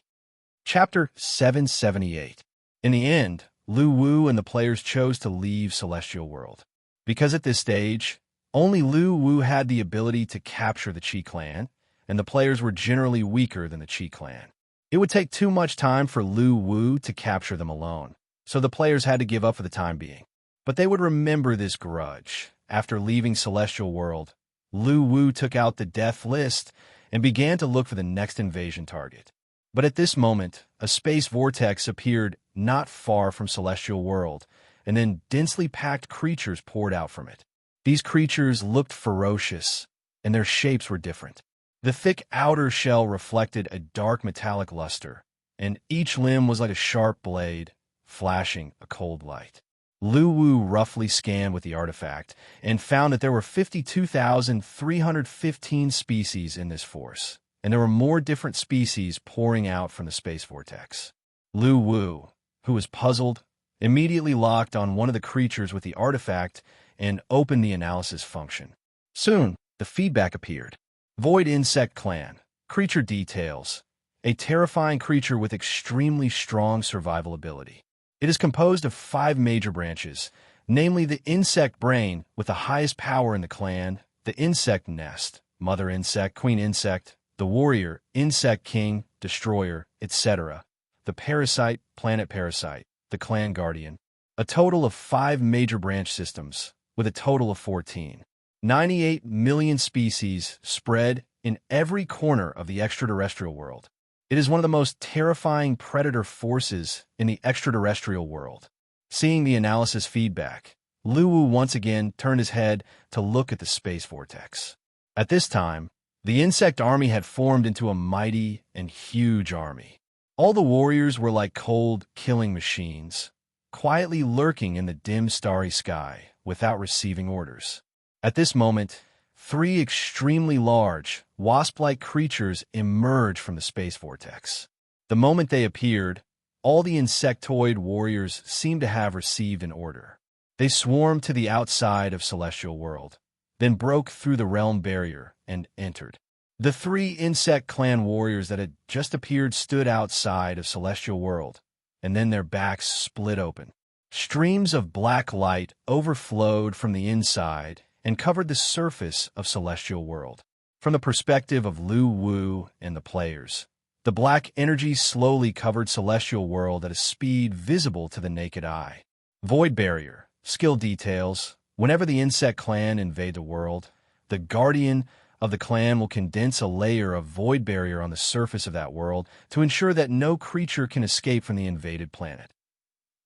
Chapter 778. In the end, Lu Wu and the players chose to leave Celestial World. Because at this stage, only Lu Wu had the ability to capture the Qi clan, and the players were generally weaker than the Qi clan. It would take too much time for Lu Wu to capture them alone, so the players had to give up for the time being. But they would remember this grudge. After leaving Celestial World, Lu Wu took out the death list and began to look for the next invasion target. But at this moment, a space vortex appeared not far from Celestial World, and then densely packed creatures poured out from it. These creatures looked ferocious, and their shapes were different. The thick outer shell reflected a dark metallic luster, and each limb was like a sharp blade, flashing a cold light. Lu Wu roughly scanned with the artifact and found that there were 52,315 species in this force, and there were more different species pouring out from the space vortex. Lu Wu, who was puzzled, immediately locked on one of the creatures with the artifact and opened the analysis function. Soon, the feedback appeared. Void Insect Clan, Creature Details, a terrifying creature with extremely strong survival ability. It is composed of 5 major branches, namely the insect brain with the highest power in the clan, the insect nest, mother insect, queen insect, the warrior, insect king, destroyer, etc., the parasite, planet parasite, the clan guardian. A total of 5 major branch systems, with a total of 14. 98 million species spread in every corner of the extraterrestrial world. It is one of the most terrifying predator forces in the extraterrestrial world. Seeing the analysis feedback, Lu Wu once again turned his head to look at the space vortex. At this time, the insect army had formed into a mighty and huge army. All the warriors were like cold, killing machines, quietly lurking in the dim, starry sky without receiving orders. At this moment, 3 extremely large, wasp-like creatures emerged from the space vortex. The moment they appeared, all the insectoid warriors seemed to have received an order. They swarmed to the outside of Celestial World, then broke through the realm barrier and entered. The 3 insect clan warriors that had just appeared stood outside of Celestial World, and then their backs split open. Streams of black light overflowed from the inside and covered the surface of Celestial World. From the perspective of Lu Wu and the players, the black energy slowly covered Celestial World at a speed visible to the naked eye. Void Barrier, skill details. Whenever the insect clan invade the world, the guardian of the clan will condense a layer of void barrier on the surface of that world to ensure that no creature can escape from the invaded planet.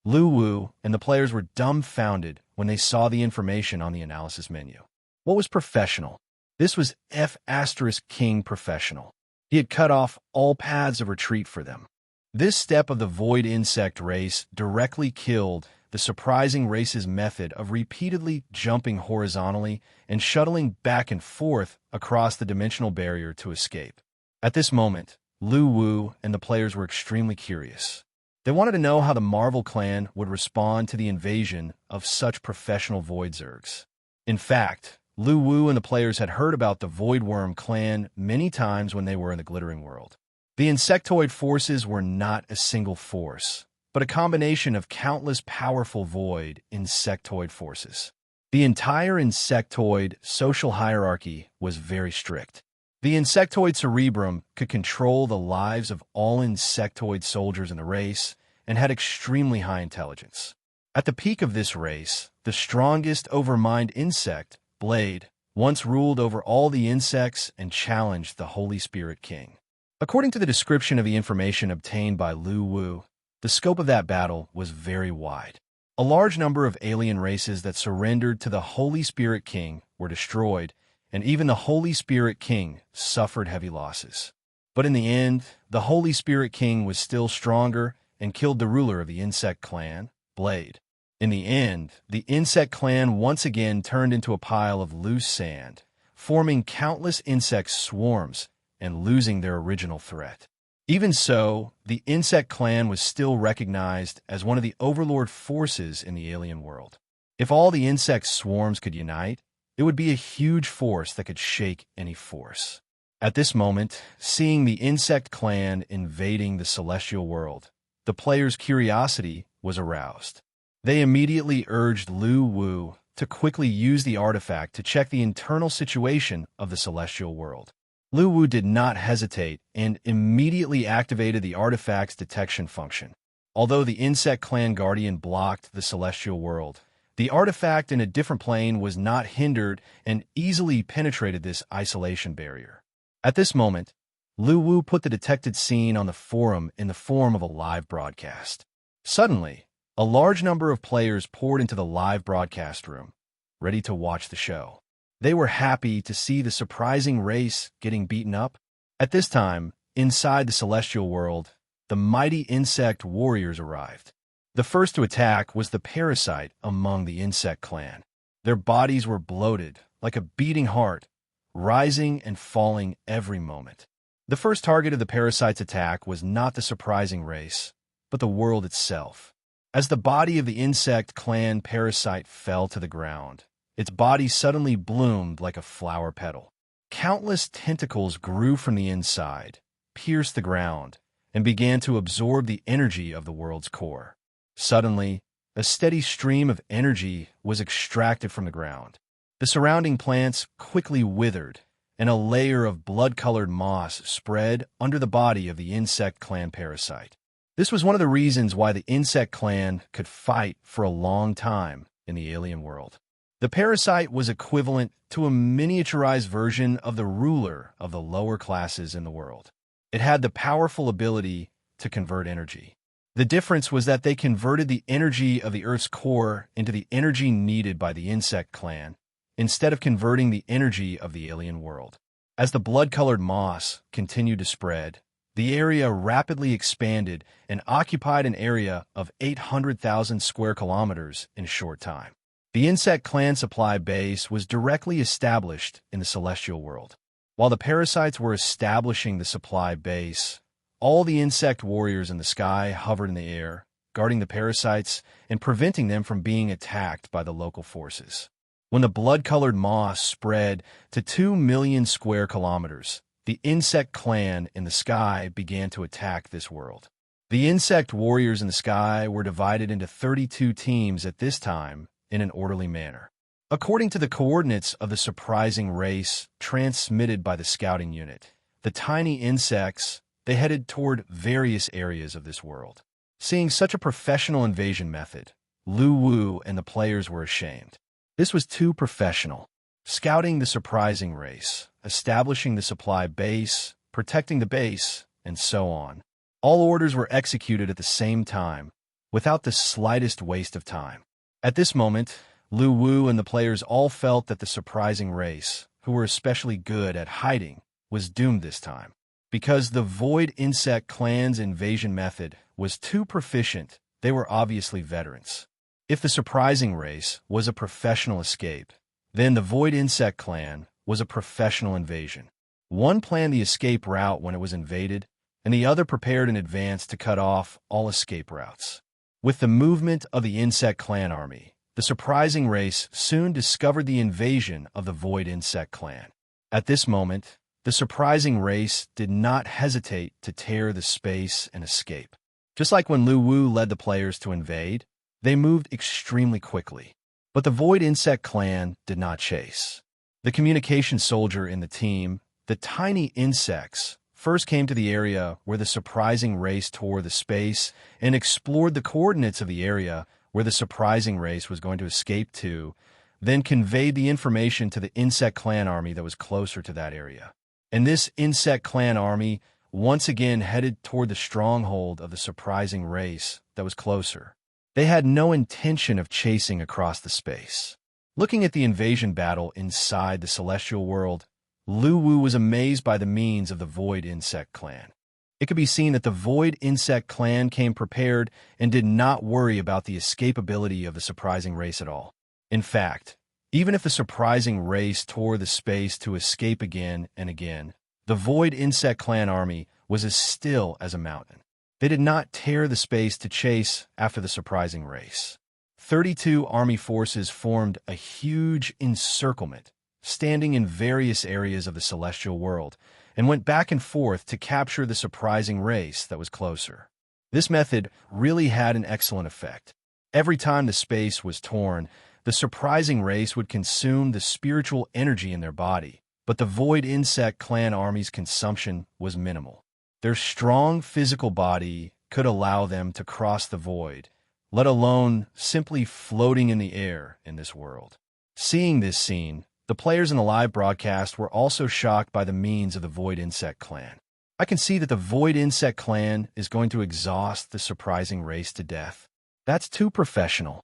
Lu Wu and the players were dumbfounded when they saw the information on the analysis menu. What was professional? This was F*King professional. He had cut off all paths of retreat for them. This step of the void insect race directly killed the surprising race's method of repeatedly jumping horizontally and shuttling back and forth across the dimensional barrier to escape. At this moment, Lu Wu and the players were extremely curious. They wanted to know how the Marvel clan would respond to the invasion of such professional void zergs. In fact, Lu Wu and the players had heard about the Voidworm clan many times when they were in the Glittering World. The insectoid forces were not a single force, but a combination of countless powerful void insectoid forces. The entire insectoid social hierarchy was very strict. The insectoid cerebrum could control the lives of all insectoid soldiers in the race and had extremely high intelligence. At the peak of this race, the strongest overmind insect, Blade, once ruled over all the insects and challenged the Holy Spirit King. According to the description of the information obtained by Lu Wu, the scope of that battle was very wide. A large number of alien races that surrendered to the Holy Spirit King were destroyed, and even the Holy Spirit King suffered heavy losses. But in the end, the Holy Spirit King was still stronger and killed the ruler of the insect clan, Blade. In the end, the insect clan once again turned into a pile of loose sand, forming countless insect swarms and losing their original threat. Even so, the insect clan was still recognized as one of the overlord forces in the alien world. If all the insect swarms could unite, it would be a huge force that could shake any force. At this moment, seeing the insect clan invading the celestial world, the players' curiosity was aroused. They immediately urged Lu Wu to quickly use the artifact to check the internal situation of the celestial world. Lu Wu did not hesitate and immediately activated the artifact's detection function. Although the insect clan guardian blocked the celestial world, the artifact in a different plane was not hindered and easily penetrated this isolation barrier. At this moment, Lu Wu put the detected scene on the forum in the form of a live broadcast. Suddenly, a large number of players poured into the live broadcast room, ready to watch the show. They were happy to see the surprising race getting beaten up. At this time, inside the celestial world, the mighty insect warriors arrived. The first to attack was the parasite among the insect clan. Their bodies were bloated, like a beating heart, rising and falling every moment. The first target of the parasite's attack was not the surprising race, but the world itself. As the body of the insect clan parasite fell to the ground, its body suddenly bloomed like a flower petal. Countless tentacles grew from the inside, pierced the ground, and began to absorb the energy of the world's core. Suddenly, a steady stream of energy was extracted from the ground. The surrounding plants quickly withered, and a layer of blood-colored moss spread under the body of the insect clan parasite. This was one of the reasons why the insect clan could fight for a long time in the alien world. The parasite was equivalent to a miniaturized version of the ruler of the lower classes in the world. It had the powerful ability to convert energy. The difference was that they converted the energy of the Earth's core into the energy needed by the insect clan, instead of converting the energy of the alien world. As the blood-colored moss continued to spread, the area rapidly expanded and occupied an area of 800,000 square kilometers in a short time. The insect clan supply base was directly established in the celestial world. While the parasites were establishing the supply base, all the insect warriors in the sky hovered in the air, guarding the parasites and preventing them from being attacked by the local forces. When the blood-colored moss spread to 2 million square kilometers, the insect clan in the sky began to attack this world. The insect warriors in the sky were divided into 32 teams at this time in an orderly manner. According to the coordinates of the surprising race transmitted by the scouting unit, the tiny insects, they headed toward various areas of this world. Seeing such a professional invasion method, Lu Wu and the players were ashamed. This was too professional. Scouting the surprising race, establishing the supply base, protecting the base, and so on. All orders were executed at the same time, without the slightest waste of time. At this moment, Lu Wu and the players all felt that the surprising race, who were especially good at hiding, was doomed this time. Because the Void Insect clan's invasion method was too proficient, they were obviously veterans. If the surprising race was a professional escape, then the Void Insect clan was a professional invasion. One planned the escape route when it was invaded, and the other prepared in advance to cut off all escape routes. With the movement of the Insect clan army, the surprising race soon discovered the invasion of the Void Insect clan. At this moment, the surprising race did not hesitate to tear the space and escape. Just like when Lu Wu led the players to invade, they moved extremely quickly. But the Void Insect clan did not chase. The communication soldier in the team, the tiny insects, first came to the area where the surprising race tore the space and explored the coordinates of the area where the surprising race was going to escape to, then conveyed the information to the Insect clan army that was closer to that area. And this Insect clan army once again headed toward the stronghold of the surprising race that was closer. They had no intention of chasing across the space. Looking at the invasion battle inside the celestial world, Lu Wu was amazed by the means of the Void Insect clan. It could be seen that the Void Insect clan came prepared and did not worry about the escapability of the surprising race at all. In fact, even if the surprising race tore the space to escape again and again, the Void Insect clan army was as still as a mountain. They did not tear the space to chase after the surprising race. 32 army forces formed a huge encirclement, standing in various areas of the celestial world, and went back and forth to capture the surprising race that was closer. This method really had an excellent effect. Every time the space was torn, the surprising race would consume the spiritual energy in their body, but the Void Insect Clan army's consumption was minimal. Their strong physical body could allow them to cross the void, let alone simply floating in the air in this world. Seeing this scene, the players in the live broadcast were also shocked by the means of the Void Insect Clan. I can see that the Void Insect Clan is going to exhaust the surprising race to death. That's too professional.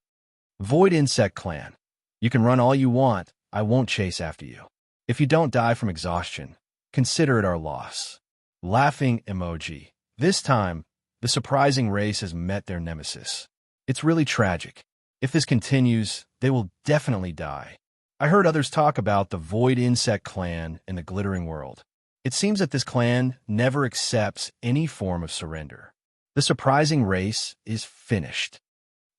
Void Insect Clan. You can run all you want, I won't chase after you. If you don't die from exhaustion, consider it our loss. Laughing emoji. This time, the surprising race has met their nemesis. It's really tragic. If this continues, they will definitely die. I heard others talk about the Void Insect Clan in the Glittering World. It seems that this clan never accepts any form of surrender. The surprising race is finished.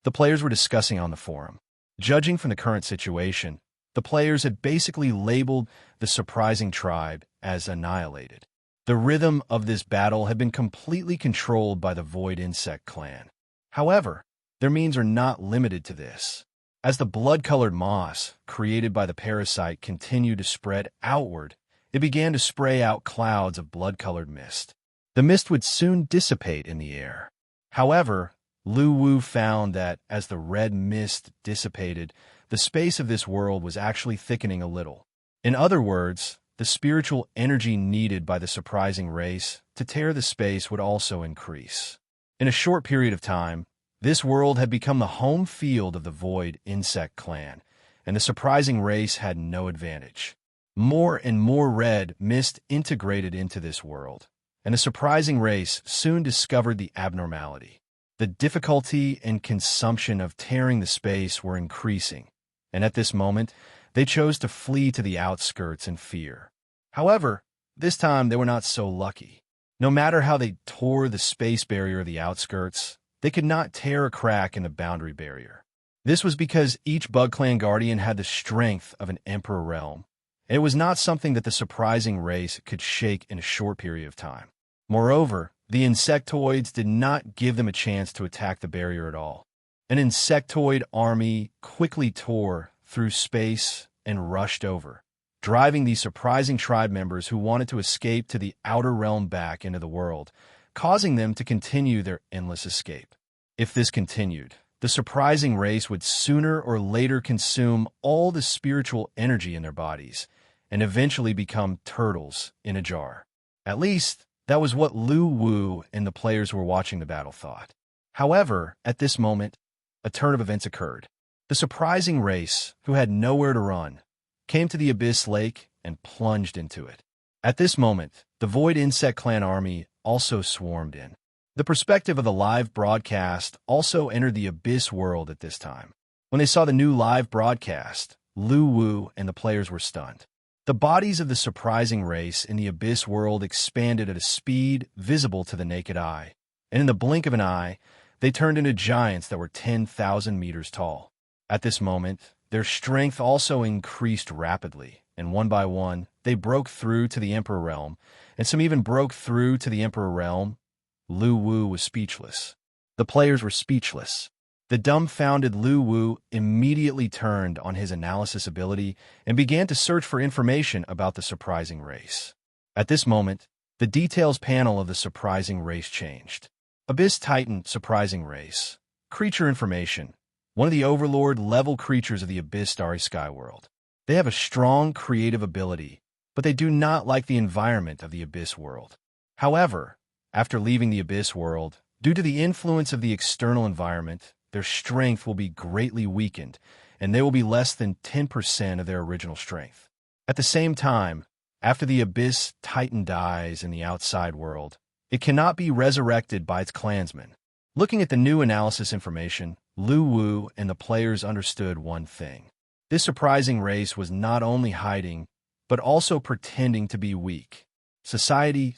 The players were discussing on the forum. Judging from the current situation, the players had basically labeled the surprising tribe as annihilated. The rhythm of this battle had been completely controlled by the Void Insect Clan. However, their means are not limited to this. As the blood-colored moss created by the parasite continued to spread outward, it began to spray out clouds of blood-colored mist. The mist would soon dissipate in the air. However, Lu Wu found that as the red mist dissipated, the space of this world was actually thickening a little. In other words, the spiritual energy needed by the surprising race to tear the space would also increase. In a short period of time, this world had become the home field of the Void Insect Clan, and the surprising race had no advantage. More and more red mist integrated into this world, and the surprising race soon discovered the abnormality. The difficulty and consumption of tearing the space were increasing, and at this moment, they chose to flee to the outskirts in fear. However, this time they were not so lucky. No matter how they tore the space barrier of the outskirts, they could not tear a crack in the boundary barrier. This was because each Bug Clan Guardian had the strength of an Emperor realm, and it was not something that the surprising race could shake in a short period of time. Moreover, the insectoids did not give them a chance to attack the barrier at all. An insectoid army quickly tore through space and rushed over, driving these surprising tribe members who wanted to escape to the outer realm back into the world, causing them to continue their endless escape. If this continued, the surprising race would sooner or later consume all the spiritual energy in their bodies and eventually become turtles in a jar. At least, that was what Lu Wu and the players who were watching the battle thought. However, at this moment, a turn of events occurred. The surprising race, who had nowhere to run, came to the Abyss Lake and plunged into it. At this moment, the Void Insect Clan army also swarmed in. The perspective of the live broadcast also entered the Abyss world at this time. When they saw the new live broadcast, Lu Wu and the players were stunned. The bodies of the surprising race in the Abyss world expanded at a speed visible to the naked eye, and in the blink of an eye, they turned into giants that were 10,000 meters tall. At this moment, their strength also increased rapidly, and one by one, they broke through to the Emperor realm, and some even broke through to the Emperor realm. Lu Wu was speechless. The players were speechless. The dumbfounded Lu Wu immediately turned on his analysis ability and began to search for information about the surprising race. At this moment, the details panel of the surprising race changed. Abyss Titan surprising race. Creature information. One of the Overlord-level creatures of the Abyss Starry Sky world. They have a strong creative ability, but they do not like the environment of the Abyss world. However, after leaving the Abyss world, due to the influence of the external environment, their strength will be greatly weakened, and they will be less than 10% of their original strength. At the same time, after the Abyss Titan dies in the outside world, it cannot be resurrected by its clansmen. Looking at the new analysis information, Lu Wu and the players understood one thing. This surprising race was not only hiding, but also pretending to be weak. Society.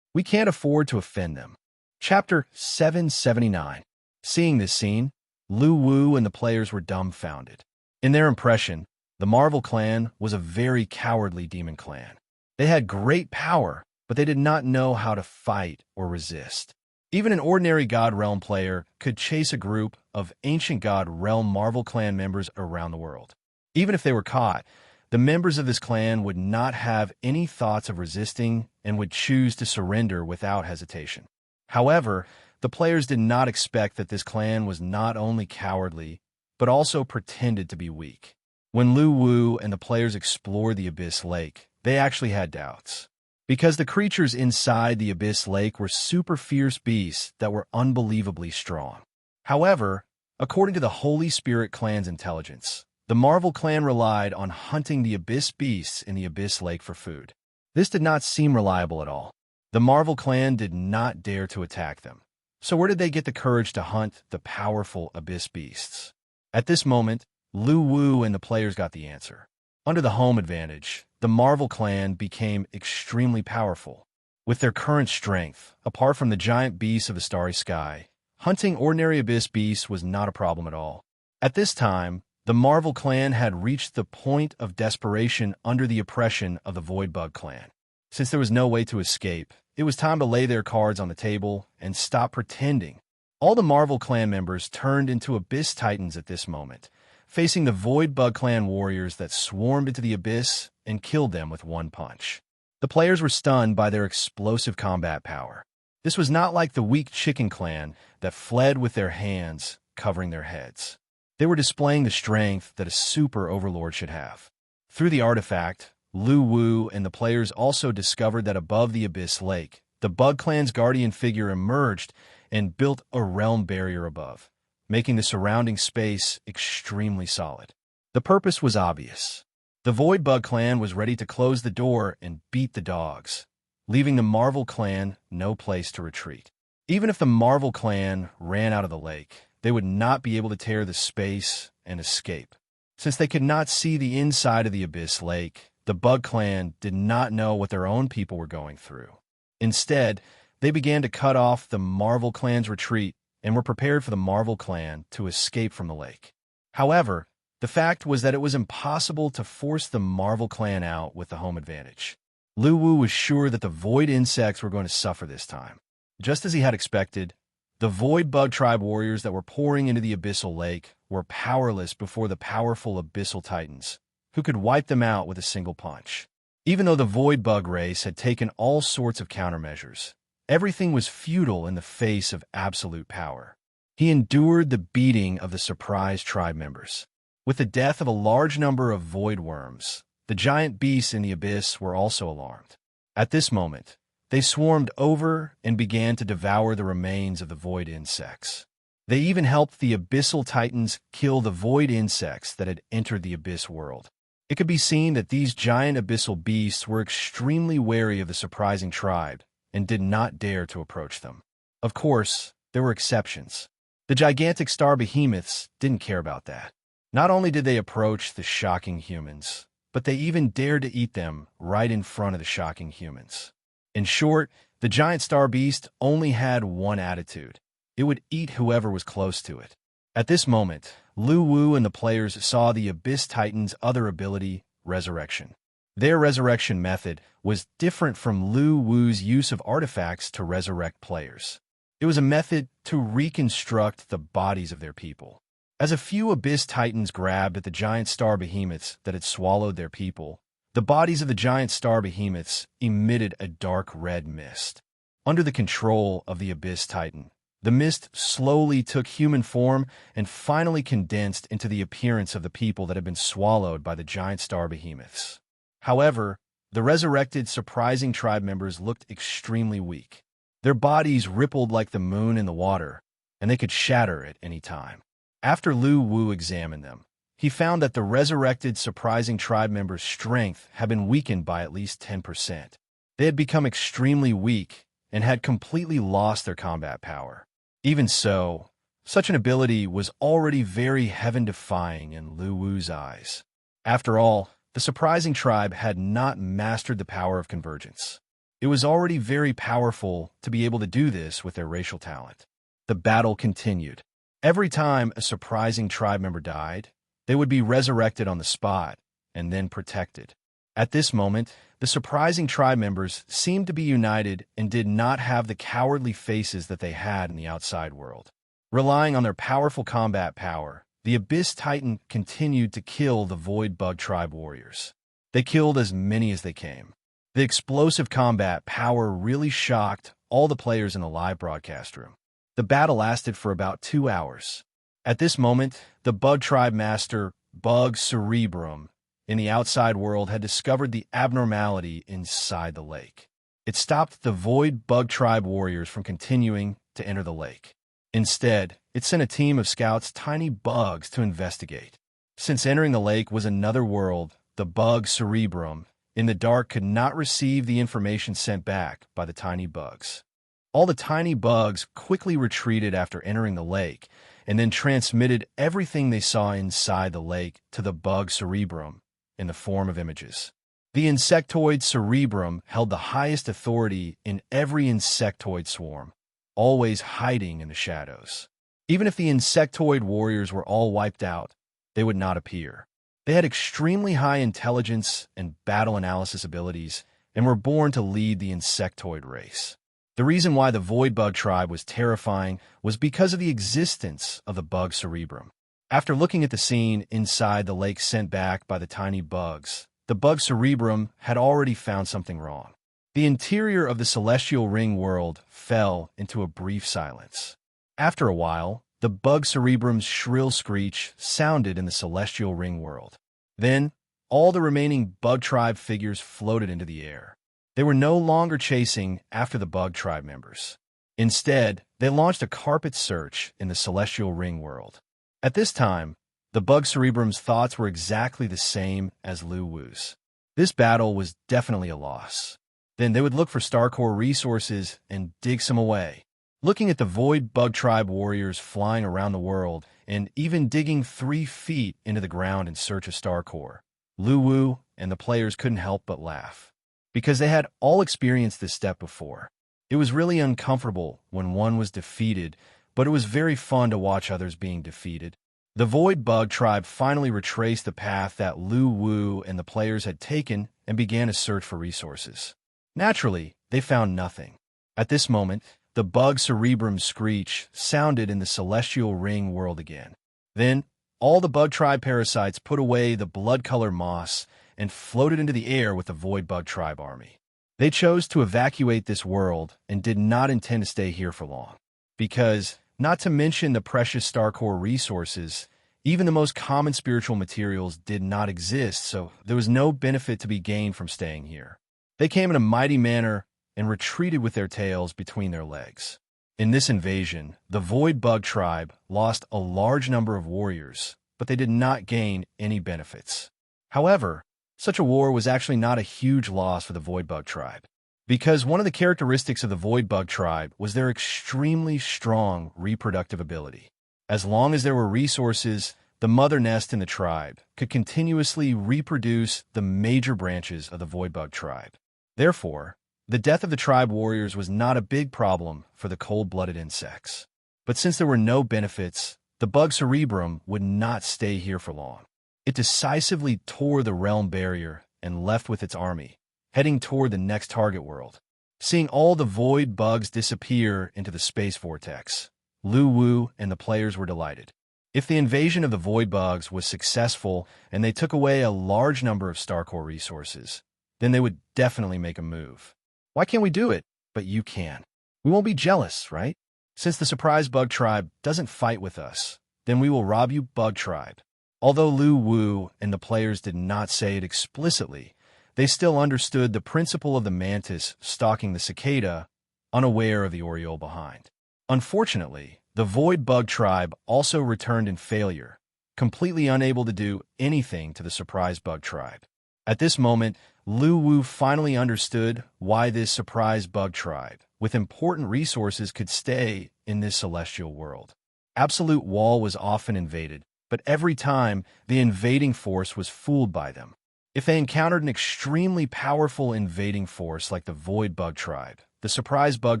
We can't afford to offend them. Chapter 779. Seeing this scene, Lu Wu and the players were dumbfounded. In their impression, the Marvel clan was a very cowardly demon clan. They had great power, but they did not know how to fight or resist. Even an ordinary God Realm player could chase a group of ancient God Realm Marvel clan members around the world. Even if they were caught, the members of this clan would not have any thoughts of resisting and would choose to surrender without hesitation. However, the players did not expect that this clan was not only cowardly, but also pretended to be weak. When Lu Wu and the players explored the Abyss Lake, they actually had doubts. Because the creatures inside the Abyss Lake were super fierce beasts that were unbelievably strong. However, according to the Holy Spirit clan's intelligence, the Marvel clan relied on hunting the Abyss beasts in the Abyss Lake for food. This did not seem reliable at all. The Marvel clan did not dare to attack them. So where did they get the courage to hunt the powerful Abyss beasts? At this moment, Lu Wu and the players got the answer. Under the home advantage, the Marvel clan became extremely powerful. With their current strength, apart from the giant beasts of the starry sky, hunting ordinary Abyss beasts was not a problem at all. At this time, the Marvel clan had reached the point of desperation under the oppression of the Voidbug clan. Since there was no way to escape, it was time to lay their cards on the table and stop pretending. All the Marvel clan members turned into Abyss Titans at this moment, facing the Voidbug clan warriors that swarmed into the Abyss and killed them with one punch. The players were stunned by their explosive combat power. This was not like the weak Chicken clan that fled with their hands covering their heads. They were displaying the strength that a super overlord should have. Through the artifact, Lu Wu and the players also discovered that above the Abyss Lake, the Bug Clan's guardian figure emerged and built a realm barrier above, making the surrounding space extremely solid. The purpose was obvious. The Void Bug Clan was ready to close the door and beat the dogs, leaving the Marvel Clan no place to retreat. Even if the Marvel Clan ran out of the lake, they would not be able to tear the space and escape. Since they could not see the inside of the Abyss Lake, the Bug Clan did not know what their own people were going through. Instead, they began to cut off the Marvel Clan's retreat and were prepared for the Marvel Clan to escape from the lake. However, the fact was that it was impossible to force the Marvel Clan out with the home advantage. Lu Wu was sure that the Void insects were going to suffer this time. Just as he had expected, the Void Bug Tribe warriors that were pouring into the Abyssal Lake were powerless before the powerful Abyssal Titans, who could wipe them out with a single punch. Even though the Void Bug race had taken all sorts of countermeasures, everything was futile in the face of absolute power. He endured the beating of the surprised tribe members. With the death of a large number of void worms, the giant beasts in the abyss were also alarmed. At this moment, they swarmed over and began to devour the remains of the void insects. They even helped the abyssal titans kill the void insects that had entered the abyss world. It could be seen that these giant abyssal beasts were extremely wary of the surprising tribe and did not dare to approach them. Of course, there were exceptions. The gigantic star behemoths didn't care about that. Not only did they approach the shocking humans, but they even dared to eat them right in front of the shocking humans. In short, the giant star beast only had one attitude. It would eat whoever was close to it. At this moment, Lu Wu and the players saw the Abyss Titan's other ability, Resurrection. Their resurrection method was different from Lu Wu's use of artifacts to resurrect players. It was a method to reconstruct the bodies of their people. As a few Abyss Titans grabbed at the giant star behemoths that had swallowed their people, the bodies of the giant star behemoths emitted a dark red mist. Under the control of the Abyss Titan, the mist slowly took human form and finally condensed into the appearance of the people that had been swallowed by the giant star behemoths. However, the resurrected surprising tribe members looked extremely weak. Their bodies rippled like the moon in the water, and they could shatter at any time. After Lu Wu examined them, he found that the resurrected surprising tribe members' strength had been weakened by at least 10%. They had become extremely weak and had completely lost their combat power. Even so, such an ability was already very heaven-defying in Lu Wu's eyes. After all, the surprising tribe had not mastered the power of convergence. It was already very powerful to be able to do this with their racial talent. The battle continued. Every time a surprising tribe member died, they would be resurrected on the spot and then protected. At this moment, the surprising tribe members seemed to be united and did not have the cowardly faces that they had in the outside world. Relying on their powerful combat power, the Abyss Titan continued to kill the Void Bug Tribe warriors. They killed as many as they came. The explosive combat power really shocked all the players in the live broadcast room. The battle lasted for about 2 hours. At this moment, the Bug Tribe Master, Bug Cerebrum, in the outside world had discovered the abnormality inside the lake. It stopped the Void Bug Tribe warriors from continuing to enter the lake. Instead, it sent a team of scouts, tiny bugs, to investigate. Since entering the lake was another world, the Bug Cerebrum in the dark could not receive the information sent back by the tiny bugs. All the tiny bugs quickly retreated after entering the lake and then transmitted everything they saw inside the lake to the Bug Cerebrum in the form of images. The insectoid Cerebrum held the highest authority in every insectoid swarm, always hiding in the shadows. Even if the insectoid warriors were all wiped out, they would not appear. They had extremely high intelligence and battle analysis abilities and were born to lead the insectoid race. The reason why the Void Bug Tribe was terrifying was because of the existence of the Bug Cerebrum. After looking at the scene inside the lake sent back by the tiny bugs, the Bug Cerebrum had already found something wrong. The interior of the Celestial Ring world fell into a brief silence. After a while, the Bug Cerebrum's shrill screech sounded in the Celestial Ring world. Then, all the remaining Bug Tribe figures floated into the air. They were no longer chasing after the Bug Tribe members. Instead, they launched a carpet search in the Celestial Ring world. At this time, the Bug Cerebrum's thoughts were exactly the same as Lu Wu's. This battle was definitely a loss. Then they would look for Starcore resources and dig some away. Looking at the Void Bug Tribe warriors flying around the world and even digging 3 feet into the ground in search of Starcore, Lu Wu and the players couldn't help but laugh. Because they had all experienced this step before. It was really uncomfortable when one was defeated, but it was very fun to watch others being defeated. The Void Bug Tribe finally retraced the path that Lu Wu and the players had taken and began a search for resources. Naturally, they found nothing. At this moment, the Bug Cerebrum's screech sounded in the Celestial Ring world again. Then, all the Bug Tribe parasites put away the blood-color moss and floated into the air with the Void Bug Tribe army. They chose to evacuate this world and did not intend to stay here for long. Because, not to mention the precious Starcore resources, even the most common spiritual materials did not exist, so there was no benefit to be gained from staying here. They came in a mighty manner and retreated with their tails between their legs. In this invasion, the Void Bug Tribe lost a large number of warriors, but they did not gain any benefits. However, such a war was actually not a huge loss for the Void Bug Tribe, because one of the characteristics of the Void Bug Tribe was their extremely strong reproductive ability. As long as there were resources, the mother nest in the tribe could continuously reproduce the major branches of the Void Bug Tribe. Therefore, the death of the tribe warriors was not a big problem for the cold-blooded insects. But since there were no benefits, the Bug Cerebrum would not stay here for long. It decisively tore the realm barrier and left with its army, heading toward the next target world. Seeing all the void bugs disappear into the space vortex, Lu Wu and the players were delighted. If the invasion of the void bugs was successful and they took away a large number of Starcore resources, then they would definitely make a move. Why can't we do it? But you can. We won't be jealous, right? Since the surprise Bug Tribe doesn't fight with us, then we will rob you, Bug Tribe. Although Lu Wu and the players did not say it explicitly, they still understood the principle of the mantis stalking the cicada, unaware of the oriole behind. Unfortunately, the Void Bug Tribe also returned in failure, completely unable to do anything to the surprise Bug Tribe. At this moment, Lu Wu finally understood why this surprise Bug Tribe, with important resources, could stay in this celestial world. Absolute Wall was often invaded, but every time the invading force was fooled by them. If they encountered an extremely powerful invading force like the Void Bug Tribe, the surprise Bug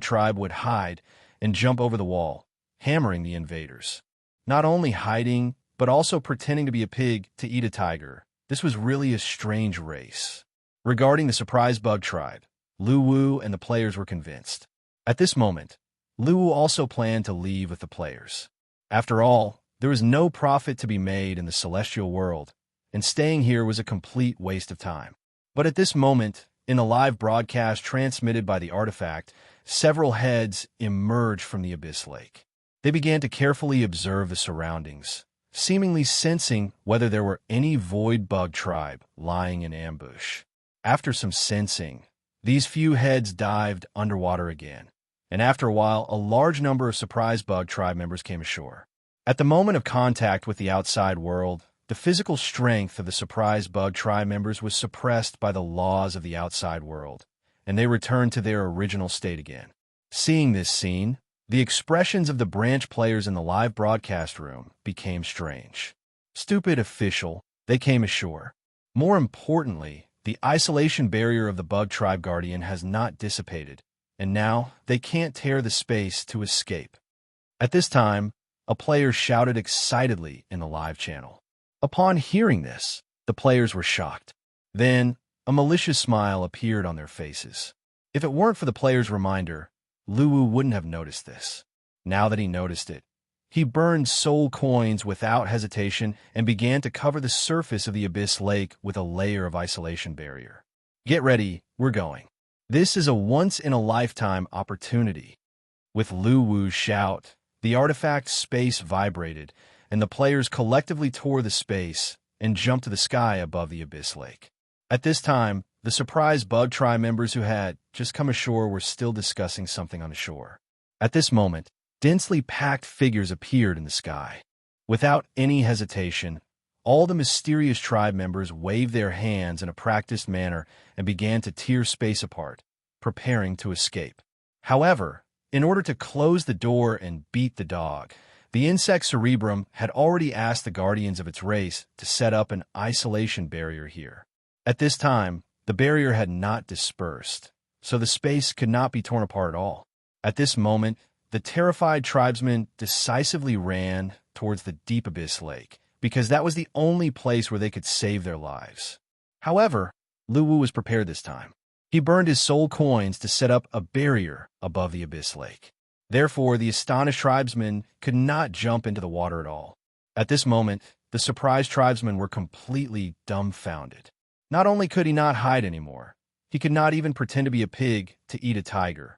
Tribe would hide and jump over the wall, hammering the invaders. Not only hiding, but also pretending to be a pig to eat a tiger. This was really a strange race. Regarding the surprise bug tribe, Luwu and the players were convinced. At this moment, Luwu also planned to leave with the players. After all, there was no profit to be made in the celestial world, and staying here was a complete waste of time. But at this moment, in a live broadcast transmitted by the artifact, several heads emerged from the Abyss Lake. They began to carefully observe the surroundings, seemingly sensing whether there were any void bug tribe lying in ambush. After some sensing, these few heads dived underwater again, and after a while, a large number of surprise bug tribe members came ashore. At the moment of contact with the outside world, the physical strength of the surprise bug tribe members was suppressed by the laws of the outside world, and they returned to their original state again. Seeing this scene, the expressions of the branch players in the live broadcast room became strange. Stupid official, they came ashore. More importantly, the isolation barrier of the bug tribe guardian has not dissipated, and now they can't tear the space to escape. At this time, a player shouted excitedly in the live channel. Upon hearing this, the players were shocked. Then, a malicious smile appeared on their faces. If it weren't for the player's reminder, Luwu wouldn't have noticed this. Now that he noticed it, he burned soul coins without hesitation and began to cover the surface of the Abyss Lake with a layer of isolation barrier. Get ready, we're going. This is a once-in-a-lifetime opportunity. With Luwu's shout, the artifact's space vibrated, and the players collectively tore the space and jumped to the sky above the Abyss Lake. At this time, the surprise bug tribe members who had just come ashore were still discussing something on the shore. At this moment, densely packed figures appeared in the sky. Without any hesitation, all the mysterious tribe members waved their hands in a practiced manner and began to tear space apart, preparing to escape. However, in order to close the door and beat the dog, the insect Cerebrum had already asked the guardians of its race to set up an isolation barrier here. At this time, the barrier had not dispersed, so the space could not be torn apart at all. At this moment, the terrified tribesmen decisively ran towards the deep Abyss Lake, because that was the only place where they could save their lives. However, Luwu was prepared this time. He burned his soul coins to set up a barrier above the Abyss Lake. Therefore, the astonished tribesmen could not jump into the water at all. At this moment, the surprised tribesmen were completely dumbfounded. Not only could he not hide anymore, he could not even pretend to be a pig to eat a tiger.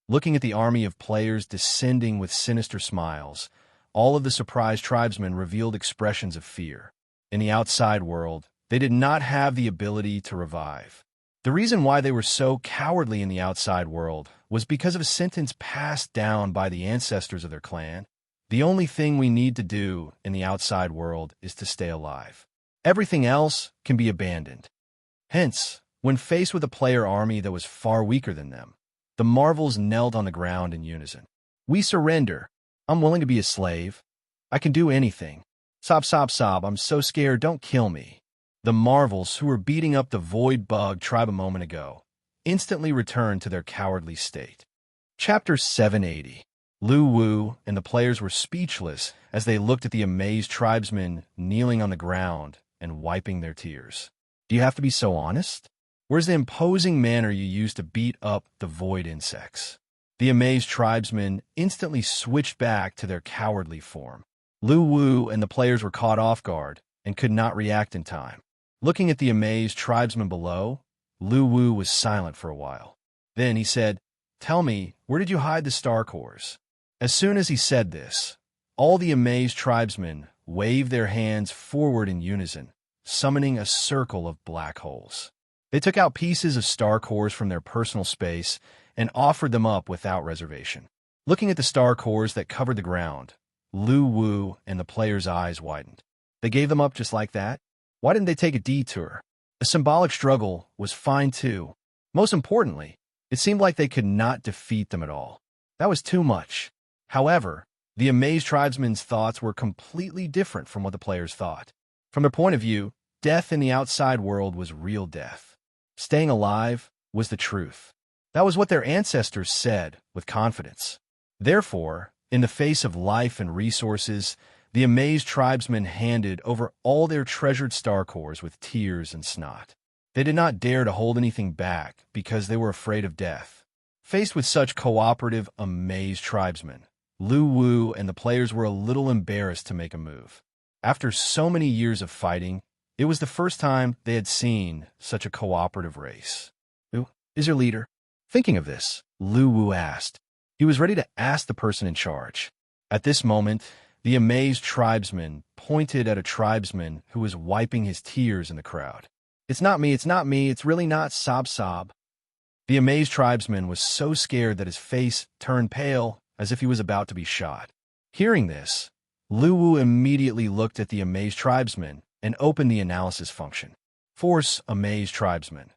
Looking at the army of players descending with sinister smiles, all of the surprised tribesmen revealed expressions of fear. In the outside world, they did not have the ability to revive. The reason why they were so cowardly in the outside world was because of a sentence passed down by the ancestors of their clan. The only thing we need to do in the outside world is to stay alive. Everything else can be abandoned. Hence, when faced with a player army that was far weaker than them, the Marvels knelt on the ground in unison. We surrender. I'm willing to be a slave. I can do anything. Sob, sob, sob, I'm so scared, don't kill me. The Marvels, who were beating up the Void Bug tribe a moment ago, instantly returned to their cowardly state. Chapter 780. Luwu and the players were speechless as they looked at the amazed tribesmen kneeling on the ground and wiping their tears. Do you have to be so honest? Where's the imposing manner you used to beat up the void insects? The amazed tribesmen instantly switched back to their cowardly form. Luwu and the players were caught off guard and could not react in time. Looking at the amazed tribesmen below, Luwu was silent for a while. Then he said, "Tell me, where did you hide the star cores?" As soon as he said this, all the amazed tribesmen waved their hands forward in unison, summoning a circle of black holes. They took out pieces of star cores from their personal space and offered them up without reservation. Looking at the star cores that covered the ground, Luwu and the players' eyes widened. They gave them up just like that? Why didn't they take a detour? A symbolic struggle was fine too. Most importantly, it seemed like they could not defeat them at all. That was too much. However, the amazed tribesmen's thoughts were completely different from what the players thought. From their point of view, death in the outside world was real death. Staying alive was the truth. That was what their ancestors said with confidence. Therefore, in the face of life and resources, the amazed tribesmen handed over all their treasured star cores with tears and snot. They did not dare to hold anything back because they were afraid of death. Faced with such cooperative, amazed tribesmen, Lu Wu and the players were a little embarrassed to make a move. After so many years of fighting, it was the first time they had seen such a cooperative race. "Who is your leader?" Thinking of this, Lu Wu asked. He was ready to ask the person in charge. At this moment, the amazed tribesman pointed at a tribesman who was wiping his tears in the crowd. It's not me, it's really not, sob sob." The amazed tribesman was so scared that his face turned pale as if he was about to be shot. Hearing this, Lu Wu immediately looked at the amazed tribesman and opened the analysis function. Force amazed tribesman.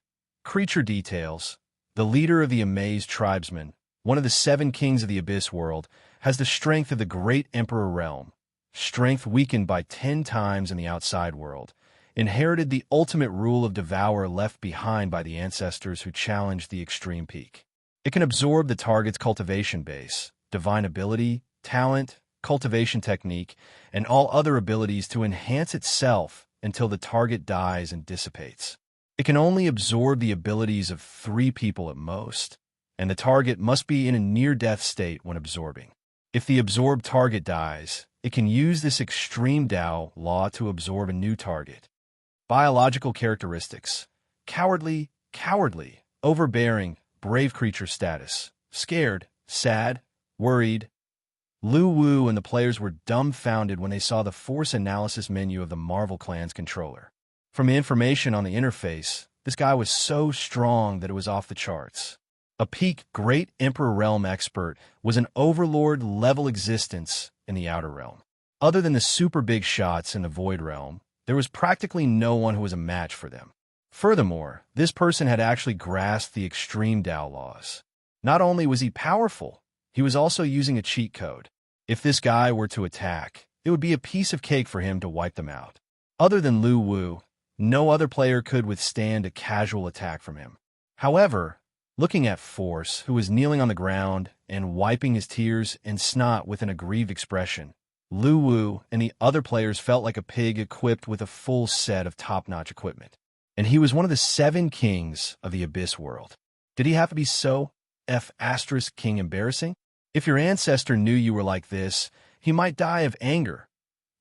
Creature details. The leader of the amazed tribesmen, one of the 7 kings of the Abyss world, has the strength of the great Emperor realm, strength weakened by 10 times in the outside world, inherited the ultimate rule of devour left behind by the ancestors who challenged the extreme peak. It can absorb the target's cultivation base, divine ability, talent, cultivation technique, and all other abilities to enhance itself until the target dies and dissipates. It can only absorb the abilities of 3 people at most, and the target must be in a near-death state when absorbing. If the absorbed target dies, it can use this extreme Dao law to absorb a new target. Biological characteristics. Cowardly, overbearing, brave creature status. Scared, sad, worried. Lu Wu and the players were dumbfounded when they saw the force analysis menu of the Marvel Clan's controller. From the information on the interface, this guy was so strong that it was off the charts. A peak Great Emperor Realm expert was an overlord-level existence in the Outer Realm. Other than the super big shots in the Void Realm, there was practically no one who was a match for them. Furthermore, this person had actually grasped the extreme Dao laws. Not only was he powerful, he was also using a cheat code. If this guy were to attack, it would be a piece of cake for him to wipe them out. Other than Lu Wu, no other player could withstand a casual attack from him. However, looking at Force, who was kneeling on the ground and wiping his tears and snot with an aggrieved expression, Lu Wu and the other players felt like a pig equipped with a full set of top-notch equipment. And he was one of the 7 kings of the Abyss world. Did he have to be so king embarrassing? If your ancestor knew you were like this, he might die of anger.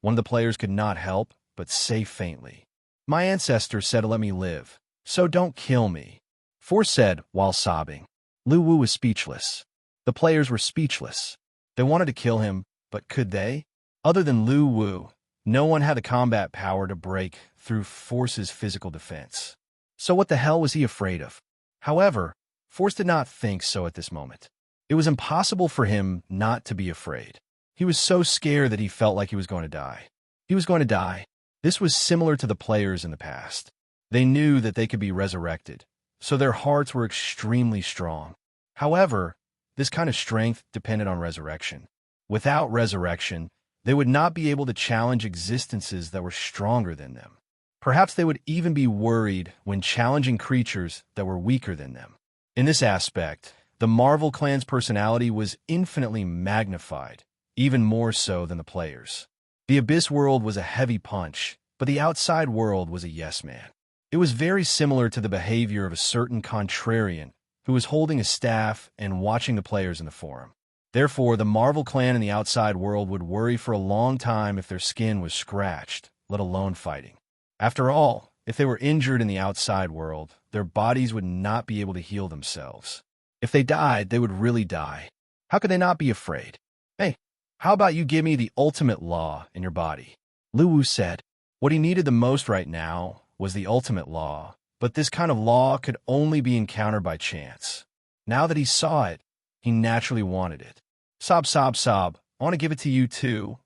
One of the players could not help but say faintly, "My ancestor said to let me live, so don't kill me," Force said while sobbing. Lu Wu was speechless. The players were speechless. They wanted to kill him, but could they? Other than Lu Wu, no one had the combat power to break through Force's physical defense. So what the hell was he afraid of? However, Force did not think so at this moment. It was impossible for him not to be afraid. He was so scared that he felt like he was going to die. He was going to die. This was similar to the players in the past. They knew that they could be resurrected, so their hearts were extremely strong. However, this kind of strength depended on resurrection. Without resurrection, they would not be able to challenge existences that were stronger than them. Perhaps they would even be worried when challenging creatures that were weaker than them. In this aspect, the Marvel Clan's personality was infinitely magnified, even more so than the players. The Abyss world was a heavy punch, but the outside world was a yes man. It was very similar to the behavior of a certain contrarian who was holding a staff and watching the players in the forum. Therefore, the Marvel Clan in the outside world would worry for a long time if their skin was scratched, let alone fighting. After all, if they were injured in the outside world, their bodies would not be able to heal themselves. If they died, they would really die. How could they not be afraid? "Hey, how about you give me the ultimate law in your body?" Lu Wu said. What he needed the most right now was the ultimate law, but this kind of law could only be encountered by chance. Now that he saw it, he naturally wanted it. Sob, sob, sob. I want to give it to you too,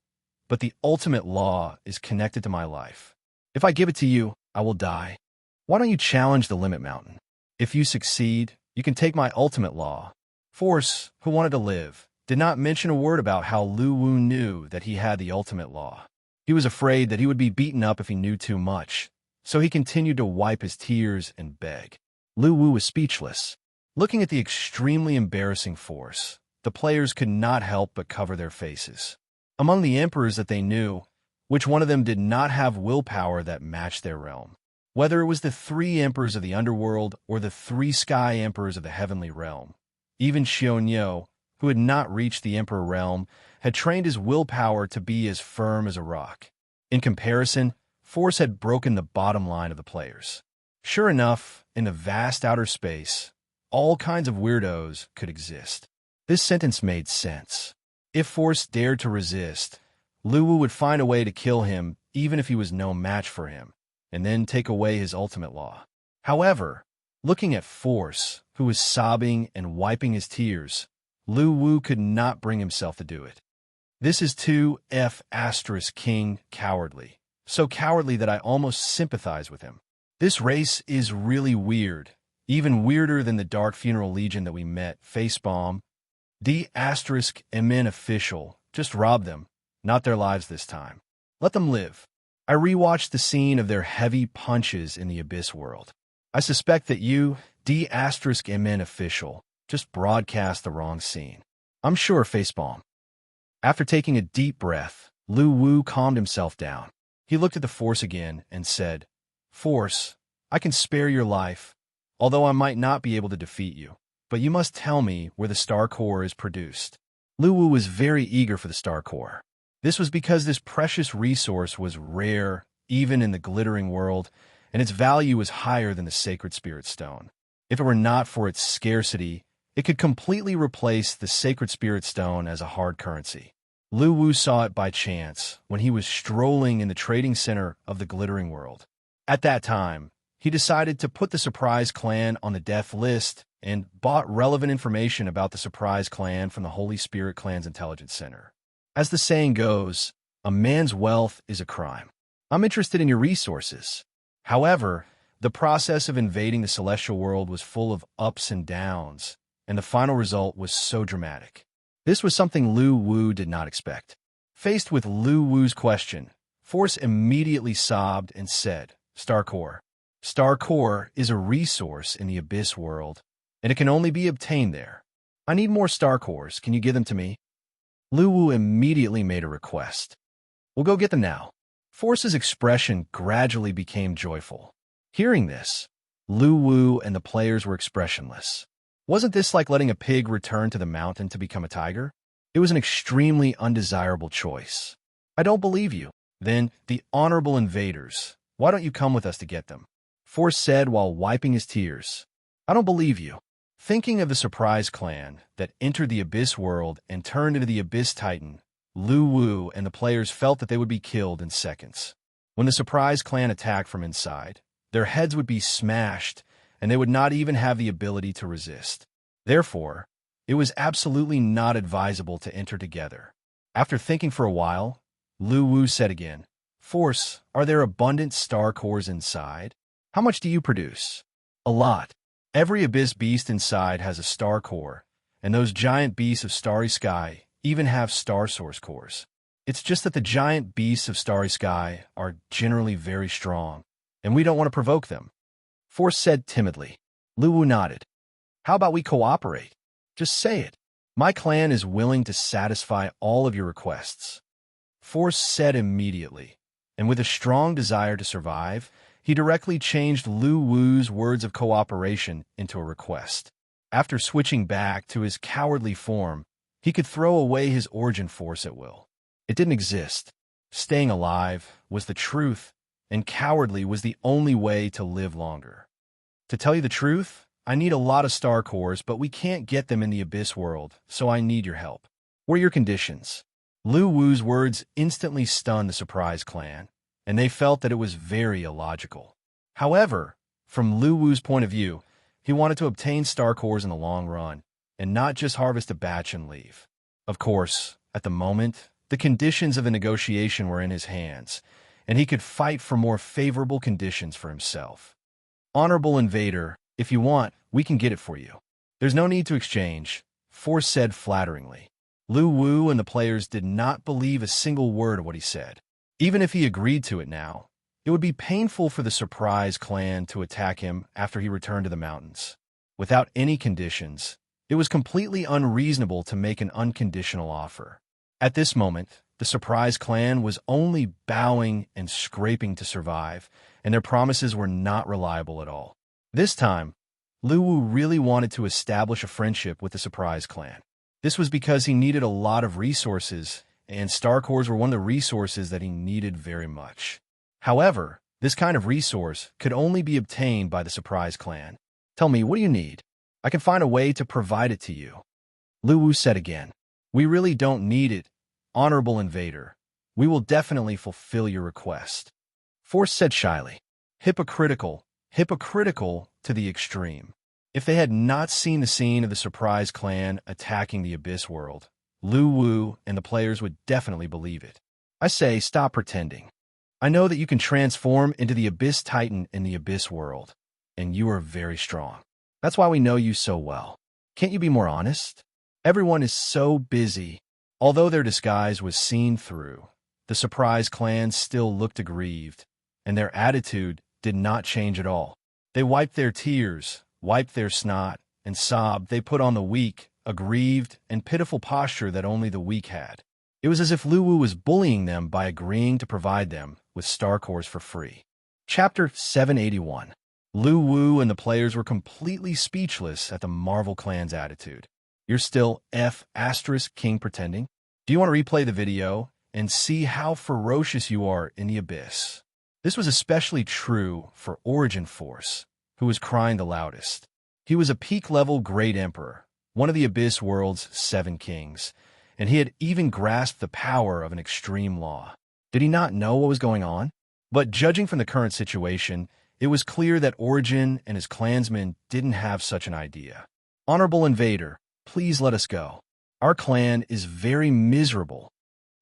but the ultimate law is connected to my life. If I give it to you, I will die. Why don't you challenge the limit mountain? If you succeed, you can take my ultimate law. Force, who wanted to live, did not mention a word about how Lu Wu knew that he had the ultimate law. He was afraid that he would be beaten up if he knew too much, so he continued to wipe his tears and beg. Lu Wu was speechless. Looking at the extremely embarrassing Force, the players could not help but cover their faces. Among the emperors that they knew, which one of them did not have willpower that matched their realm? Whether it was the 3 emperors of the underworld or the 3 sky emperors of the heavenly realm, even Xiongyo, who had not reached the emperor realm, had trained his willpower to be as firm as a rock. In comparison, force had broken the bottom line of the players. Sure enough, in the vast outer space, all kinds of weirdos could exist. This sentence made sense. If force dared to resist, Luwu would find a way to kill him even if he was no match for him, and then take away his ultimate law. However, looking at force, who was sobbing and wiping his tears, Luwu could not bring himself to do it. This is too King cowardly. So cowardly that I almost sympathize with him. This race is really weird, even weirder than the Dark Funeral Legion that we met, Facepalm. D*MN official, just rob them, not their lives this time. Let them live. I rewatched the scene of their heavy punches in the Abyss world. I suspect that you, D*MN official, just broadcast the wrong scene. I'm sure, Facepalm. After taking a deep breath, Luwu calmed himself down. He looked at the Force again and said, Force, I can spare your life, although I might not be able to defeat you. But you must tell me where the Star Core is produced. Luwu was very eager for the Star Core. This was because this precious resource was rare, even in the glittering world, and its value was higher than the Sacred Spirit Stone. If it were not for its scarcity, it could completely replace the Sacred Spirit Stone as a hard currency. Luwu saw it by chance when he was strolling in the trading center of the glittering world. At that time, he decided to put the Surprise Clan on the death list and bought relevant information about the Surprise Clan from the Holy Spirit Clan's Intelligence Center. As the saying goes, a man's wealth is a crime. I'm interested in your resources. However, the process of invading the celestial world was full of ups and downs, and the final result was so dramatic. This was something Luwu did not expect. Faced with Luwu's question, Force immediately sobbed and said, Star Core. Star Core is a resource in the Abyss world, and it can only be obtained there. I need more Star Cores. Can you give them to me? Luwu immediately made a request. We'll go get them now. Force's expression gradually became joyful. Hearing this, Luwu and the players were expressionless. Wasn't this like letting a pig return to the mountain to become a tiger? It was an extremely undesirable choice. I don't believe you. Then, the honorable invaders, why don't you come with us to get them? Force said while wiping his tears. I don't believe you. Thinking of the Surprise Clan that entered the Abyss world and turned into the Abyss Titan, Luwu and the players felt that they would be killed in seconds. When the Surprise Clan attacked from inside, their heads would be smashed and they would not even have the ability to resist. Therefore, it was absolutely not advisable to enter together. After thinking for a while, Luwu said again, Force, are there abundant Star Cores inside? How much do you produce? A lot. Every Abyss beast inside has a Star Core, and those giant beasts of Starry Sky even have Star Source cores. It's just that the giant beasts of Starry Sky are generally very strong, and we don't want to provoke them. Force said timidly. Luwu nodded. How about we cooperate? Just say it. My clan is willing to satisfy all of your requests. Force said immediately, and with a strong desire to survive, he directly changed Luwu's words of cooperation into a request. After switching back to his cowardly form, he could throw away his origin force at will. It didn't exist. Staying alive was the truth, and cowardly was the only way to live longer. To tell you the truth, I need a lot of Star Cores, but we can't get them in the Abyss world, so I need your help. What are your conditions? Luwu's words instantly stunned the Surprise Clan, and they felt that it was very illogical. However, from Luwu's point of view, he wanted to obtain Star Cores in the long run, and not just harvest a batch and leave. Of course, at the moment, the conditions of the negotiation were in his hands, and he could fight for more favorable conditions for himself. Honorable Invader, if you want, we can get it for you. There's no need to exchange, Force said flatteringly. Luwu and the players did not believe a single word of what he said. Even if he agreed to it now, it would be painful for the Surprise Clan to attack him after he returned to the mountains. Without any conditions, it was completely unreasonable to make an unconditional offer. At this moment, The Surprise Clan was only bowing and scraping to survive, and their promises were not reliable at all. This time, Luwu really wanted to establish a friendship with the Surprise Clan. This was because he needed a lot of resources, and star cores were one of the resources that he needed very much. However, this kind of resource could only be obtained by the Surprise Clan. Tell me, what do you need? I can find a way to provide it to you. Luwu said again. We really don't need it, Honorable Invader. We will definitely fulfill your request. Force said shyly. Hypocritical to the extreme. If they had not seen the scene of the Surprise Clan attacking the Abyss world, Luwu and the players would definitely believe it. I say, stop pretending. I know that you can transform into the Abyss Titan in the Abyss world, and you are very strong. That's why we know you so well. Can't you be more honest? Everyone is so busy. Although their disguise was seen through, the Surprise Clan still looked aggrieved, and their attitude did not change at all. They wiped their tears, wiped their snot, and sobbed. They put on the weak, aggrieved, and pitiful posture that only the weak had. It was as if Luwu was bullying them by agreeing to provide them with star cores for free. Chapter 781. Luwu and the players were completely speechless at the Marvel Clan's attitude. You're still King pretending? Do you want to replay the video and see how ferocious you are in the Abyss? This was especially true for Origin Force, who was crying the loudest. He was a peak-level Great Emperor, one of the Abyss world's 7 kings, and he had even grasped the power of an extreme law. Did he not know what was going on? But judging from the current situation, it was clear that Origin and his clansmen didn't have such an idea. Honorable Invader, please let us go. Our clan is very miserable.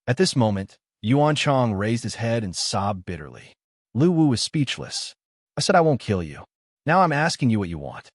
At this moment, Yuan Chong raised his head and sobbed bitterly. Luwu was speechless. I said I won't kill you. Now I'm asking you what you want.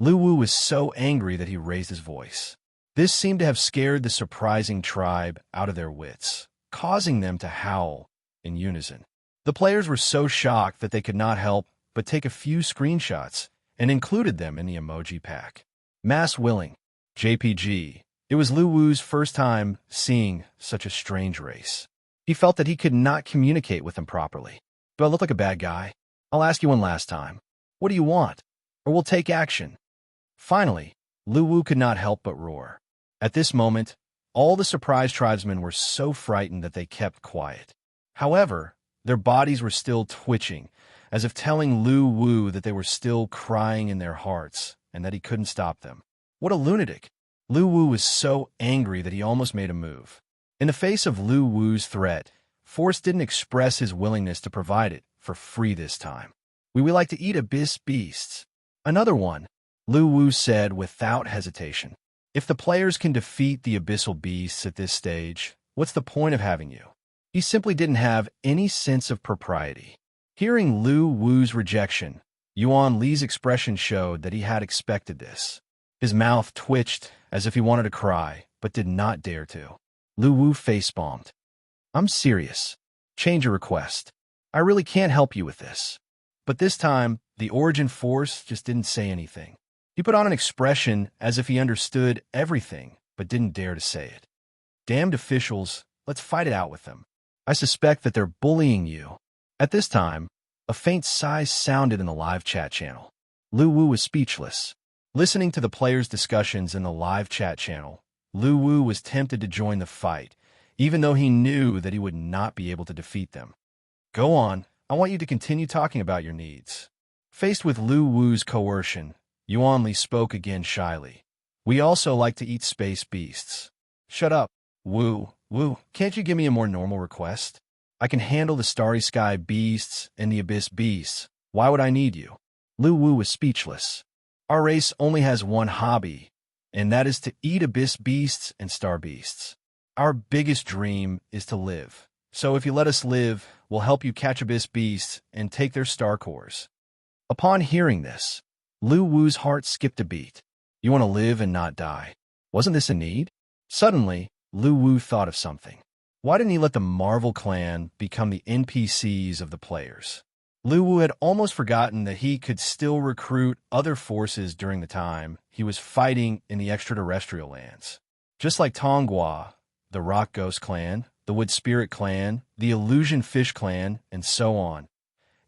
Luwu was so angry that he raised his voice. This seemed to have scared the surprising tribe out of their wits, causing them to howl in unison. The players were so shocked that they could not help but take a few screenshots and included them in the emoji pack. Mass Willing, JPG. It was Luwu's first time seeing such a strange race. He felt that he could not communicate with them properly. Do I look like a bad guy? I'll ask you one last time. What do you want? Or we'll take action. Finally, Luwu could not help but roar. At this moment, all the surprised tribesmen were so frightened that they kept quiet. However, their bodies were still twitching, as if telling Luwu that they were still crying in their hearts and that he couldn't stop them. What a lunatic! Luwu was so angry that he almost made a move. In the face of Luwu's threat, Force didn't express his willingness to provide it for free this time. We would like to eat Abyss beasts. Another one, Luwu said without hesitation. If the players can defeat the abyssal beasts at this stage, what's the point of having you? He simply didn't have any sense of propriety. Hearing Luwu's rejection, Yuan Li's expression showed that he had expected this. His mouth twitched as if he wanted to cry, but did not dare to. Luwu facepalmed. I'm serious. Change your request. I really can't help you with this. But this time, the Origin Force just didn't say anything. He put on an expression as if he understood everything, but didn't dare to say it. Damned officials, let's fight it out with them. I suspect that they're bullying you. At this time, a faint sigh sounded in the live chat channel. Luwu was speechless. Listening to the players' discussions in the live chat channel, Luwu was tempted to join the fight, even though he knew that he would not be able to defeat them. Go on, I want you to continue talking about your needs. Faced with Luwu's coercion, Yuan Li spoke again shyly. We also like to eat space beasts. Shut up, Wu. Can't you give me a more normal request? I can handle the starry sky beasts and the abyss beasts. Why would I need you? Luwu was speechless. Our race only has one hobby, and that is to eat abyss beasts and star beasts. Our biggest dream is to live. So if you let us live, we'll help you catch abyss beasts and take their star cores. Upon hearing this, Luwu's heart skipped a beat. You want to live and not die. Wasn't this a need? Suddenly, Luwu thought of something. Why didn't he let the Marvel Clan become the NPCs of the players? Luwu had almost forgotten that he could still recruit other forces during the time he was fighting in the extraterrestrial lands. Just like Tonghua, the Rock Ghost Clan, the Wood Spirit clan, the Illusion Fish clan, and so on.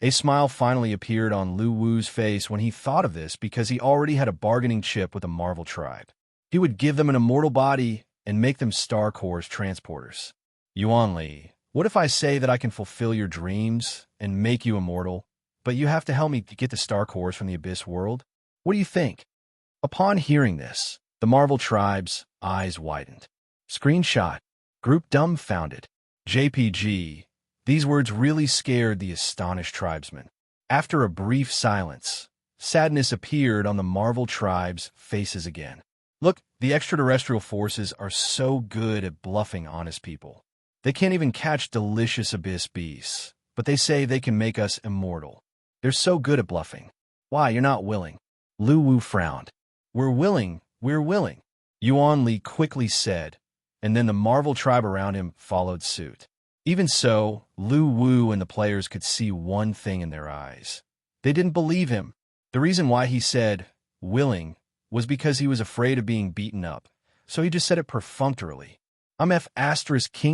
A smile finally appeared on Lu Wu's face when he thought of this because he already had a bargaining chip with the Marvel tribe. He would give them an immortal body and make them Star Core's transporters. Yuan Li, what if I say that I can fulfill your dreams and make you immortal, but you have to help me to get the Star Cores from the Abyss world? What do you think? Upon hearing this, the Marvel tribe's eyes widened. Screenshot. Group dumbfounded. JPG. These words really scared the astonished tribesmen. After a brief silence, sadness appeared on the Marvel tribe's faces again. Look, the extraterrestrial forces are so good at bluffing honest people. They can't even catch delicious abyss beasts, but they say they can make us immortal. They're so good at bluffing. Why, you're not willing? Lu Wu frowned. We're willing. Yuan Li quickly said, and then the Marvel tribe around him followed suit. Even so, Lu Wu and the players could see one thing in their eyes. They didn't believe him. The reason why he said, willing, was because he was afraid of being beaten up, so he just said it perfunctorily. I'm F***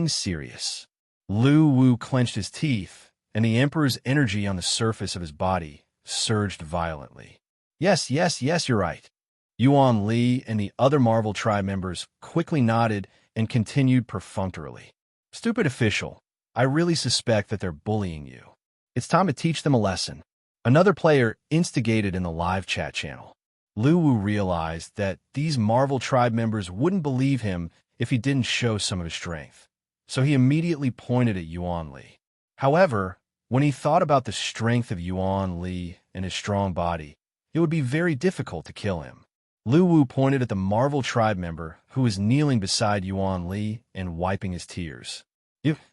serious. Lu Wu clenched his teeth, and the Emperor's energy on the surface of his body surged violently. Yes, you're right. Yuan Li and the other Marvel tribe members quickly nodded and continued perfunctorily. Stupid official, I really suspect that they're bullying you. It's time to teach them a lesson. Another player instigated in the live chat channel. Lu Wu realized that these Marvel tribe members wouldn't believe him if he didn't show some of his strength, so he immediately pointed at Yuan Li. However, when he thought about the strength of Yuan Li and his strong body, it would be very difficult to kill him. Lu Wu pointed at the Marvel tribe member who was kneeling beside Yuan Li and wiping his tears.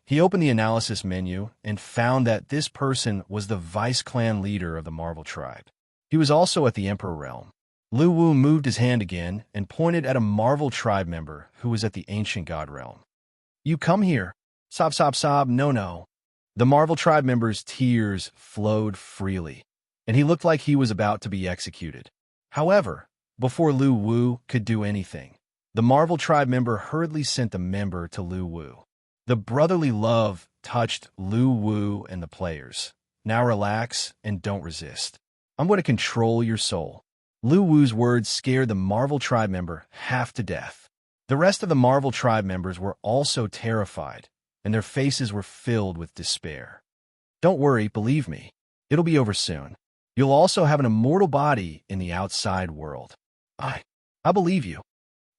He opened the analysis menu and found that this person was the vice clan leader of the Marvel tribe. He was also at the Emperor realm. Lu Wu moved his hand again and pointed at a Marvel tribe member who was at the Ancient God realm. You come here. Sob, no. The Marvel tribe member's tears flowed freely, and he looked like he was about to be executed. However, before Lu Wu could do anything, the Marvel tribe member hurriedly sent a member to Lu Wu. The brotherly love touched Lu Wu and the players. Now relax and don't resist. I'm going to control your soul. Lu Wu's words scared the Marvel tribe member half to death. The rest of the Marvel tribe members were also terrified, and their faces were filled with despair. Don't worry, believe me. It'll be over soon. You'll also have an immortal body in the outside world. I believe you.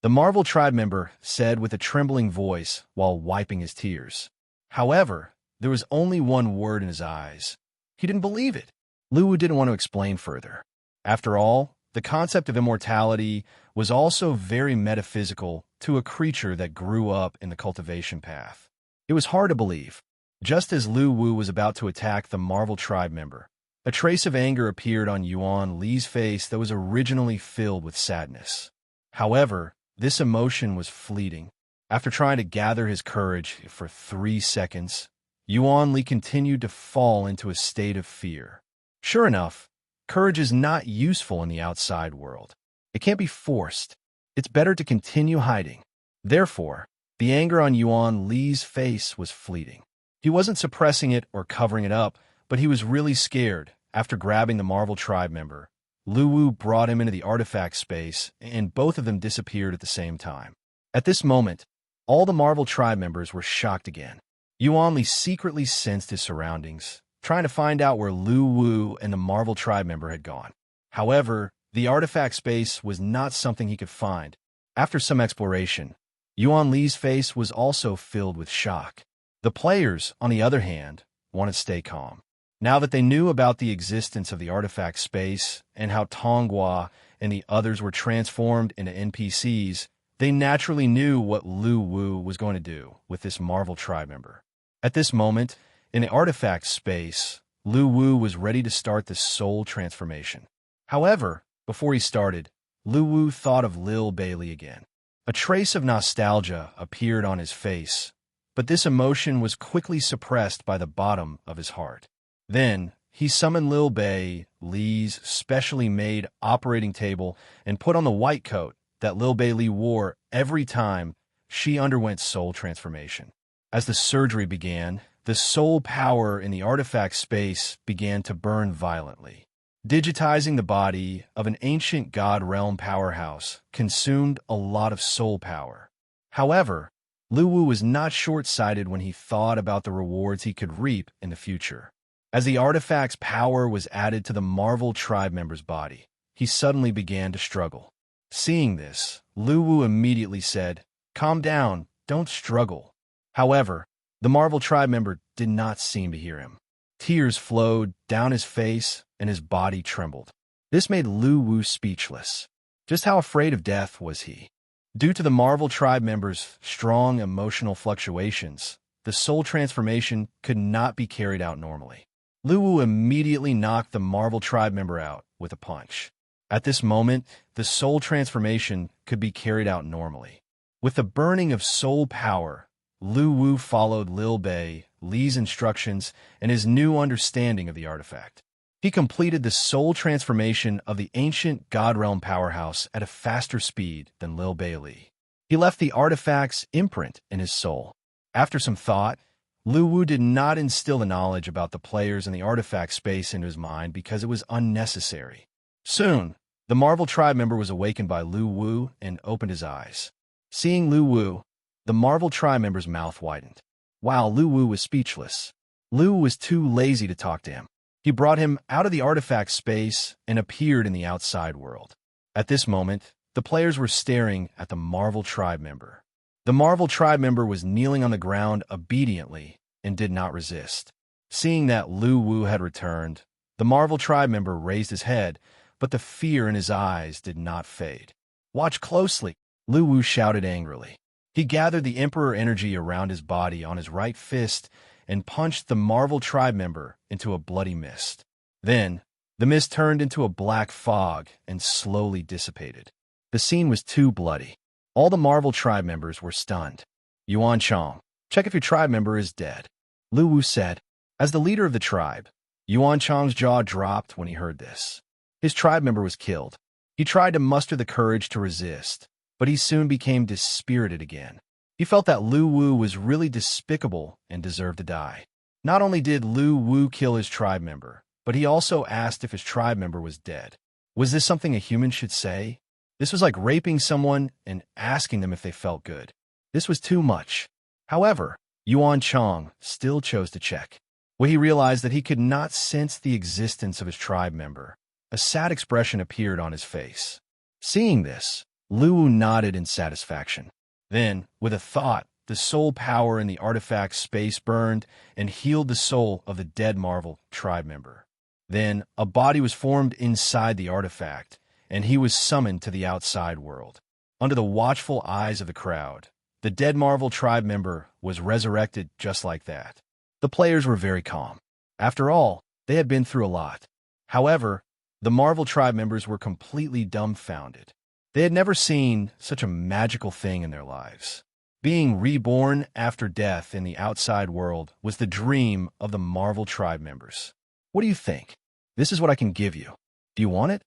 The Marvel tribe member said with a trembling voice while wiping his tears. However, there was only one word in his eyes. He didn't believe it. Lu Wu didn't want to explain further. After all, the concept of immortality was also very metaphysical to a creature that grew up in the cultivation path. It was hard to believe. Just as Lu Wu was about to attack the Marvel tribe member, a trace of anger appeared on Yuan Li's face that was originally filled with sadness. However, this emotion was fleeting. After trying to gather his courage for 3 seconds, Yuan Li continued to fall into a state of fear. Sure enough, courage is not useful in the outside world. It can't be forced. It's better to continue hiding. Therefore, the anger on Yuan Li's face was fleeting. He wasn't suppressing it or covering it up, but he was really scared. After grabbing the Marvel tribe member, Lu Wu brought him into the artifact space, and both of them disappeared at the same time. At this moment, all the Marvel tribe members were shocked again. Yuan Li secretly sensed his surroundings, trying to find out where Lu Wu and the Marvel tribe member had gone. However, the artifact space was not something he could find. After some exploration, Yuan Li's face was also filled with shock. The players, on the other hand, wanted to stay calm. Now that they knew about the existence of the artifact space and how Tonghua and the others were transformed into NPCs, they naturally knew what Lu Wu was going to do with this Marvel tribe member. At this moment, in the artifact space, Lu Wu was ready to start the soul transformation. However, before he started, Lu Wu thought of Lil Bailey again. A trace of nostalgia appeared on his face, but this emotion was quickly suppressed by the bottom of his heart. Then, he summoned Lil Bailey's specially made operating table and put on the white coat that Lil Bailey wore every time she underwent soul transformation. As the surgery began, the soul power in the artifact space began to burn violently. Digitizing the body of an ancient god realm powerhouse consumed a lot of soul power. However, Lu Wu was not short-sighted when he thought about the rewards he could reap in the future. As the artifact's power was added to the Marvel tribe member's body, he suddenly began to struggle. Seeing this, Lu Wu immediately said, "Calm down, don't struggle." However, the Marvel tribe member did not seem to hear him. Tears flowed down his face and his body trembled. This made Lu Wu speechless. Just how afraid of death was he? Due to the Marvel tribe member's strong emotional fluctuations, the soul transformation could not be carried out normally. Lu Wu immediately knocked the Marvel tribe member out with a punch. At this moment, the soul transformation could be carried out normally. With the burning of soul power, Lu Wu followed Lil Bei, Li's instructions, and his new understanding of the artifact. He completed the soul transformation of the ancient God Realm powerhouse at a faster speed than Lil Bei Li. He left the artifact's imprint in his soul. After some thought, Lu Wu did not instill the knowledge about the players in the artifact space into his mind because it was unnecessary. Soon, the Marvel tribe member was awakened by Lu Wu and opened his eyes. Seeing Lu Wu, the Marvel tribe member's mouth widened. While Lu Wu was speechless, Lu was too lazy to talk to him. He brought him out of the artifact space and appeared in the outside world. At this moment, the players were staring at the Marvel tribe member. The Marvel tribe member was kneeling on the ground obediently and did not resist. Seeing that Lu Wu had returned, the Marvel tribe member raised his head, but the fear in his eyes did not fade. "Watch closely," Lu Wu shouted angrily. He gathered the Emperor energy around his body on his right fist and punched the Marvel tribe member into a bloody mist. Then, the mist turned into a black fog and slowly dissipated. The scene was too bloody. All the Marvel tribe members were stunned. "Yuan Chong, check if your tribe member is dead," Lu Wu said. As the leader of the tribe, Yuan Chong's jaw dropped when he heard this. His tribe member was killed. He tried to muster the courage to resist, but he soon became dispirited again. He felt that Lu Wu was really despicable and deserved to die. Not only did Lu Wu kill his tribe member, but he also asked if his tribe member was dead. Was this something a human should say? This was like raping someone and asking them if they felt good. This was too much. However, Yuan Chong still chose to check. When he realized that he could not sense the existence of his tribe member, a sad expression appeared on his face. Seeing this, Lu Wu nodded in satisfaction. Then, with a thought, the soul power in the artifact space burned and healed the soul of the dead Marvel tribe member. Then, a body was formed inside the artifact, and he was summoned to the outside world. Under the watchful eyes of the crowd, the dead Marvel tribe member was resurrected just like that. The players were very calm. After all, they had been through a lot. However, the Marvel tribe members were completely dumbfounded. They had never seen such a magical thing in their lives. Being reborn after death in the outside world was the dream of the Marvel tribe members. "What do you think? This is what I can give you. Do you want it?"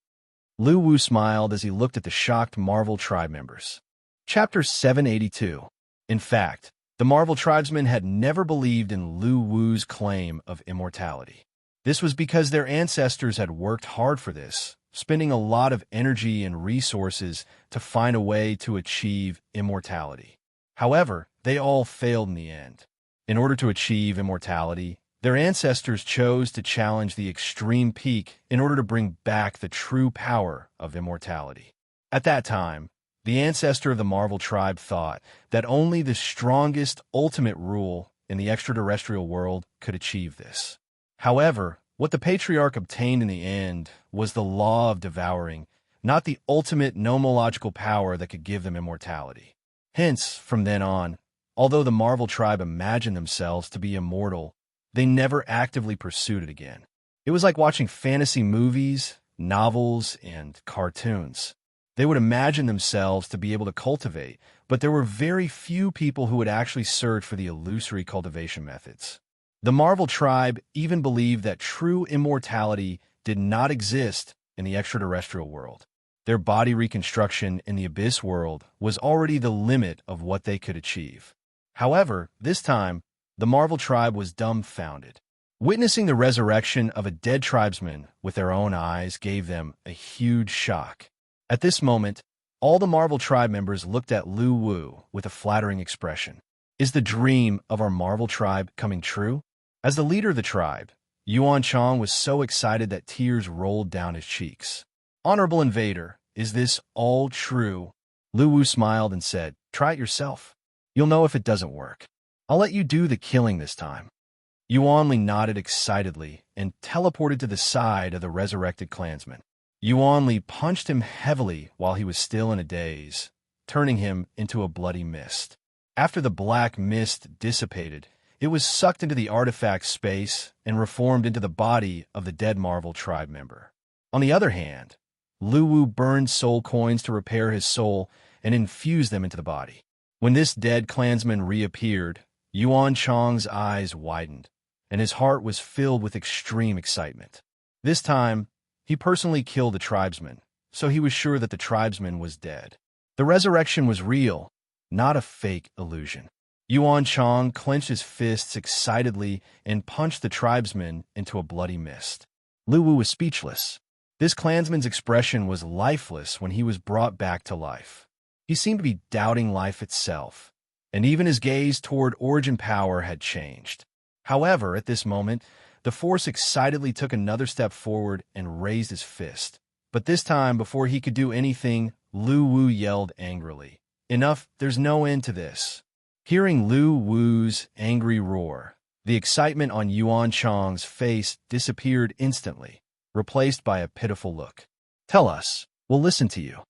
Lu Wu smiled as he looked at the shocked Marvel tribe members. Chapter 782. In fact, the Marvel tribesmen had never believed in Lu Wu's claim of immortality. This was because their ancestors had worked hard for this, spending a lot of energy and resources to find a way to achieve immortality. However, they all failed in the end. In order to achieve immortality, their ancestors chose to challenge the extreme peak in order to bring back the true power of immortality. At that time, the ancestor of the Marvel tribe thought that only the strongest ultimate rule in the extraterrestrial world could achieve this. However, what the patriarch obtained in the end was the law of devouring, not the ultimate nomological power that could give them immortality. Hence, from then on, although the Marvel tribe imagined themselves to be immortal, they never actively pursued it again. It was like watching fantasy movies, novels, and cartoons. They would imagine themselves to be able to cultivate, but there were very few people who would actually search for the illusory cultivation methods. The Marvel tribe even believed that true immortality did not exist in the extraterrestrial world. Their body reconstruction in the abyss world was already the limit of what they could achieve. However, this time, the Marvel tribe was dumbfounded. Witnessing the resurrection of a dead tribesman with their own eyes gave them a huge shock. At this moment, all the Marvel tribe members looked at Lu Wu with a flattering expression. Is the dream of our Marvel tribe coming true? As the leader of the tribe, Yuan Chang was so excited that tears rolled down his cheeks. Honorable invader, is this all true? Lu Wu smiled and said, try it yourself. You'll know if it doesn't work. I'll let you do the killing this time. Yuan Li nodded excitedly and teleported to the side of the resurrected clansman. Yuan Li punched him heavily while he was still in a daze, turning him into a bloody mist. After the black mist dissipated, it was sucked into the artifact space and reformed into the body of the dead Marvel tribe member. On the other hand, Lu Wu burned soul coins to repair his soul and infused them into the body. When this dead clansman reappeared, Yuan Chang's eyes widened, and his heart was filled with extreme excitement. This time, he personally killed the tribesman, so he was sure that the tribesman was dead. The resurrection was real, not a fake illusion. Yuan Chang clenched his fists excitedly and punched the tribesman into a bloody mist. Lu Wu was speechless. This clansman's expression was lifeless when he was brought back to life. He seemed to be doubting life itself, and even his gaze toward origin power had changed. However, at this moment, the Force excitedly took another step forward and raised his fist. But this time, before he could do anything, Lu Wu yelled angrily, "Enough, there's no end to this." Hearing Lu Wu's angry roar, the excitement on Yuan Chang's face disappeared instantly, replaced by a pitiful look. "Tell us, we'll listen to you.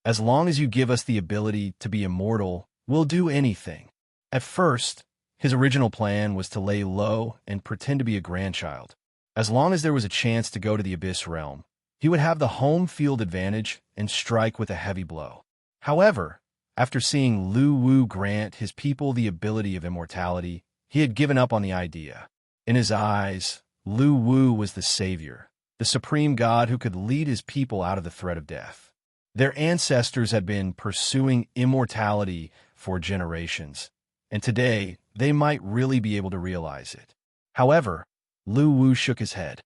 As long as you give us the ability to be immortal, we'll do anything." At first, his original plan was to lay low and pretend to be a grandchild. As long as there was a chance to go to the Abyss Realm, he would have the home field advantage and strike with a heavy blow. However, after seeing Lu Wu grant his people the ability of immortality, he had given up on the idea. In his eyes, Lu Wu was the savior, the supreme god who could lead his people out of the threat of death. Their ancestors had been pursuing immortality for generations, and today they might really be able to realize it. However, Lu Wu shook his head.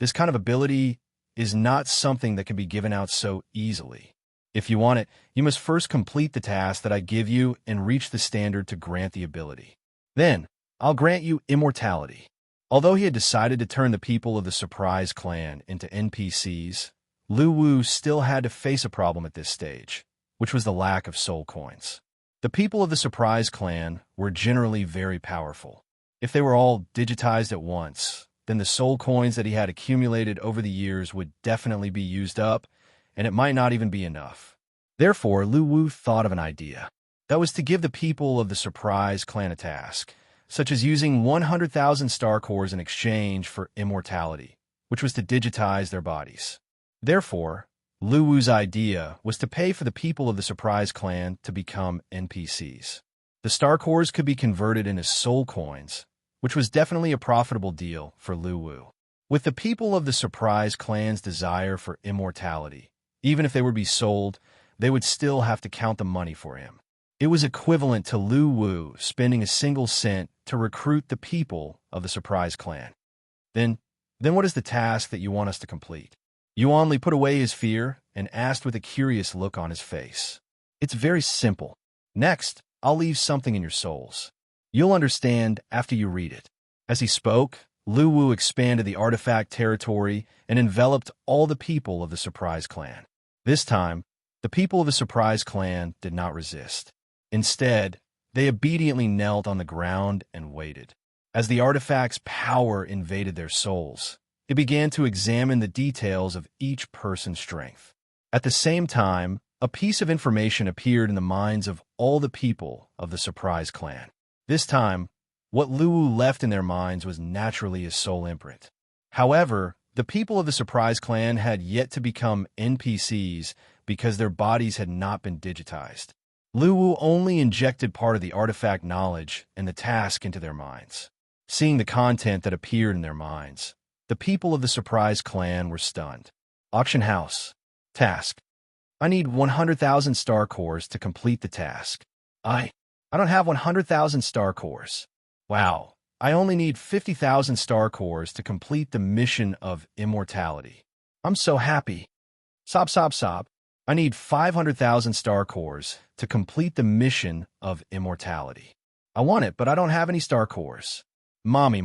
This kind of ability is not something that can be given out so easily. If you want it, you must first complete the task that I give you and reach the standard to grant the ability. Then, I'll grant you immortality. Although he had decided to turn the people of the Surprise Clan into NPCs, Lu Wu still had to face a problem at this stage, which was the lack of soul coins. The people of the Surprise Clan were generally very powerful. If they were all digitized at once, then the soul coins that he had accumulated over the years would definitely be used up, and it might not even be enough. Therefore, Lu Wu thought of an idea. That was to give the people of the Surprise Clan a task, such as using 100,000 star cores in exchange for immortality, which was to digitize their bodies. Therefore, Lu Wu's idea was to pay for the people of the Surprise Clan to become NPCs. The star cores could be converted into soul coins, which was definitely a profitable deal for Lu Wu. With the people of the Surprise Clan's desire for immortality, even if they would be sold, they would still have to count the money for him. It was equivalent to Lu Wu spending a single cent to recruit the people of the Surprise Clan. Then what is the task that you want us to complete? Yuan Li put away his fear and asked with a curious look on his face. It's very simple. Next, I'll leave something in your souls. You'll understand after you read it. As he spoke, Lu Wu expanded the artifact territory and enveloped all the people of the Surprise Clan. This time, the people of the Surprise Clan did not resist. Instead, they obediently knelt on the ground and waited. As the artifact's power invaded their souls, it began to examine the details of each person's strength. At the same time, a piece of information appeared in the minds of all the people of the Surprise Clan. This time, what Lu Wu left in their minds was naturally his soul imprint. However, the people of the Surprise Clan had yet to become NPCs because their bodies had not been digitized. Lu Wu only injected part of the artifact knowledge and the task into their minds. Seeing the content that appeared in their minds, the people of the Surprise Clan were stunned. Auction house. Task. I need 100,000 star cores to complete the task. I don't have 100,000 star cores. Wow, I only need 50,000 star cores to complete the mission of immortality. I'm so happy. Sob, sob, sob. I need 500,000 star cores to complete the mission of immortality. I want it, but I don't have any star cores. Mommy,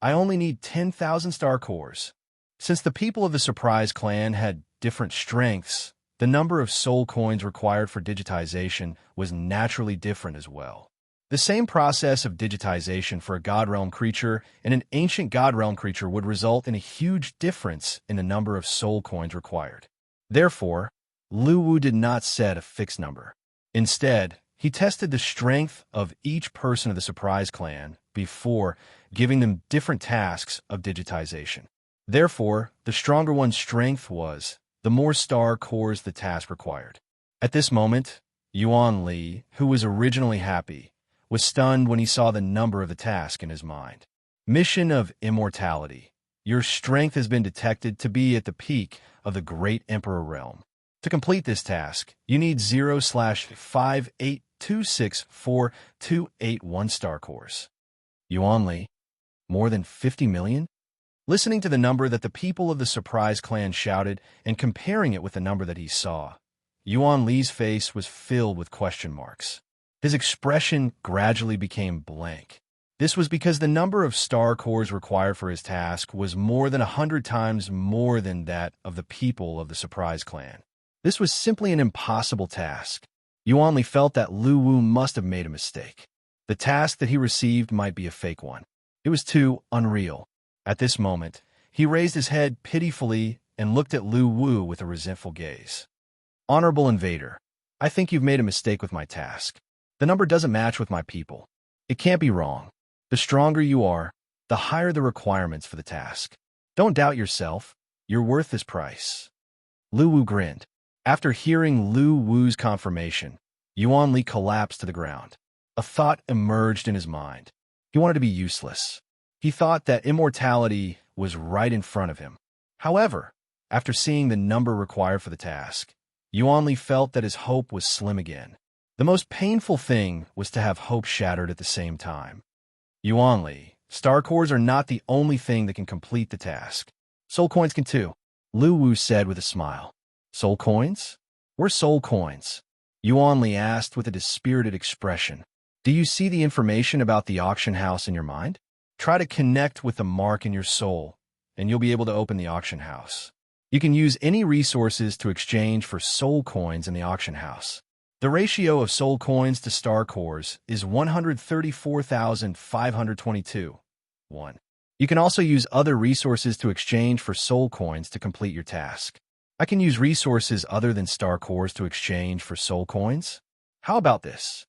I only need 10,000 star cores. Since the people of the Surprise Clan had different strengths, the number of soul coins required for digitization was naturally different as well. The same process of digitization for a God Realm creature and an ancient God Realm creature would result in a huge difference in the number of soul coins required. Therefore, Lu Wu did not set a fixed number. Instead, he tested the strength of each person of the Surprise Clan before giving them different tasks of digitization. Therefore, the stronger one's strength was, the more star cores the task required. At this moment, Yuan Li, who was originally happy, was stunned when he saw the number of the task in his mind. Mission of Immortality. Your strength has been detected to be at the peak of the Great Emperor Realm. To complete this task, you need 0/5826421 star cores. Yuan Li, more than 50 million? Listening to the number that the people of the Surprise Clan shouted and comparing it with the number that he saw, Yuan Li's face was filled with question marks. His expression gradually became blank. This was because the number of star cores required for his task was more than 100 times more than that of the people of the Surprise Clan. This was simply an impossible task. Yuan Li felt that Lu Wu must have made a mistake. The task that he received might be a fake one. It was too unreal. At this moment, he raised his head pitifully and looked at Lu Wu with a resentful gaze. Honorable Invader, I think you've made a mistake with my task. The number doesn't match with my people. It can't be wrong. The stronger you are, the higher the requirements for the task. Don't doubt yourself. You're worth this price. Lu Wu grinned. After hearing Lu Wu's confirmation, Yuan Li collapsed to the ground. A thought emerged in his mind. He wanted to be useless. He thought that immortality was right in front of him. However, after seeing the number required for the task, Yuan Li felt that his hope was slim again. The most painful thing was to have hope shattered at the same time. Yuan Li, star cores are not the only thing that can complete the task. Soul coins can too, Lu Wu said with a smile. Soul coins? We're soul coins. Yuan Li asked with a dispirited expression. Do you see the information about the auction house in your mind? Try to connect with the mark in your soul, and you'll be able to open the auction house. You can use any resources to exchange for soul coins in the auction house. The ratio of soul coins to star cores is 134,522. 1. You can also use other resources to exchange for soul coins to complete your task. I can use resources other than star cores to exchange for soul coins? How about this?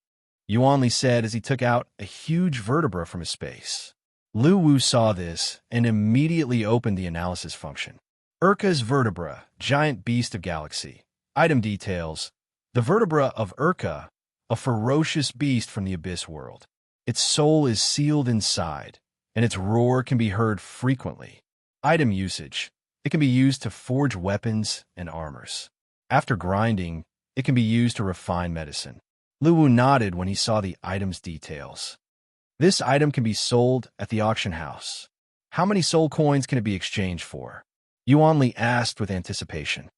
Yuan Li said as he took out a huge vertebra from his space. Lu Wu saw this and immediately opened the analysis function. Urka's vertebra, giant beast of galaxy. Item details. The vertebra of Urka, a ferocious beast from the abyss world. Its soul is sealed inside, and its roar can be heard frequently. Item usage. It can be used to forge weapons and armors. After grinding, it can be used to refine medicine. Lu Wu nodded when he saw the item's details. This item can be sold at the auction house. How many soul coins can it be exchanged for? Yuan Li asked with anticipation.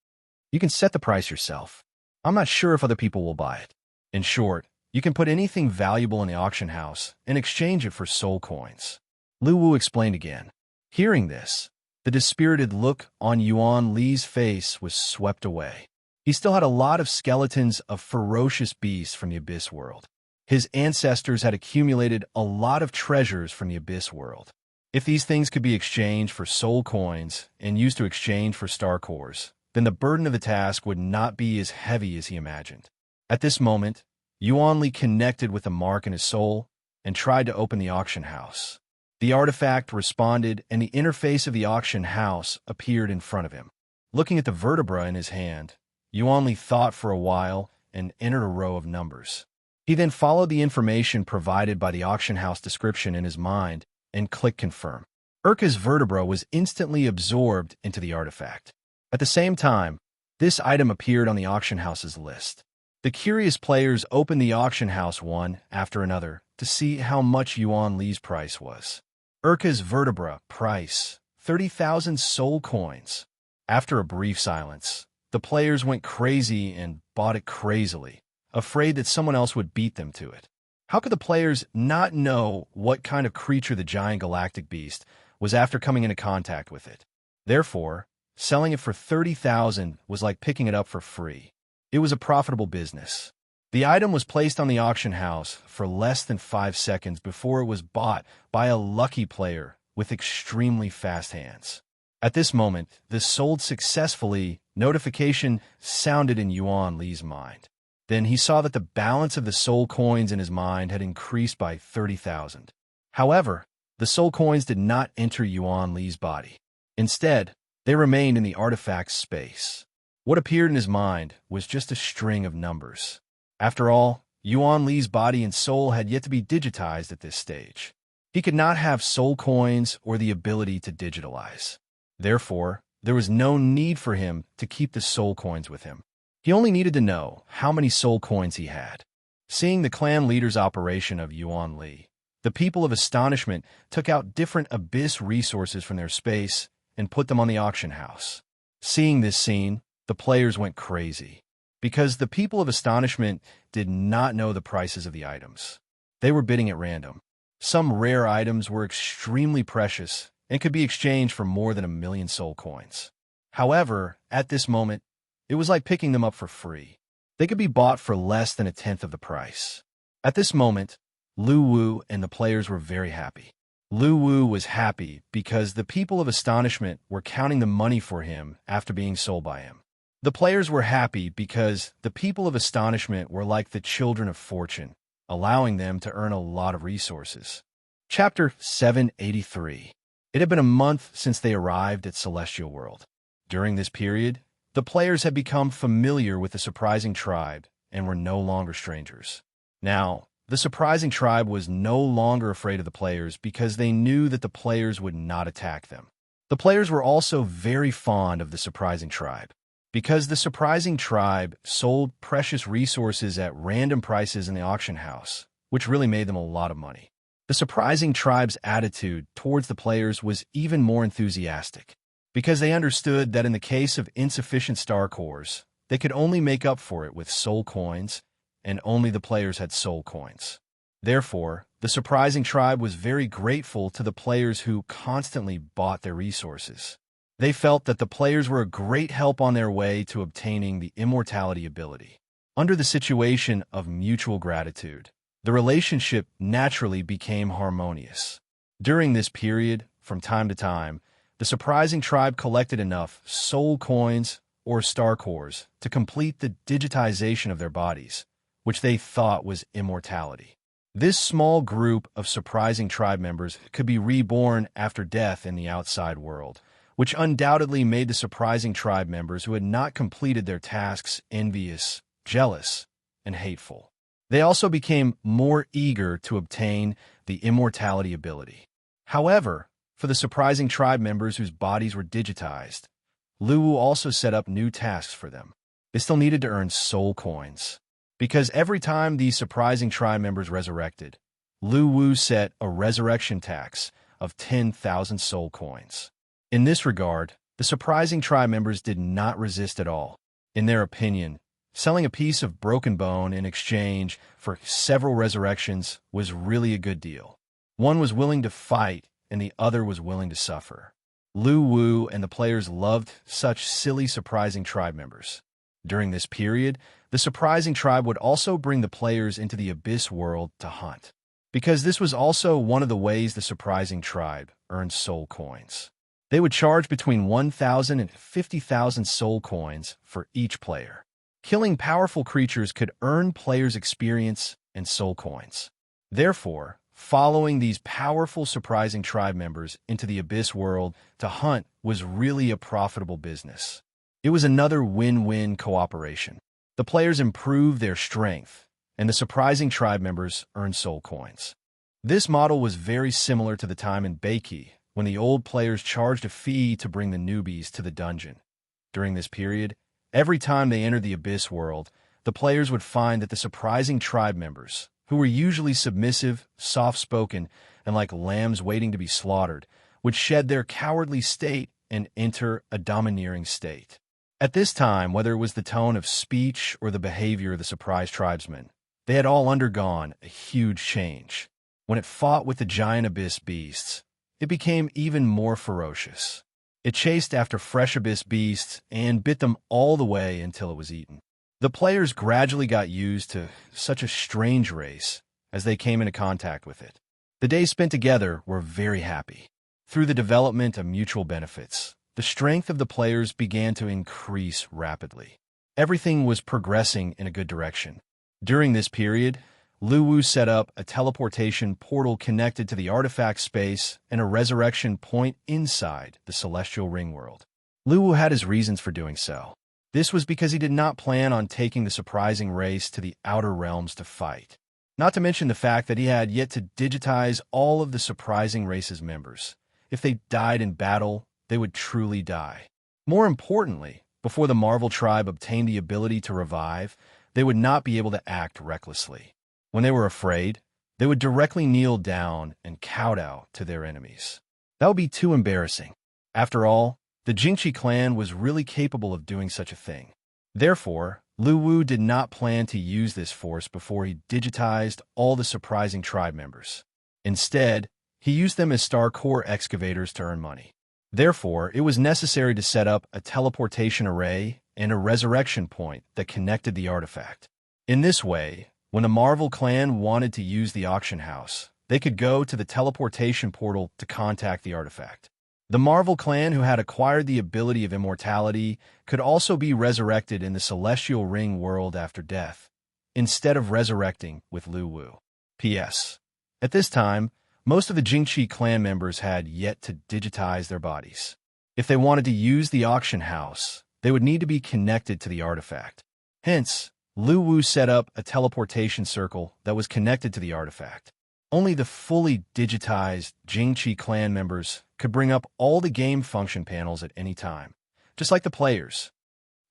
You can set the price yourself. I'm not sure if other people will buy it. In short, you can put anything valuable in the auction house and exchange it for soul coins. Lu Wu explained again. Hearing this, the dispirited look on Yuan Li's face was swept away. He still had a lot of skeletons of ferocious beasts from the abyss world. His ancestors had accumulated a lot of treasures from the abyss world. If these things could be exchanged for soul coins and used to exchange for star cores, then the burden of the task would not be as heavy as he imagined. At this moment, Yuan Li connected with the mark in his soul and tried to open the auction house. The artifact responded, and the interface of the auction house appeared in front of him. Looking at the vertebra in his hand, Yuan Li thought for a while and entered a row of numbers. He then followed the information provided by the auction house description in his mind and clicked confirm. Urka's vertebra was instantly absorbed into the artifact. At the same time, this item appeared on the auction house's list. The curious players opened the auction house one after another to see how much Yuan Li's price was. Urka's vertebra price, 30,000 soul coins. After a brief silence, the players went crazy and bought it crazily, afraid that someone else would beat them to it. How could the players not know what kind of creature the giant galactic beast was after coming into contact with it? Therefore, selling it for 30,000 was like picking it up for free. It was a profitable business. The item was placed on the auction house for less than 5 seconds before it was bought by a lucky player with extremely fast hands. At this moment, the sold successfully notification sounded in Yuan Li's mind. Then he saw that the balance of the soul coins in his mind had increased by 30,000. However, the soul coins did not enter Yuan Li's body. Instead, they remained in the artifact's space. What appeared in his mind was just a string of numbers. After all, Yuan Li's body and soul had yet to be digitized at this stage. He could not have soul coins or the ability to digitalize. Therefore, there was no need for him to keep the soul coins with him. He only needed to know how many soul coins he had. Seeing the clan leader's operation of Yuan Li, the people of astonishment took out different abyss resources from their space and put them on the auction house. Seeing this scene, the players went crazy, because the people of astonishment did not know the prices of the items. They were bidding at random. Some rare items were extremely precious and could be exchanged for more than 1,000,000 soul coins. However, at this moment, it was like picking them up for free. They could be bought for less than 1/10 of the price. At this moment, Lu Wu and the players were very happy. Lu Wu was happy because the people of astonishment were counting the money for him after being sold by him. The players were happy because the people of astonishment were like the children of fortune, allowing them to earn a lot of resources. Chapter 783. It had been a month since they arrived at Celestial World. During this period, the players had become familiar with the surprising tribe and were no longer strangers. Now, the surprising tribe was no longer afraid of the players because they knew that the players would not attack them. The players were also very fond of the surprising tribe because the surprising tribe sold precious resources at random prices in the auction house, which really made them a lot of money. The surprising tribe's attitude towards the players was even more enthusiastic, because they understood that in the case of insufficient star cores, they could only make up for it with soul coins, and only the players had soul coins. Therefore, the surprising tribe was very grateful to the players who constantly bought their resources. They felt that the players were a great help on their way to obtaining the immortality ability. Under the situation of mutual gratitude, the relationship naturally became harmonious. During this period, from time to time, the surprising tribe collected enough soul coins or star cores to complete the digitization of their bodies, which they thought was immortality. This small group of surprising tribe members could be reborn after death in the outside world, which undoubtedly made the surprising tribe members who had not completed their tasks envious, jealous, and hateful. They also became more eager to obtain the immortality ability. However, for the surprising tribe members whose bodies were digitized, Lu Wu also set up new tasks for them. They still needed to earn soul coins, because every time these surprising tribe members resurrected, Lu Wu set a resurrection tax of 10,000 soul coins. In this regard, the surprising tribe members did not resist at all. In their opinion, selling a piece of broken bone in exchange for several resurrections was really a good deal. One was willing to fight, and the other was willing to suffer. Lu Wu and the players loved such silly, surprising tribe members. During this period, the surprising tribe would also bring the players into the abyss world to hunt, because this was also one of the ways the surprising tribe earned soul coins. They would charge between 1,000 and 50,000 soul coins for each player. Killing powerful creatures could earn players experience and soul coins. Therefore, following these powerful surprising tribe members into the abyss world to hunt was really a profitable business. It was another win-win cooperation. The players improved their strength, and the surprising tribe members earned soul coins. This model was very similar to the time in Beiki, when the old players charged a fee to bring the newbies to the dungeon. During this period, every time they entered the abyss world, the players would find that the surprising tribe members, who were usually submissive, soft-spoken, and like lambs waiting to be slaughtered, would shed their cowardly state and enter a domineering state. At this time, whether it was the tone of speech or the behavior of the surprised tribesmen, they had all undergone a huge change. When it fought with the giant abyss beasts, it became even more ferocious. It chased after fresh abyss beasts and bit them all the way until it was eaten. The players gradually got used to such a strange race as they came into contact with it. The days spent together were very happy. Through the development of mutual benefits, the strength of the players began to increase rapidly. Everything was progressing in a good direction. During this period, Luwu set up a teleportation portal connected to the artifact space and a resurrection point inside the celestial ring world. Luwu had his reasons for doing so. This was because he did not plan on taking the surprising race to the outer realms to fight. Not to mention the fact that he had yet to digitize all of the surprising race's members. If they died in battle, they would truly die. More importantly, before the Marvel tribe obtained the ability to revive, they would not be able to act recklessly. When they were afraid, they would directly kneel down and kowtow to their enemies. That would be too embarrassing. After all, the Jingqi clan was really capable of doing such a thing. Therefore, Luwu did not plan to use this force before he digitized all the surprising tribe members. Instead, he used them as star core excavators to earn money. Therefore, it was necessary to set up a teleportation array and a resurrection point that connected the artifact. In this way, when the Marvel clan wanted to use the auction house, they could go to the teleportation portal to contact the artifact. The Marvel clan who had acquired the ability of immortality could also be resurrected in the celestial ring world after death, instead of resurrecting with Luwu. P.S. At this time, most of the Jingqi clan members had yet to digitize their bodies. If they wanted to use the auction house, they would need to be connected to the artifact. Hence, Luwu set up a teleportation circle that was connected to the artifact. Only the fully digitized Jingqi clan members could bring up all the game function panels at any time, just like the players.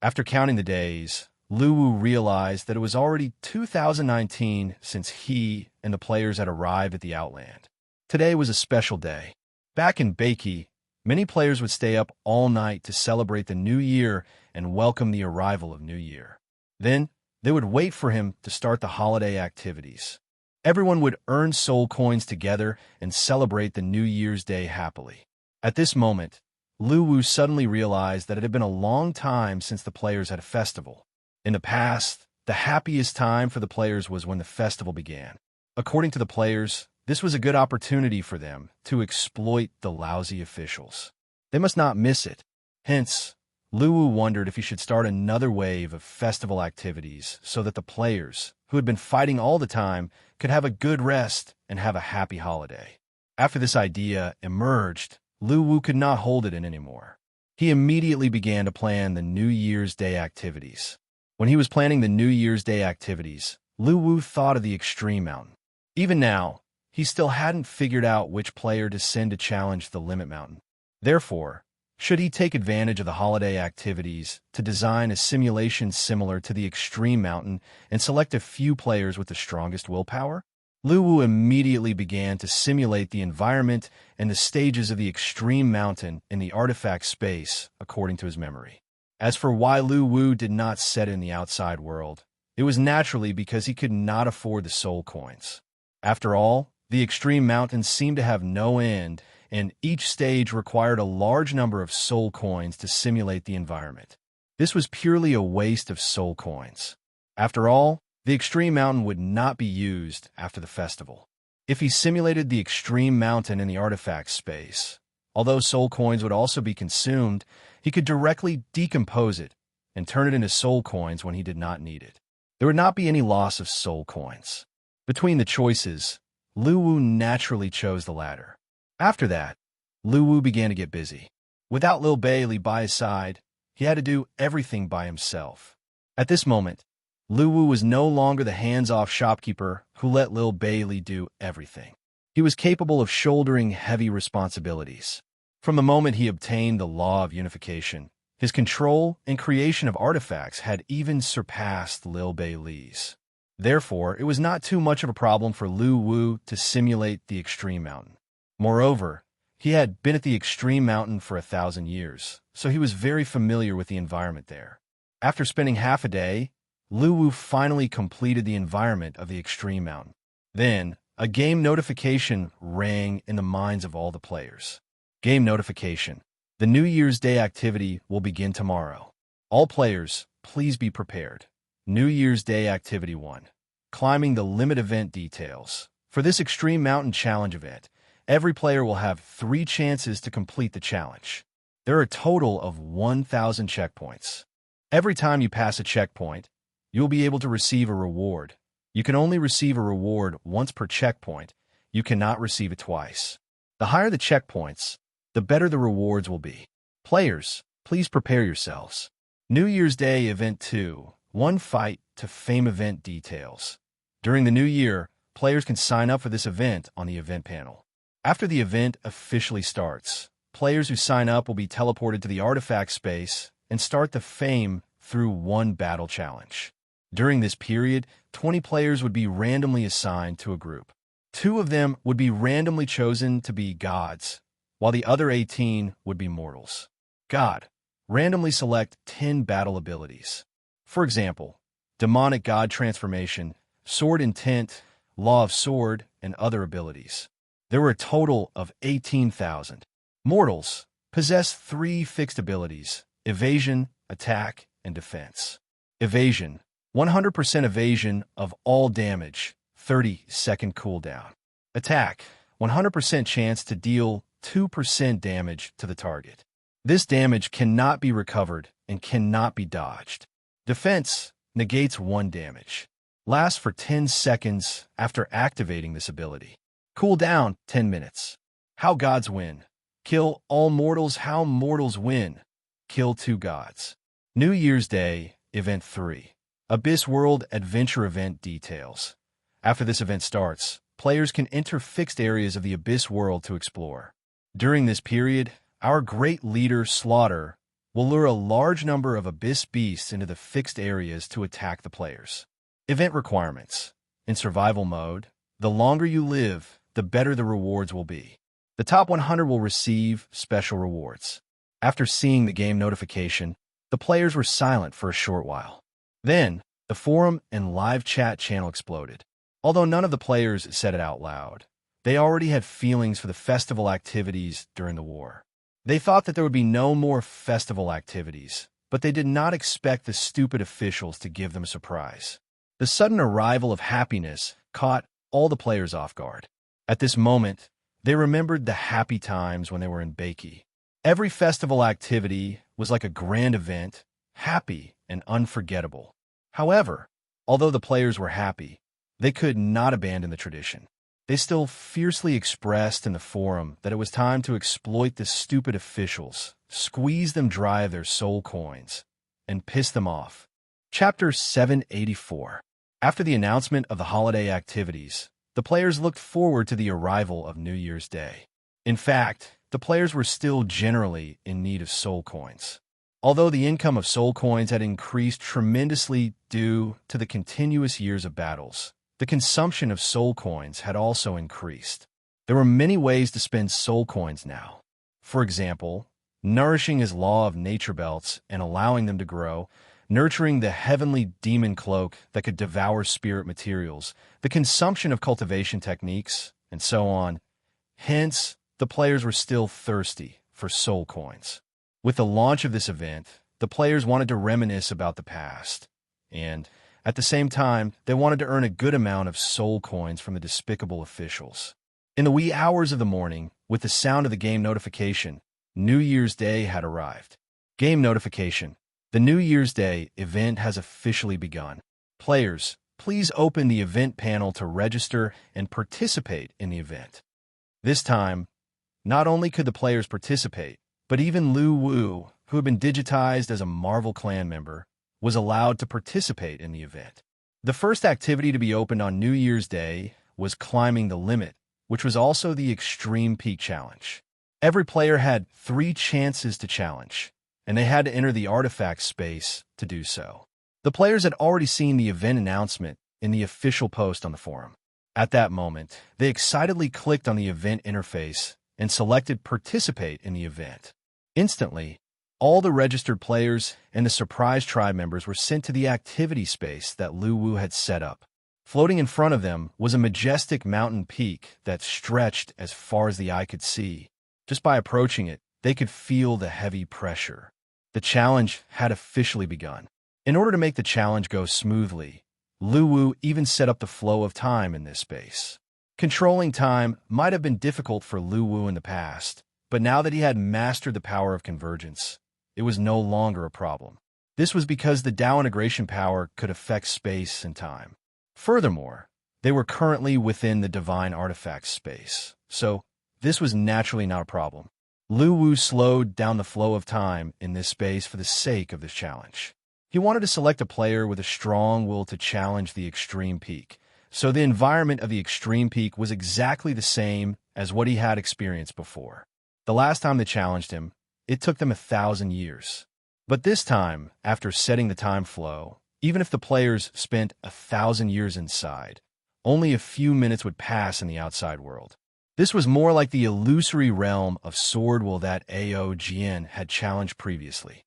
After counting the days, Luwu realized that it was already 2019 since he and the players had arrived at the Outland. Today was a special day. Back in Beiki, many players would stay up all night to celebrate the new year and welcome the arrival of New Year. Then, they would wait for him to start the holiday activities. Everyone would earn soul coins together and celebrate the New Year's Day happily. At this moment, Luwu suddenly realized that it had been a long time since the players had a festival. In the past, the happiest time for the players was when the festival began. According to the players, this was a good opportunity for them to exploit the lousy officials. They must not miss it. Hence, Luwu wondered if he should start another wave of festival activities so that the players, who had been fighting all the time, could have a good rest and have a happy holiday. After this idea emerged, Luwu could not hold it in anymore. He immediately began to plan the New Year's Day activities. When he was planning the New Year's Day activities, Luwu thought of the Extreme Mountain. Even now, he still hadn't figured out which player to send to challenge the Limit Mountain. Therefore, should he take advantage of the holiday activities to design a simulation similar to the Extreme Mountain and select a few players with the strongest willpower? Luwu immediately began to simulate the environment and the stages of the Extreme Mountain in the artifact space according to his memory. As for why Luwu did not set in the outside world, it was naturally because he could not afford the soul coins. After all, the Extreme Mountain seemed to have no end, and each stage required a large number of soul coins to simulate the environment. This was purely a waste of soul coins. After all, the Extreme Mountain would not be used after the festival. If he simulated the Extreme Mountain in the artifact space, although soul coins would also be consumed, he could directly decompose it and turn it into soul coins when he did not need it. There would not be any loss of soul coins. Between the choices, Luwu naturally chose the latter. After that, Luwu began to get busy. Without Lil Bailey by his side, he had to do everything by himself. At this moment, Luwu was no longer the hands-off shopkeeper who let Lil Bailey do everything. He was capable of shouldering heavy responsibilities. From the moment he obtained the Law of Unification, His control and creation of artifacts had even surpassed Lil Bei-Li's. Therefore, it was not too much of a problem for Lu Wu to simulate the Extreme Mountain. Moreover, he had been at the Extreme Mountain for 1,000 years, so he was very familiar with the environment there. After spending half a day, Lu Wu finally completed the environment of the Extreme Mountain. Then, a game notification rang in the minds of all the players. Game notification. The New Year's Day activity will begin tomorrow. All players, please be prepared. New Year's Day Activity 1. Climbing the Limit Event Details. For this Extreme Mountain Challenge event, every player will have 3 chances to complete the challenge. There are a total of 1,000 checkpoints. Every time you pass a checkpoint, you will be able to receive a reward. You can only receive a reward once per checkpoint. You cannot receive it twice. The higher the checkpoints, the better the rewards will be. Players, please prepare yourselves. New Year's Day Event 2. 1 Fight to Fame Event Details. During the new year, players can sign up for this event on the event panel. After the event officially starts, players who sign up will be teleported to the artifact space and start the Fame through 1 battle challenge. During this period, 20 players would be randomly assigned to a group. 2 of them would be randomly chosen to be gods, while the other 18 would be mortals. God. Randomly select 10 battle abilities. For example, Demonic God Transformation, Sword Intent, Law of Sword, and other abilities. There were a total of 18,000. Mortals possess 3 fixed abilities: Evasion, Attack, and Defense. Evasion. 100% evasion of all damage, 30-second cooldown. Attack. 100% chance to deal 2% damage to the target. This damage cannot be recovered and cannot be dodged. Defense negates 1 damage. Lasts for 10 seconds after activating this ability. Cooldown 10 minutes. How gods win. Kill all mortals. How mortals win. Kill 2 gods. New Year's Day Event 3. Abyss World Adventure Event Details. After this event starts, players can enter fixed areas of the Abyss World to explore. During this period, our great leader, Slaughter, will lure a large number of Abyss beasts into the fixed areas to attack the players. Event requirements. In survival mode, the longer you live, the better the rewards will be. The top 100 will receive special rewards. After seeing the game notification, the players were silent for a short while. Then, the forum and live chat channel exploded. Although none of the players said it out loud, they already had feelings for the festival activities during the war. They thought that there would be no more festival activities, but they did not expect the stupid officials to give them a surprise. The sudden arrival of happiness caught all the players off guard. At this moment, they remembered the happy times when they were in Beiki. Every festival activity was like a grand event, happy and unforgettable. However, although the players were happy, they could not abandon the tradition. They still fiercely expressed in the forum that it was time to exploit the stupid officials, squeeze them dry of their soul coins, and piss them off. Chapter 784. After the announcement of the holiday activities, the players looked forward to the arrival of New Year's Day. In fact, the players were still generally in need of soul coins. Although the income of soul coins had increased tremendously due to the continuous years of battles, the consumption of soul coins had also increased. There were many ways to spend soul coins now. For example, nourishing his law of nature belts and allowing them to grow, nurturing the heavenly demon cloak that could devour spirit materials, the consumption of cultivation techniques, and so on. Hence, the players were still thirsty for soul coins. With the launch of this event, the players wanted to reminisce about the past, and, at the same time, they wanted to earn a good amount of soul coins from the despicable officials. In the wee hours of the morning, with the sound of the game notification, New Year's Day had arrived. Game notification. The New Year's Day event has officially begun. Players, please open the event panel to register and participate in the event. This time, not only could the players participate, but even Lu Wu, who had been digitized as a Marvel Clan member, was allowed to participate in the event. The first activity to be opened on New Year's Day was Climbing the Limit, which was also the Extreme Peak Challenge. Every player had 3 chances to challenge, and they had to enter the artifact space to do so. The players had already seen the event announcement in the official post on the forum. At that moment, they excitedly clicked on the event interface and selected Participate in the event. Instantly, all the registered players and the surprise tribe members were sent to the activity space that Lu Wu had set up. Floating in front of them was a majestic mountain peak that stretched as far as the eye could see. Just by approaching it, they could feel the heavy pressure. The challenge had officially begun. In order to make the challenge go smoothly, Lu Wu even set up the flow of time in this space. Controlling time might have been difficult for Lu Wu in the past, but now that he had mastered the power of convergence, it was no longer a problem. This was because the Dao integration power could affect space and time. Furthermore, they were currently within the divine artifact space, so this was naturally not a problem. Lu Wu slowed down the flow of time in this space for the sake of this challenge. He wanted to select a player with a strong will to challenge the extreme peak, so the environment of the extreme peak was exactly the same as what he had experienced before. The last time they challenged him, it took them 1,000 years. But this time, after setting the time flow, even if the players spent 1,000 years inside, only a few minutes would pass in the outside world. This was more like the illusory realm of sword will that Ao Jian had challenged previously.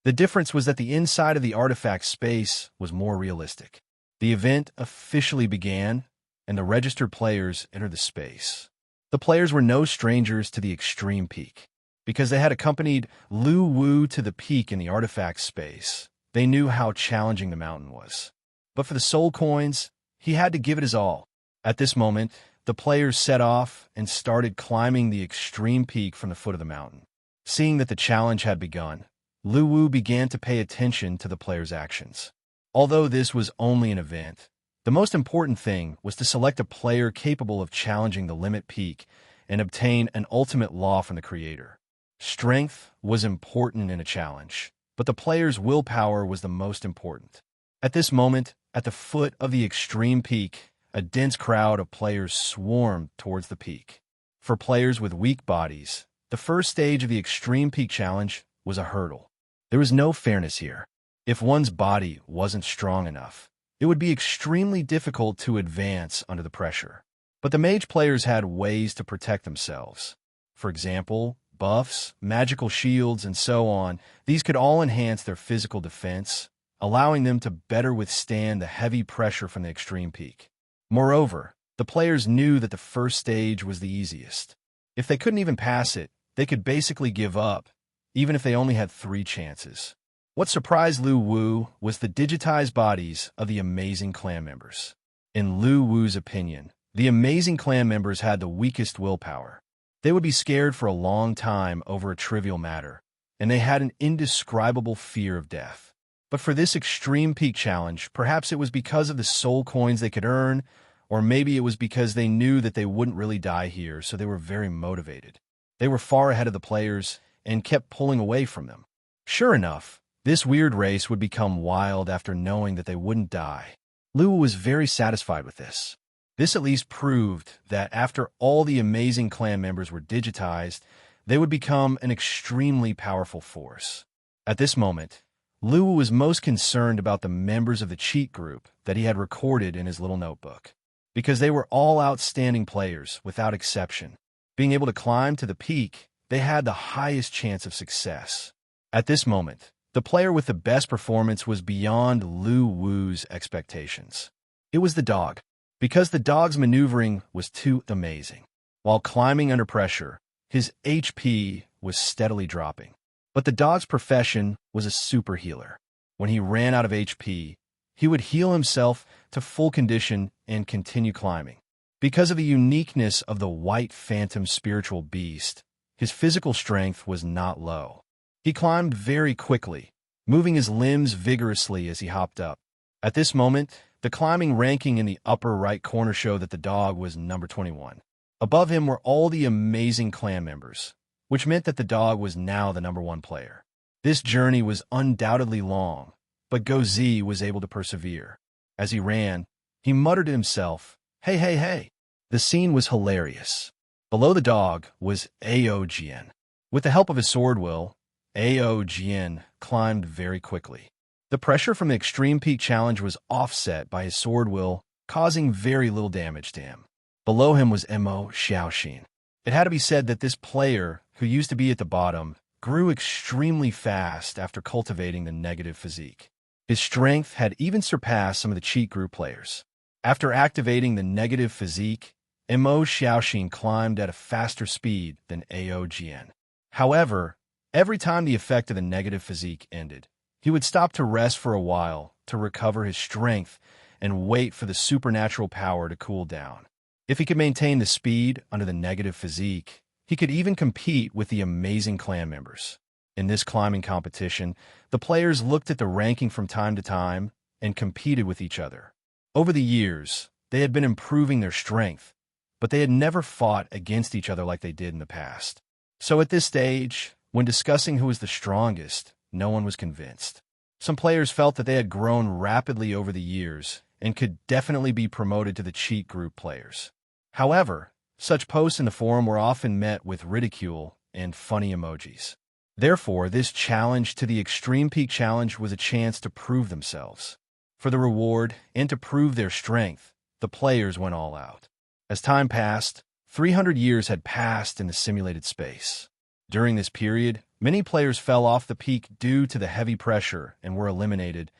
The difference was that the inside of the artifact space was more realistic. The event officially began, and the registered players entered the space. The players were no strangers to the extreme peak. Because they had accompanied Lu Wu to the peak in the artifact space, they knew how challenging the mountain was. But for the soul coins, he had to give it his all. At this moment, the players set off and started climbing the extreme peak from the foot of the mountain. Seeing that the challenge had begun, Lu Wu began to pay attention to the players' actions. Although this was only an event, the most important thing was to select a player capable of challenging the limit peak and obtain an ultimate law from the creator. Strength was important in a challenge, but the player's willpower was the most important. At this moment, at the foot of the extreme peak, a dense crowd of players swarmed towards the peak. For players with weak bodies, the first stage of the extreme peak challenge was a hurdle. There was no fairness here. If one's body wasn't strong enough, it would be extremely difficult to advance under the pressure. But the mage players had ways to protect themselves. For example, buffs, magical shields, and so on. These could all enhance their physical defense, allowing them to better withstand the heavy pressure from the extreme peak. Moreover, the players knew that the first stage was the easiest. If they couldn't even pass it, they could basically give up, even if they only had 3 chances. What surprised Lu Wu was the digitized bodies of the amazing clan members. In Lu Wu's opinion, the amazing clan members had the weakest willpower. They would be scared for a long time over a trivial matter, and they had an indescribable fear of death. But for this extreme peak challenge, perhaps it was because of the soul coins they could earn, or maybe it was because they knew that they wouldn't really die here, so they were very motivated. They were far ahead of the players and kept pulling away from them. Sure enough, this weird race would become wild after knowing that they wouldn't die. Lu was very satisfied with this. This at least proved that after all the amazing clan members were digitized, they would become an extremely powerful force. At this moment, Lu was most concerned about the members of the cheat group that he had recorded in his little notebook, because they were all outstanding players without exception. Being able to climb to the peak, they had the highest chance of success. At this moment, the player with the best performance was beyond Lu Wu's expectations. It was the dog, because the dog's maneuvering was too amazing. While climbing under pressure, his HP was steadily dropping. But the dog's profession was a super healer. When he ran out of HP, he would heal himself to full condition and continue climbing. Because of the uniqueness of the white phantom spiritual beast, his physical strength was not low. He climbed very quickly, moving his limbs vigorously as he hopped up. At this moment, the climbing ranking in the upper right corner showed that the dog was number 21. Above him were all the amazing clan members, which meant that the dog was now the number 1 player. This journey was undoubtedly long, but Gozi was able to persevere. As he ran, he muttered to himself, "Hey, hey, hey." The scene was hilarious. Below the dog was Ao Jian. With the help of his sword will, Aogn climbed very quickly. The pressure from the Extreme Peak Challenge was offset by his sword will, causing very little damage to him. Below him was Mo Xiaoxin. It had to be said that this player, who used to be at the bottom, grew extremely fast after cultivating the negative physique. His strength had even surpassed some of the cheat group players. After activating the negative physique, Mo Xiaoxin climbed at a faster speed than Aogn. However, every time the effect of the negative physique ended, he would stop to rest for a while to recover his strength and wait for the supernatural power to cool down. If he could maintain the speed under the negative physique, he could even compete with the amazing clan members. In this climbing competition, the players looked at the ranking from time to time and competed with each other. Over the years, they had been improving their strength, but they had never fought against each other like they did in the past. So at this stage, when discussing who was the strongest, no one was convinced. Some players felt that they had grown rapidly over the years and could definitely be promoted to the cheat group players. However, such posts in the forum were often met with ridicule and funny emojis. Therefore, this challenge to the Extreme Peak Challenge was a chance to prove themselves. For the reward and to prove their strength, the players went all out. As time passed, 300 years had passed in the simulated space. During this period, many players fell off the peak due to the heavy pressure and were eliminated,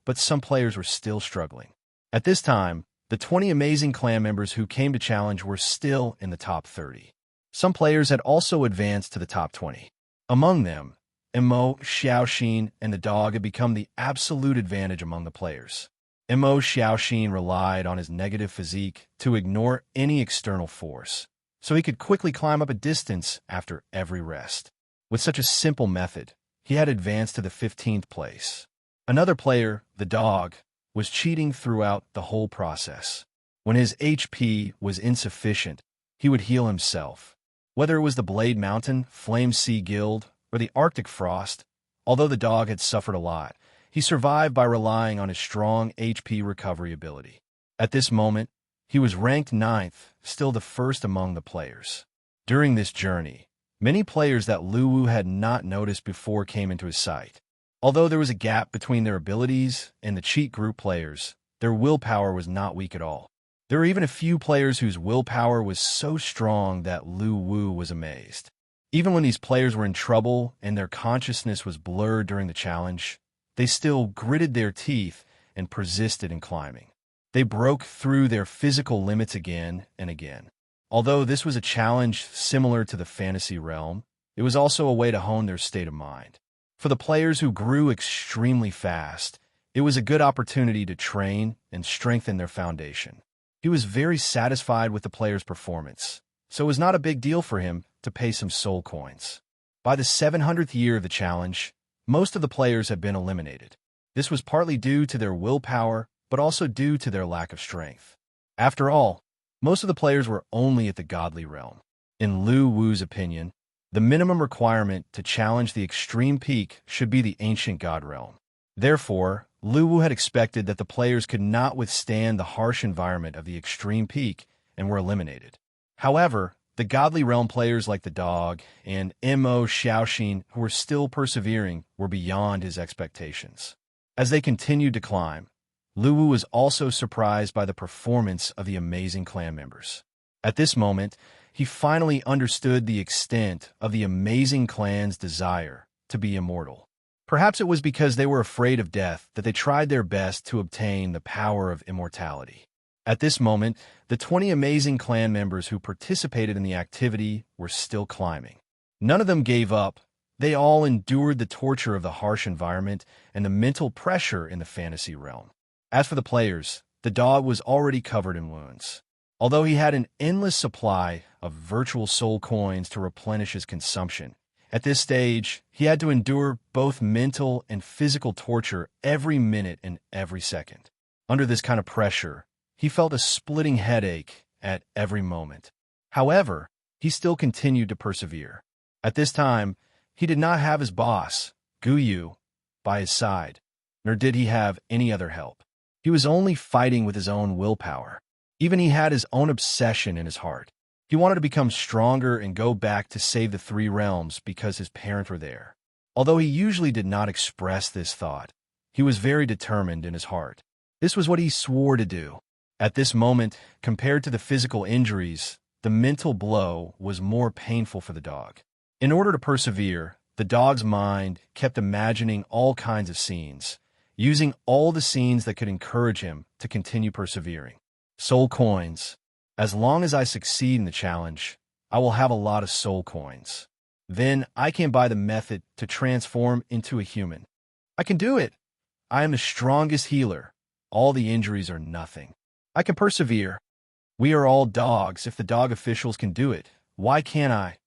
but some players were still struggling. At this time, the 20 amazing clan members who came to challenge were still in the top 30. Some players had also advanced to the top 20. Among them, Mo Xiaoxin and the dog had become the absolute advantage among the players. Mo Xiaoxin relied on his negative physique to ignore any external force, so he could quickly climb up a distance after every rest. With such a simple method, he had advanced to the 15th place. Another player, the dog, was cheating throughout the whole process. When his HP was insufficient, he would heal himself. Whether it was the Blade Mountain, Flame Sea Guild, or the Arctic Frost, although the dog had suffered a lot, he survived by relying on his strong HP recovery ability. At this moment, he was ranked 9th, still the first among the players. During this journey, many players that Luwu had not noticed before came into his sight. Although there was a gap between their abilities and the cheat group players, their willpower was not weak at all. There were even a few players whose willpower was so strong that Lu Wu was amazed. Even when these players were in trouble and their consciousness was blurred during the challenge, they still gritted their teeth and persisted in climbing. They broke through their physical limits again and again. Although this was a challenge similar to the fantasy realm, it was also a way to hone their state of mind. For the players who grew extremely fast, it was a good opportunity to train and strengthen their foundation. He was very satisfied with the player's performance, so it was not a big deal for him to pay some soul coins. By the 700th year of the challenge, most of the players had been eliminated. This was partly due to their willpower, but also due to their lack of strength. After all, most of the players were only at the godly realm. In Lu Wu's opinion, the minimum requirement to challenge the extreme peak should be the ancient god realm. Therefore, Lu Wu had expected that the players could not withstand the harsh environment of the extreme peak and were eliminated. However, the godly realm players like the dog and Mo Xiaoxin, who were still persevering, were beyond his expectations. As they continued to climb, Lu Wu was also surprised by the performance of the amazing clan members. At this moment, he finally understood the extent of the amazing clan's desire to be immortal. Perhaps it was because they were afraid of death that they tried their best to obtain the power of immortality. At this moment, the 20 amazing clan members who participated in the activity were still climbing. None of them gave up. They all endured the torture of the harsh environment and the mental pressure in the fantasy realm. As for the players, the dog was already covered in wounds. Although he had an endless supply of virtual soul coins to replenish his consumption, at this stage, he had to endure both mental and physical torture every minute and every second. Under this kind of pressure, he felt a splitting headache at every moment. However, he still continued to persevere. At this time, he did not have his boss, Guyu, by his side, nor did he have any other help. He was only fighting with his own willpower. Even he had his own obsession in his heart. He wanted to become stronger and go back to save the three realms because his parents were there. Although he usually did not express this thought, he was very determined in his heart. This was what he swore to do. At this moment, compared to the physical injuries, the mental blow was more painful for the dog. In order to persevere, the dog's mind kept imagining all kinds of scenes, using all the scenes that could encourage him to continue persevering. Soul coins. As long as I succeed in the challenge, I will have a lot of soul coins. Then I can buy the method to transform into a human. I can do it. I am the strongest healer. All the injuries are nothing. I can persevere. We are all dogs. If the dog officials can do it, why can't I?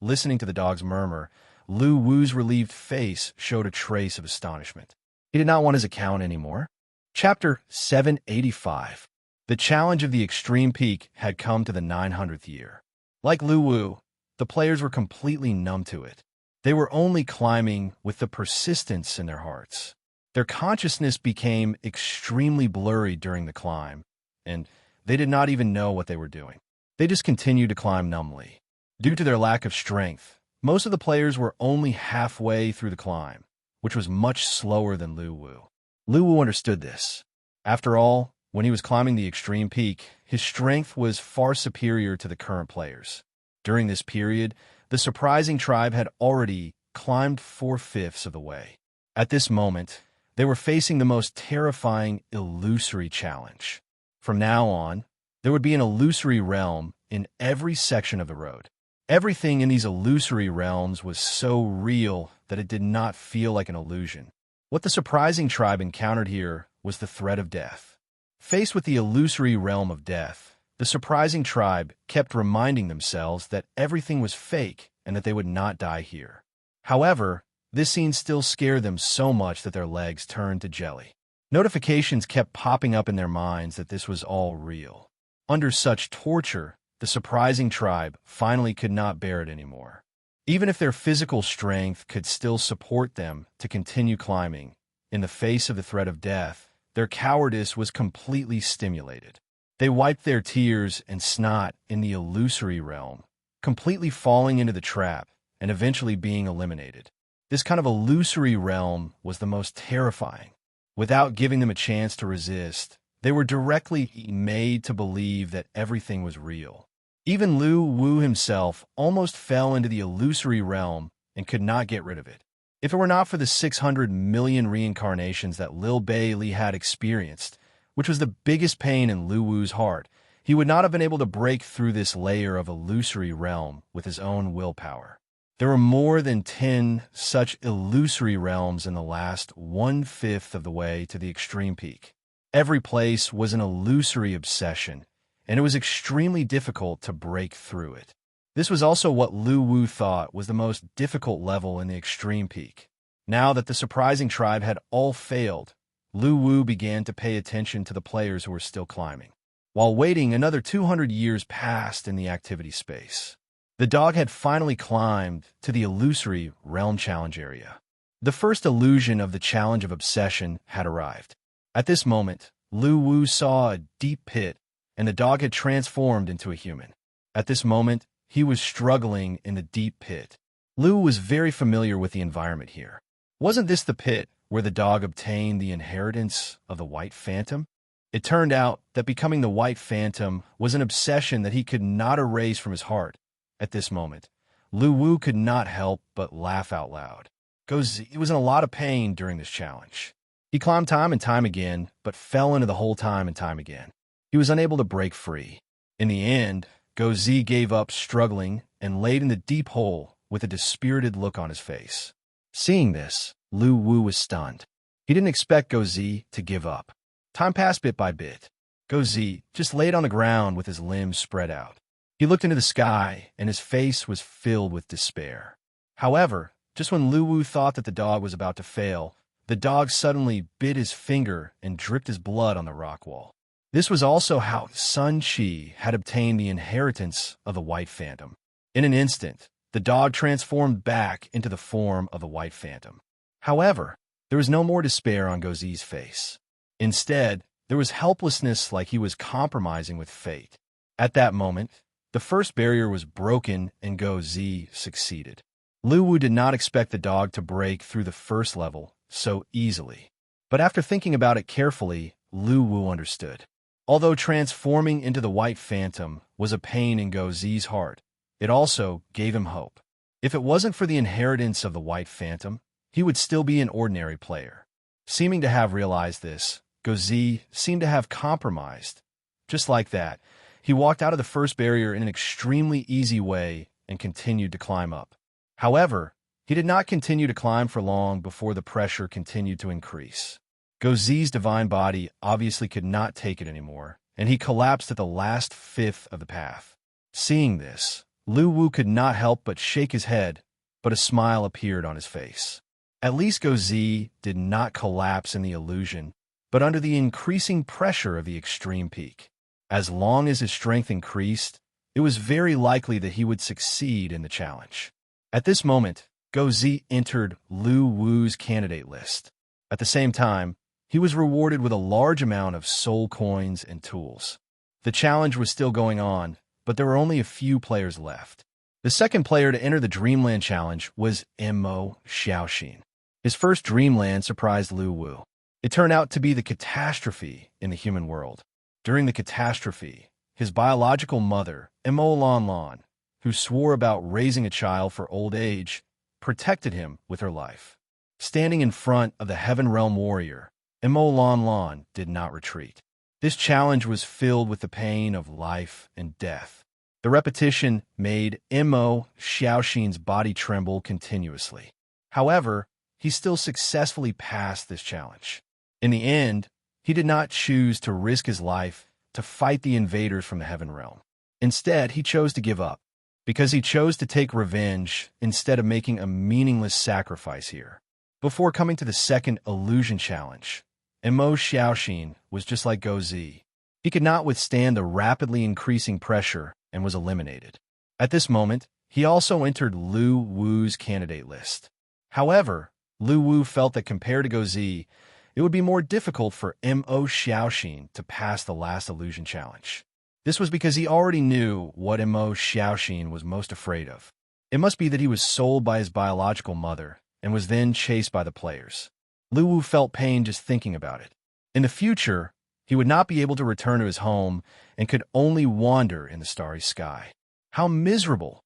Listening to the dog's murmur, Lu Wu's relieved face showed a trace of astonishment. He did not want his account anymore. Chapter 785. The challenge of the extreme peak had come to the 900th year. Like Lu Wu, the players were completely numb to it. They were only climbing with the persistence in their hearts. Their consciousness became extremely blurry during the climb, and they did not even know what they were doing. They just continued to climb numbly. Due to their lack of strength, most of the players were only halfway through the climb, which was much slower than Lu Wu. Lu Wu understood this. After all, when he was climbing the extreme peak, his strength was far superior to the current players. During this period, the surprising tribe had already climbed 4/5 of the way. At this moment, they were facing the most terrifying illusory challenge. From now on, there would be an illusory realm in every section of the road. Everything in these illusory realms was so real that it did not feel like an illusion. What the surprising tribe encountered here was the threat of death. Faced with the illusory realm of death, the surprising tribe kept reminding themselves that everything was fake and that they would not die here. However, this scene still scared them so much that their legs turned to jelly. Notifications kept popping up in their minds that this was all real. Under such torture, the surprising tribe finally could not bear it anymore. Even if their physical strength could still support them to continue climbing, in the face of the threat of death, their cowardice was completely stimulated. They wiped their tears and snot in the illusory realm, completely falling into the trap and eventually being eliminated. This kind of illusory realm was the most terrifying. Without giving them a chance to resist, they were directly made to believe that everything was real. Even Lu Wu himself almost fell into the illusory realm and could not get rid of it. If it were not for the 600 million reincarnations that Lil Bei Li had experienced, which was the biggest pain in Lu Wu's heart, he would not have been able to break through this layer of illusory realm with his own willpower. There were more than 10 such illusory realms in the last 1/5 of the way to the extreme peak. Every place was an illusory obsession, and it was extremely difficult to break through it. This was also what Lu Wu thought was the most difficult level in the extreme peak. Now that the surprising tribe had all failed, Lu Wu began to pay attention to the players who were still climbing. While waiting, another 200 years passed in the activity space. The dog had finally climbed to the illusory realm challenge area. The first illusion of the challenge of obsession had arrived. At this moment, Lu Wu saw a deep pit, and the dog had transformed into a human. At this moment, he was struggling in the deep pit. Lu was very familiar with the environment here. Wasn't this the pit where the dog obtained the inheritance of the White Phantom? It turned out that becoming the White Phantom was an obsession that he could not erase from his heart. At this moment, Lu Wu could not help but laugh out loud. He was in a lot of pain during this challenge. He climbed time and time again, but fell into the hole time and time again. He was unable to break free. In the end, Gozi gave up struggling and laid in the deep hole with a dispirited look on his face. Seeing this, Lu Wu was stunned. He didn't expect Gozi to give up. Time passed bit by bit. Gozi just laid on the ground with his limbs spread out. He looked into the sky, and his face was filled with despair. However, just when Lu Wu thought that the dog was about to fail, the dog suddenly bit his finger and dripped his blood on the rock wall. This was also how Sun Qi had obtained the inheritance of the White Phantom. In an instant, the dog transformed back into the form of the White Phantom. However, there was no more despair on Gozi's face. Instead, there was helplessness, like he was compromising with fate. At that moment, the first barrier was broken and Gozi succeeded. Lu Wu did not expect the dog to break through the first level so easily. But after thinking about it carefully, Lu Wu understood. Although transforming into the White Phantom was a pain in Go Zi's heart, it also gave him hope. If it wasn't for the inheritance of the White Phantom, he would still be an ordinary player. Seeming to have realized this, Go Zi seemed to have compromised. Just like that, he walked out of the first barrier in an extremely easy way and continued to climb up. However, he did not continue to climb for long before the pressure continued to increase. Go Zi's divine body obviously could not take it anymore, and he collapsed at the last fifth of the path. Seeing this, Lu Wu could not help but shake his head, but a smile appeared on his face. At least Go Zi did not collapse in the illusion, but under the increasing pressure of the extreme peak. As long as his strength increased, it was very likely that he would succeed in the challenge. At this moment, Go Zi entered Lu Wu's candidate list. At the same time, he was rewarded with a large amount of soul coins and tools. The challenge was still going on, but there were only a few players left. The second player to enter the Dreamland Challenge was Mo Xiaoxin. His first Dreamland surprised Lu Wu. It turned out to be the catastrophe in the human world. During the catastrophe, his biological mother, Mo Lan, who swore about raising a child for old age, protected him with her life. Standing in front of the Heaven Realm warrior, Mo Lan did not retreat. This challenge was filled with the pain of life and death. The repetition made Mo Xiaoxin's body tremble continuously. However, he still successfully passed this challenge. In the end, he did not choose to risk his life to fight the invaders from the Heaven Realm. Instead, he chose to give up, because he chose to take revenge instead of making a meaningless sacrifice here. Before coming to the second Illusion Challenge, Mo Xiaoxin was just like Go Zi. He could not withstand the rapidly increasing pressure and was eliminated. At this moment, he also entered Lu Wu's candidate list. However, Lu Wu felt that compared to Go Zi, it would be more difficult for Mo Xiaoxin to pass the last Illusion Challenge. This was because he already knew what Mo Xiaoxin was most afraid of. It must be that he was sold by his biological mother and was then chased by the players. Lu Wu felt pain just thinking about it. In the future, he would not be able to return to his home and could only wander in the starry sky. How miserable!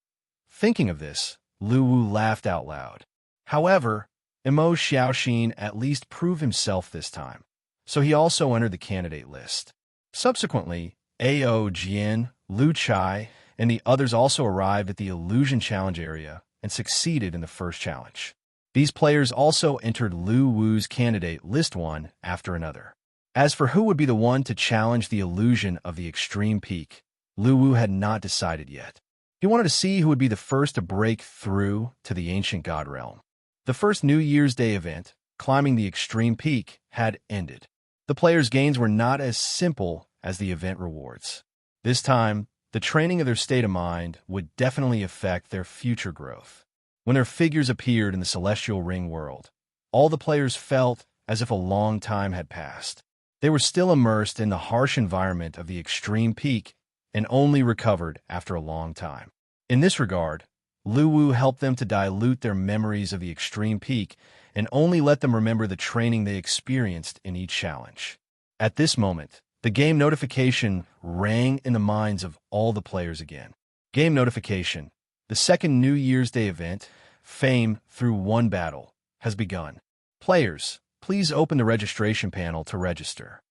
Thinking of this, Lu Wu laughed out loud. However, Mo Xiaoxin at least proved himself this time, so he also entered the candidate list. Subsequently, Ao Jian, Lu Chai, and the others also arrived at the Illusion Challenge area and succeeded in the first challenge. These players also entered Lu Wu's candidate list one after another. As for who would be the one to challenge the illusion of the extreme peak, Lu Wu had not decided yet. He wanted to see who would be the first to break through to the ancient god realm. The first New Year's Day event, climbing the extreme peak, had ended. The players' gains were not as simple as the event rewards. This time, the training of their state of mind would definitely affect their future growth. When their figures appeared in the celestial ring world, all the players felt as if a long time had passed. They were still immersed in the harsh environment of the extreme peak and only recovered after a long time. In this regard, Lu Wu helped them to dilute their memories of the extreme peak and only let them remember the training they experienced in each challenge. At this moment, the game notification rang in the minds of all the players again. Game notification. The second New Year's Day event, Fame Through One Battle, has begun. Players, please open the registration panel to register.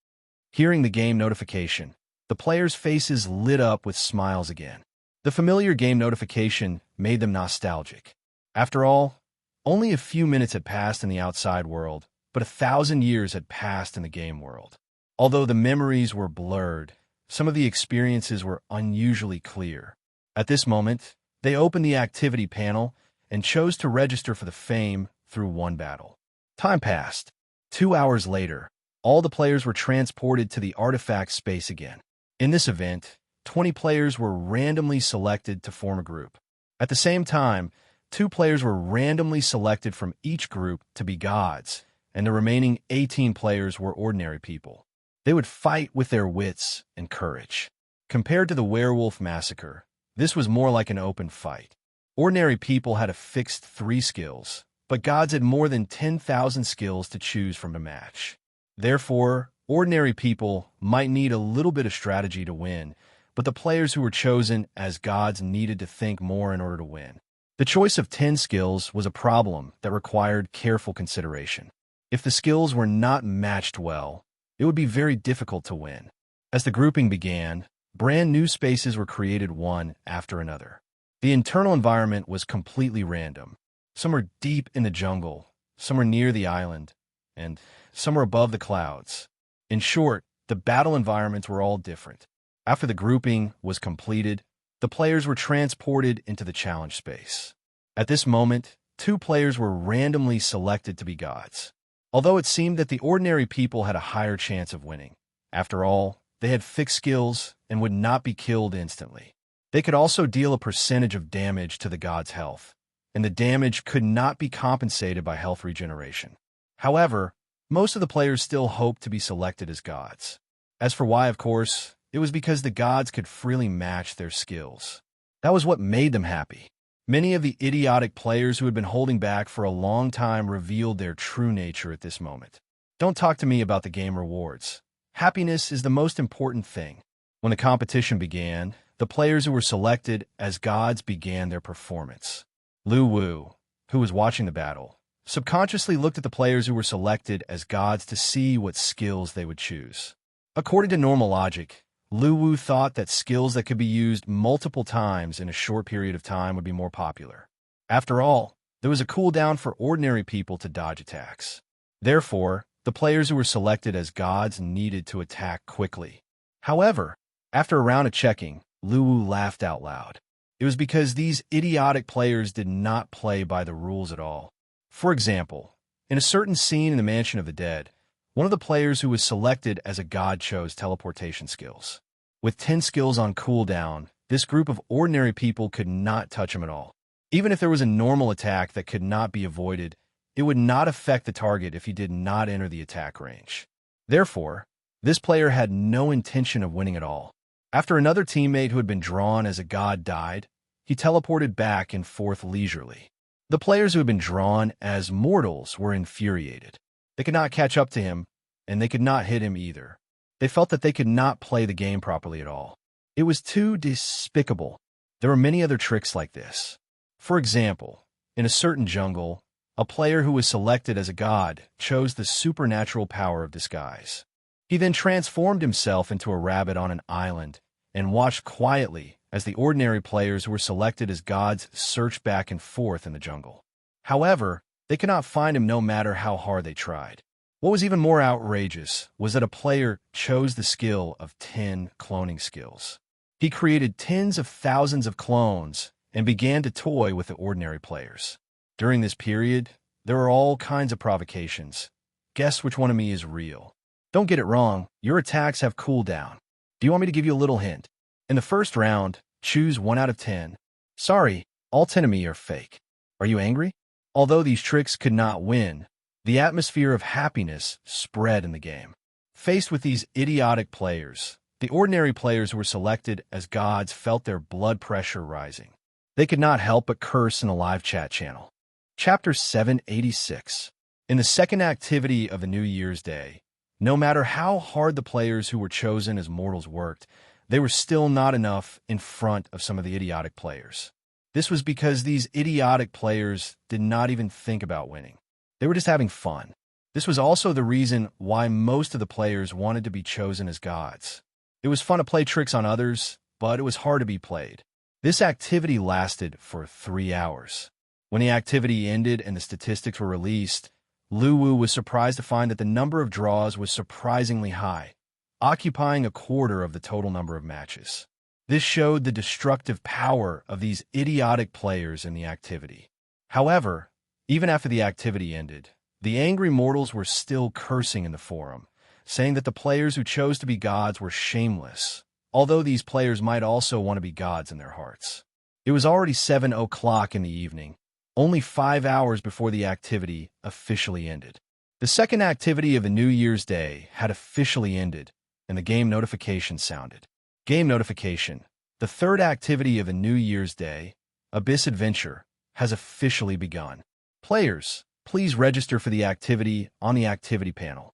Hearing the game notification, the players' faces lit up with smiles again. The familiar game notification made them nostalgic. After all, only a few minutes had passed in the outside world, but 1,000 years had passed in the game world. Although the memories were blurred, some of the experiences were unusually clear. At this moment, they opened the activity panel and chose to register for the Fame Through One Battle. Time passed. 2 hours later, all the players were transported to the artifact space again. In this event, 20 players were randomly selected to form a group. At the same time, 2 players were randomly selected from each group to be gods, and the remaining 18 players were ordinary people. They would fight with their wits and courage. Compared to the werewolf massacre, this was more like an open fight. Ordinary people had a fixed 3 skills, but gods had more than 10,000 skills to choose from to match. Therefore, ordinary people might need a little bit of strategy to win, but the players who were chosen as gods needed to think more in order to win. The choice of 10 skills was a problem that required careful consideration. If the skills were not matched well, it would be very difficult to win. As the grouping began, brand new spaces were created one after another. The internal environment was completely random. Some were deep in the jungle, some were near the island, and some were above the clouds. In short, the battle environments were all different. After the grouping was completed, the players were transported into the challenge space. At this moment, 2 players were randomly selected to be gods. Although it seemed that the ordinary people had a higher chance of winning. After all, they had fixed skills and would not be killed instantly. They could also deal a percentage of damage to the god's health, and the damage could not be compensated by health regeneration. However, most of the players still hoped to be selected as gods. As for why, of course, it was because the gods could freely match their skills. That was what made them happy. Many of the idiotic players who had been holding back for a long time revealed their true nature at this moment. Don't talk to me about the game rewards. Happiness is the most important thing. When the competition began, the players who were selected as gods began their performance. Lu Wu, who was watching the battle, subconsciously looked at the players who were selected as gods to see what skills they would choose. According to normal logic, Lu Wu thought that skills that could be used multiple times in a short period of time would be more popular. After all, there was a cooldown for ordinary people to dodge attacks. Therefore, the players who were selected as gods needed to attack quickly. However, after a round of checking, Lu Wu laughed out loud. It was because these idiotic players did not play by the rules at all. For example, in a certain scene in the Mansion of the Dead, one of the players who was selected as a god chose teleportation skills. With 10 skills on cooldown, this group of ordinary people could not touch him at all. Even if there was a normal attack that could not be avoided, it would not affect the target if he did not enter the attack range. Therefore, this player had no intention of winning at all. After another teammate who had been drawn as a god died, he teleported back and forth leisurely. The players who had been drawn as mortals were infuriated. They could not catch up to him, and they could not hit him either. They felt that they could not play the game properly at all. It was too despicable. There were many other tricks like this. For example, in a certain jungle, a player who was selected as a god chose the supernatural power of disguise. He then transformed himself into a rabbit on an island and watched quietly as the ordinary players who were selected as gods searched back and forth in the jungle. However, they could not find him no matter how hard they tried. What was even more outrageous was that a player chose the skill of 10 cloning skills. He created tens of thousands of clones and began to toy with the ordinary players. During this period, there were all kinds of provocations. Guess which one of me is real. Don't get it wrong, your attacks have cooldown. Do you want me to give you a little hint? In the first round, choose 1 out of 10. Sorry, all 10 of me are fake. Are you angry? Although these tricks could not win, the atmosphere of happiness spread in the game. Faced with these idiotic players, the ordinary players who were selected as gods felt their blood pressure rising. They could not help but curse in the live chat channel. Chapter 786. In the second activity of the New Year's Day, no matter how hard the players who were chosen as mortals worked, they were still not enough in front of some of the idiotic players. This was because these idiotic players did not even think about winning. They were just having fun. This was also the reason why most of the players wanted to be chosen as gods. It was fun to play tricks on others, but it was hard to be played. This activity lasted for 3 hours. When the activity ended and the statistics were released, Lu Wu was surprised to find that the number of draws was surprisingly high, occupying a quarter of the total number of matches. This showed the destructive power of these idiotic players in the activity. However, even after the activity ended, the angry mortals were still cursing in the forum, saying that the players who chose to be gods were shameless, although these players might also want to be gods in their hearts. It was already 7 o'clock in the evening, only 5 hours before the activity officially ended. The second activity of the New Year's Day had officially ended, and the game notification sounded. Game notification. The third activity of the New Year's Day Abyss Adventure has officially begun. Players, please register for the activity on the activity panel.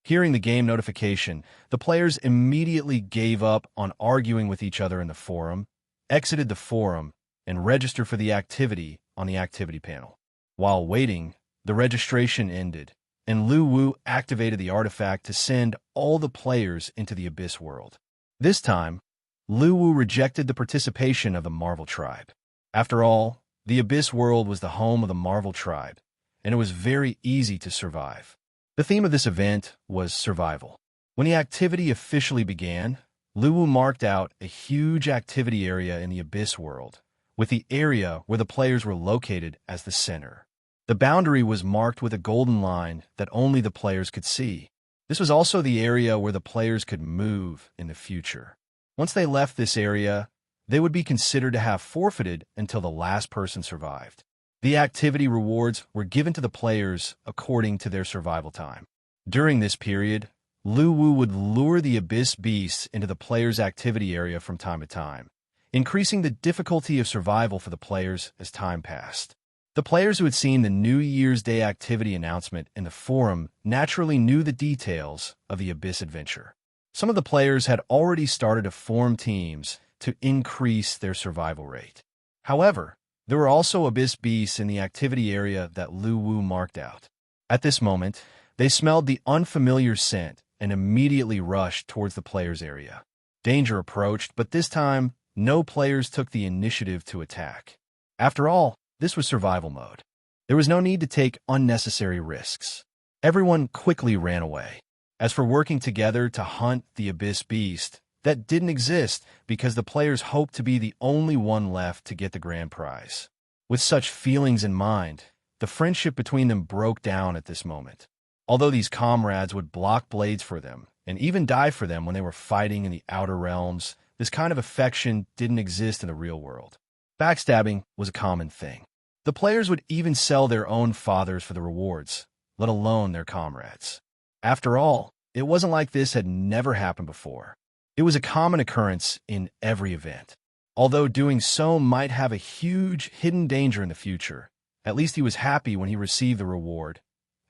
Hearing the game notification, the players immediately gave up on arguing with each other in the forum, exited the forum, and registered for the activity on the activity panel. While waiting, the registration ended, and Lu Wu activated the artifact to send all the players into the Abyss world. This time, Lu Wu rejected the participation of the Marvel tribe. After all, the Abyss world was the home of the Marvel tribe, and it was very easy to survive. The theme of this event was survival. When the activity officially began, Lu Wu marked out a huge activity area in the Abyss world, with the area where the players were located as the center. The boundary was marked with a golden line that only the players could see. This was also the area where the players could move in the future. Once they left this area, they would be considered to have forfeited until the last person survived. The activity rewards were given to the players according to their survival time. During this period, Lu Wu would lure the Abyss beasts into the players' activity area from time to time, increasing the difficulty of survival for the players as time passed. The players who had seen the New Year's Day activity announcement in the forum naturally knew the details of the Abyss Adventure. Some of the players had already started to form teams to increase their survival rate. However, there were also Abyss beasts in the activity area that Lu Wu marked out. At this moment, they smelled the unfamiliar scent and immediately rushed towards the players' area. Danger approached, but this time, no players took the initiative to attack. After all, this was survival mode. There was no need to take unnecessary risks. Everyone quickly ran away. As for working together to hunt the Abyss beast, that didn't exist because the players hoped to be the only one left to get the grand prize. With such feelings in mind, the friendship between them broke down at this moment. Although these comrades would block blades for them and even die for them when they were fighting in the outer realms, this kind of affection didn't exist in the real world. Backstabbing was a common thing. The players would even sell their own fathers for the rewards, let alone their comrades. After all, it wasn't like this had never happened before. It was a common occurrence in every event. Although doing so might have a huge hidden danger in the future, at least he was happy when he received the reward.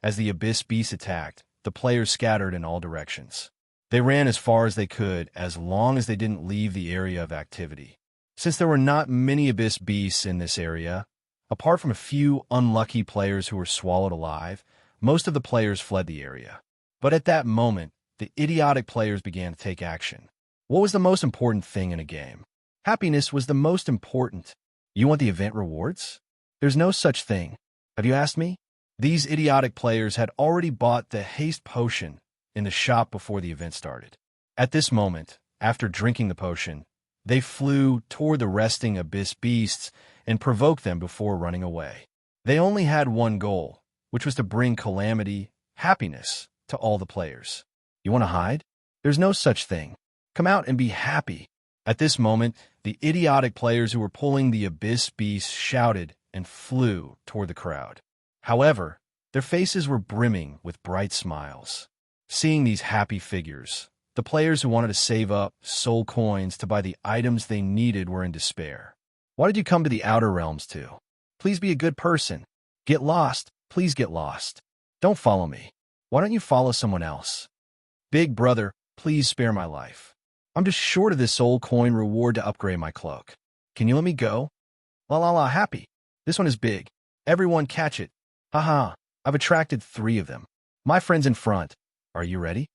As the Abyss beasts attacked, the players scattered in all directions. They ran as far as they could as long as they didn't leave the area of activity. Since there were not many Abyss beasts in this area, apart from a few unlucky players who were swallowed alive, most of the players fled the area. But at that moment, the idiotic players began to take action. What was the most important thing in a game? Happiness was the most important. You want the event rewards? There's no such thing. Have you asked me? These idiotic players had already bought the haste potion in the shop before the event started. At this moment, after drinking the potion, they flew toward the resting Abyss beasts and provoked them before running away. They only had one goal, which was to bring calamity, happiness, to all the players. You want to hide? There's no such thing. Come out and be happy. At this moment, the idiotic players who were pulling the Abyss beasts shouted and flew toward the crowd. However, their faces were brimming with bright smiles. Seeing these happy figures, the players who wanted to save up soul coins to buy the items they needed were in despair. Why did you come to the Outer Realms too? Please be a good person. Get lost. Please get lost. Don't follow me. Why don't you follow someone else? Big brother, please spare my life. I'm just short of this soul coin reward to upgrade my cloak. Can you let me go? La la la, happy. This one is big. Everyone catch it. Haha, I've attracted 3 of them. My friends in front. Are you ready?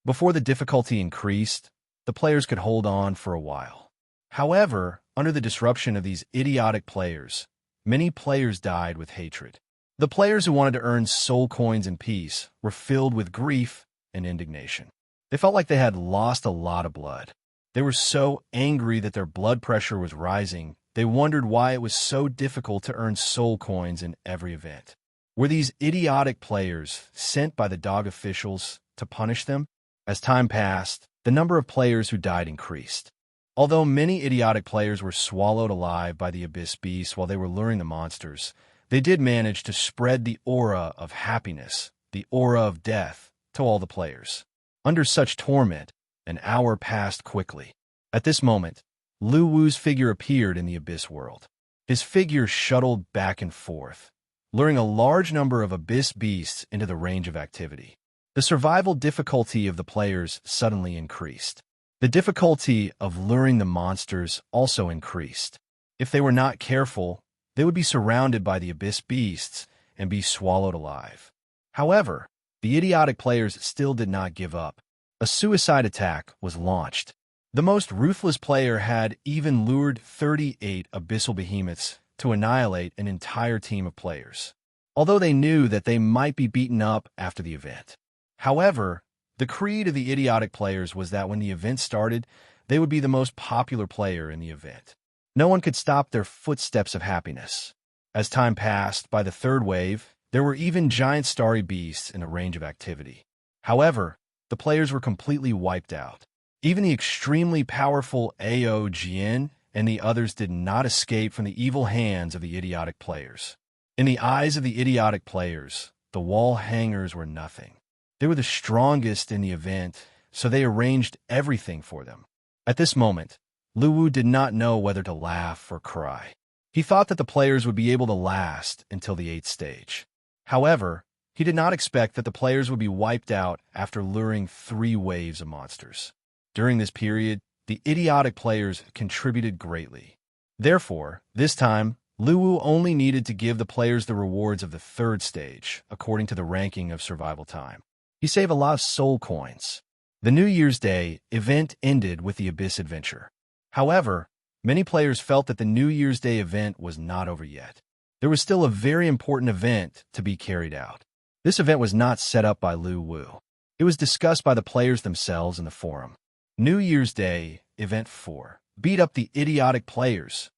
Before the difficulty increased, the players could hold on for a while. However, under the disruption of these idiotic players, many players died with hatred. The players who wanted to earn soul coins in peace were filled with grief and indignation. They felt like they had lost a lot of blood. They were so angry that their blood pressure was rising, they wondered why it was so difficult to earn soul coins in every event. Were these idiotic players sent by the dog officials to punish them? As time passed, the number of players who died increased. Although many idiotic players were swallowed alive by the Abyss beasts while they were luring the monsters, they did manage to spread the aura of happiness, the aura of death, to all the players. Under such torment, an hour passed quickly. At this moment, Lu Wu's figure appeared in the Abyss world. His figure shuttled back and forth, luring a large number of abyss beasts into the range of activity. The survival difficulty of the players suddenly increased. The difficulty of luring the monsters also increased. If they were not careful, they would be surrounded by the abyss beasts and be swallowed alive. However, the idiotic players still did not give up. A suicide attack was launched. The most ruthless player had even lured 38 abyssal behemoths to annihilate an entire team of players, although they knew that they might be beaten up after the event. However, the creed of the idiotic players was that when the event started, they would be the most popular player in the event. No one could stop their footsteps of happiness. As time passed, by the third wave, there were even giant starry beasts in a range of activity. However, the players were completely wiped out. Even the extremely powerful Aogn and the others did not escape from the evil hands of the idiotic players. In the eyes of the idiotic players, the wall hangers were nothing. They were the strongest in the event, so they arranged everything for them. At this moment, Luwu did not know whether to laugh or cry. He thought that the players would be able to last until the 8th stage. However, he did not expect that the players would be wiped out after luring 3 waves of monsters. During this period, the idiotic players contributed greatly. Therefore, this time, Luwu only needed to give the players the rewards of the 3rd stage, according to the ranking of survival time. He saved a lot of soul coins. The New Year's Day event ended with the Abyss Adventure. However, many players felt that the New Year's Day event was not over yet. There was still a very important event to be carried out. This event was not set up by Luwu. It was discussed by the players themselves in the forum. New Year's Day, Event 4. Beat up the idiotic players.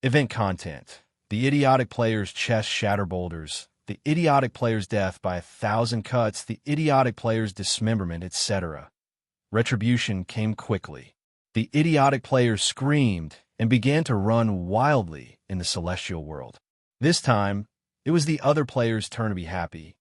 Event content. The idiotic player's chest shatter boulders. The idiotic player's death by 1,000 cuts. The idiotic player's dismemberment, etc. Retribution came quickly. The idiotic players screamed and began to run wildly in the celestial world. This time, it was the other players' turn to be happy,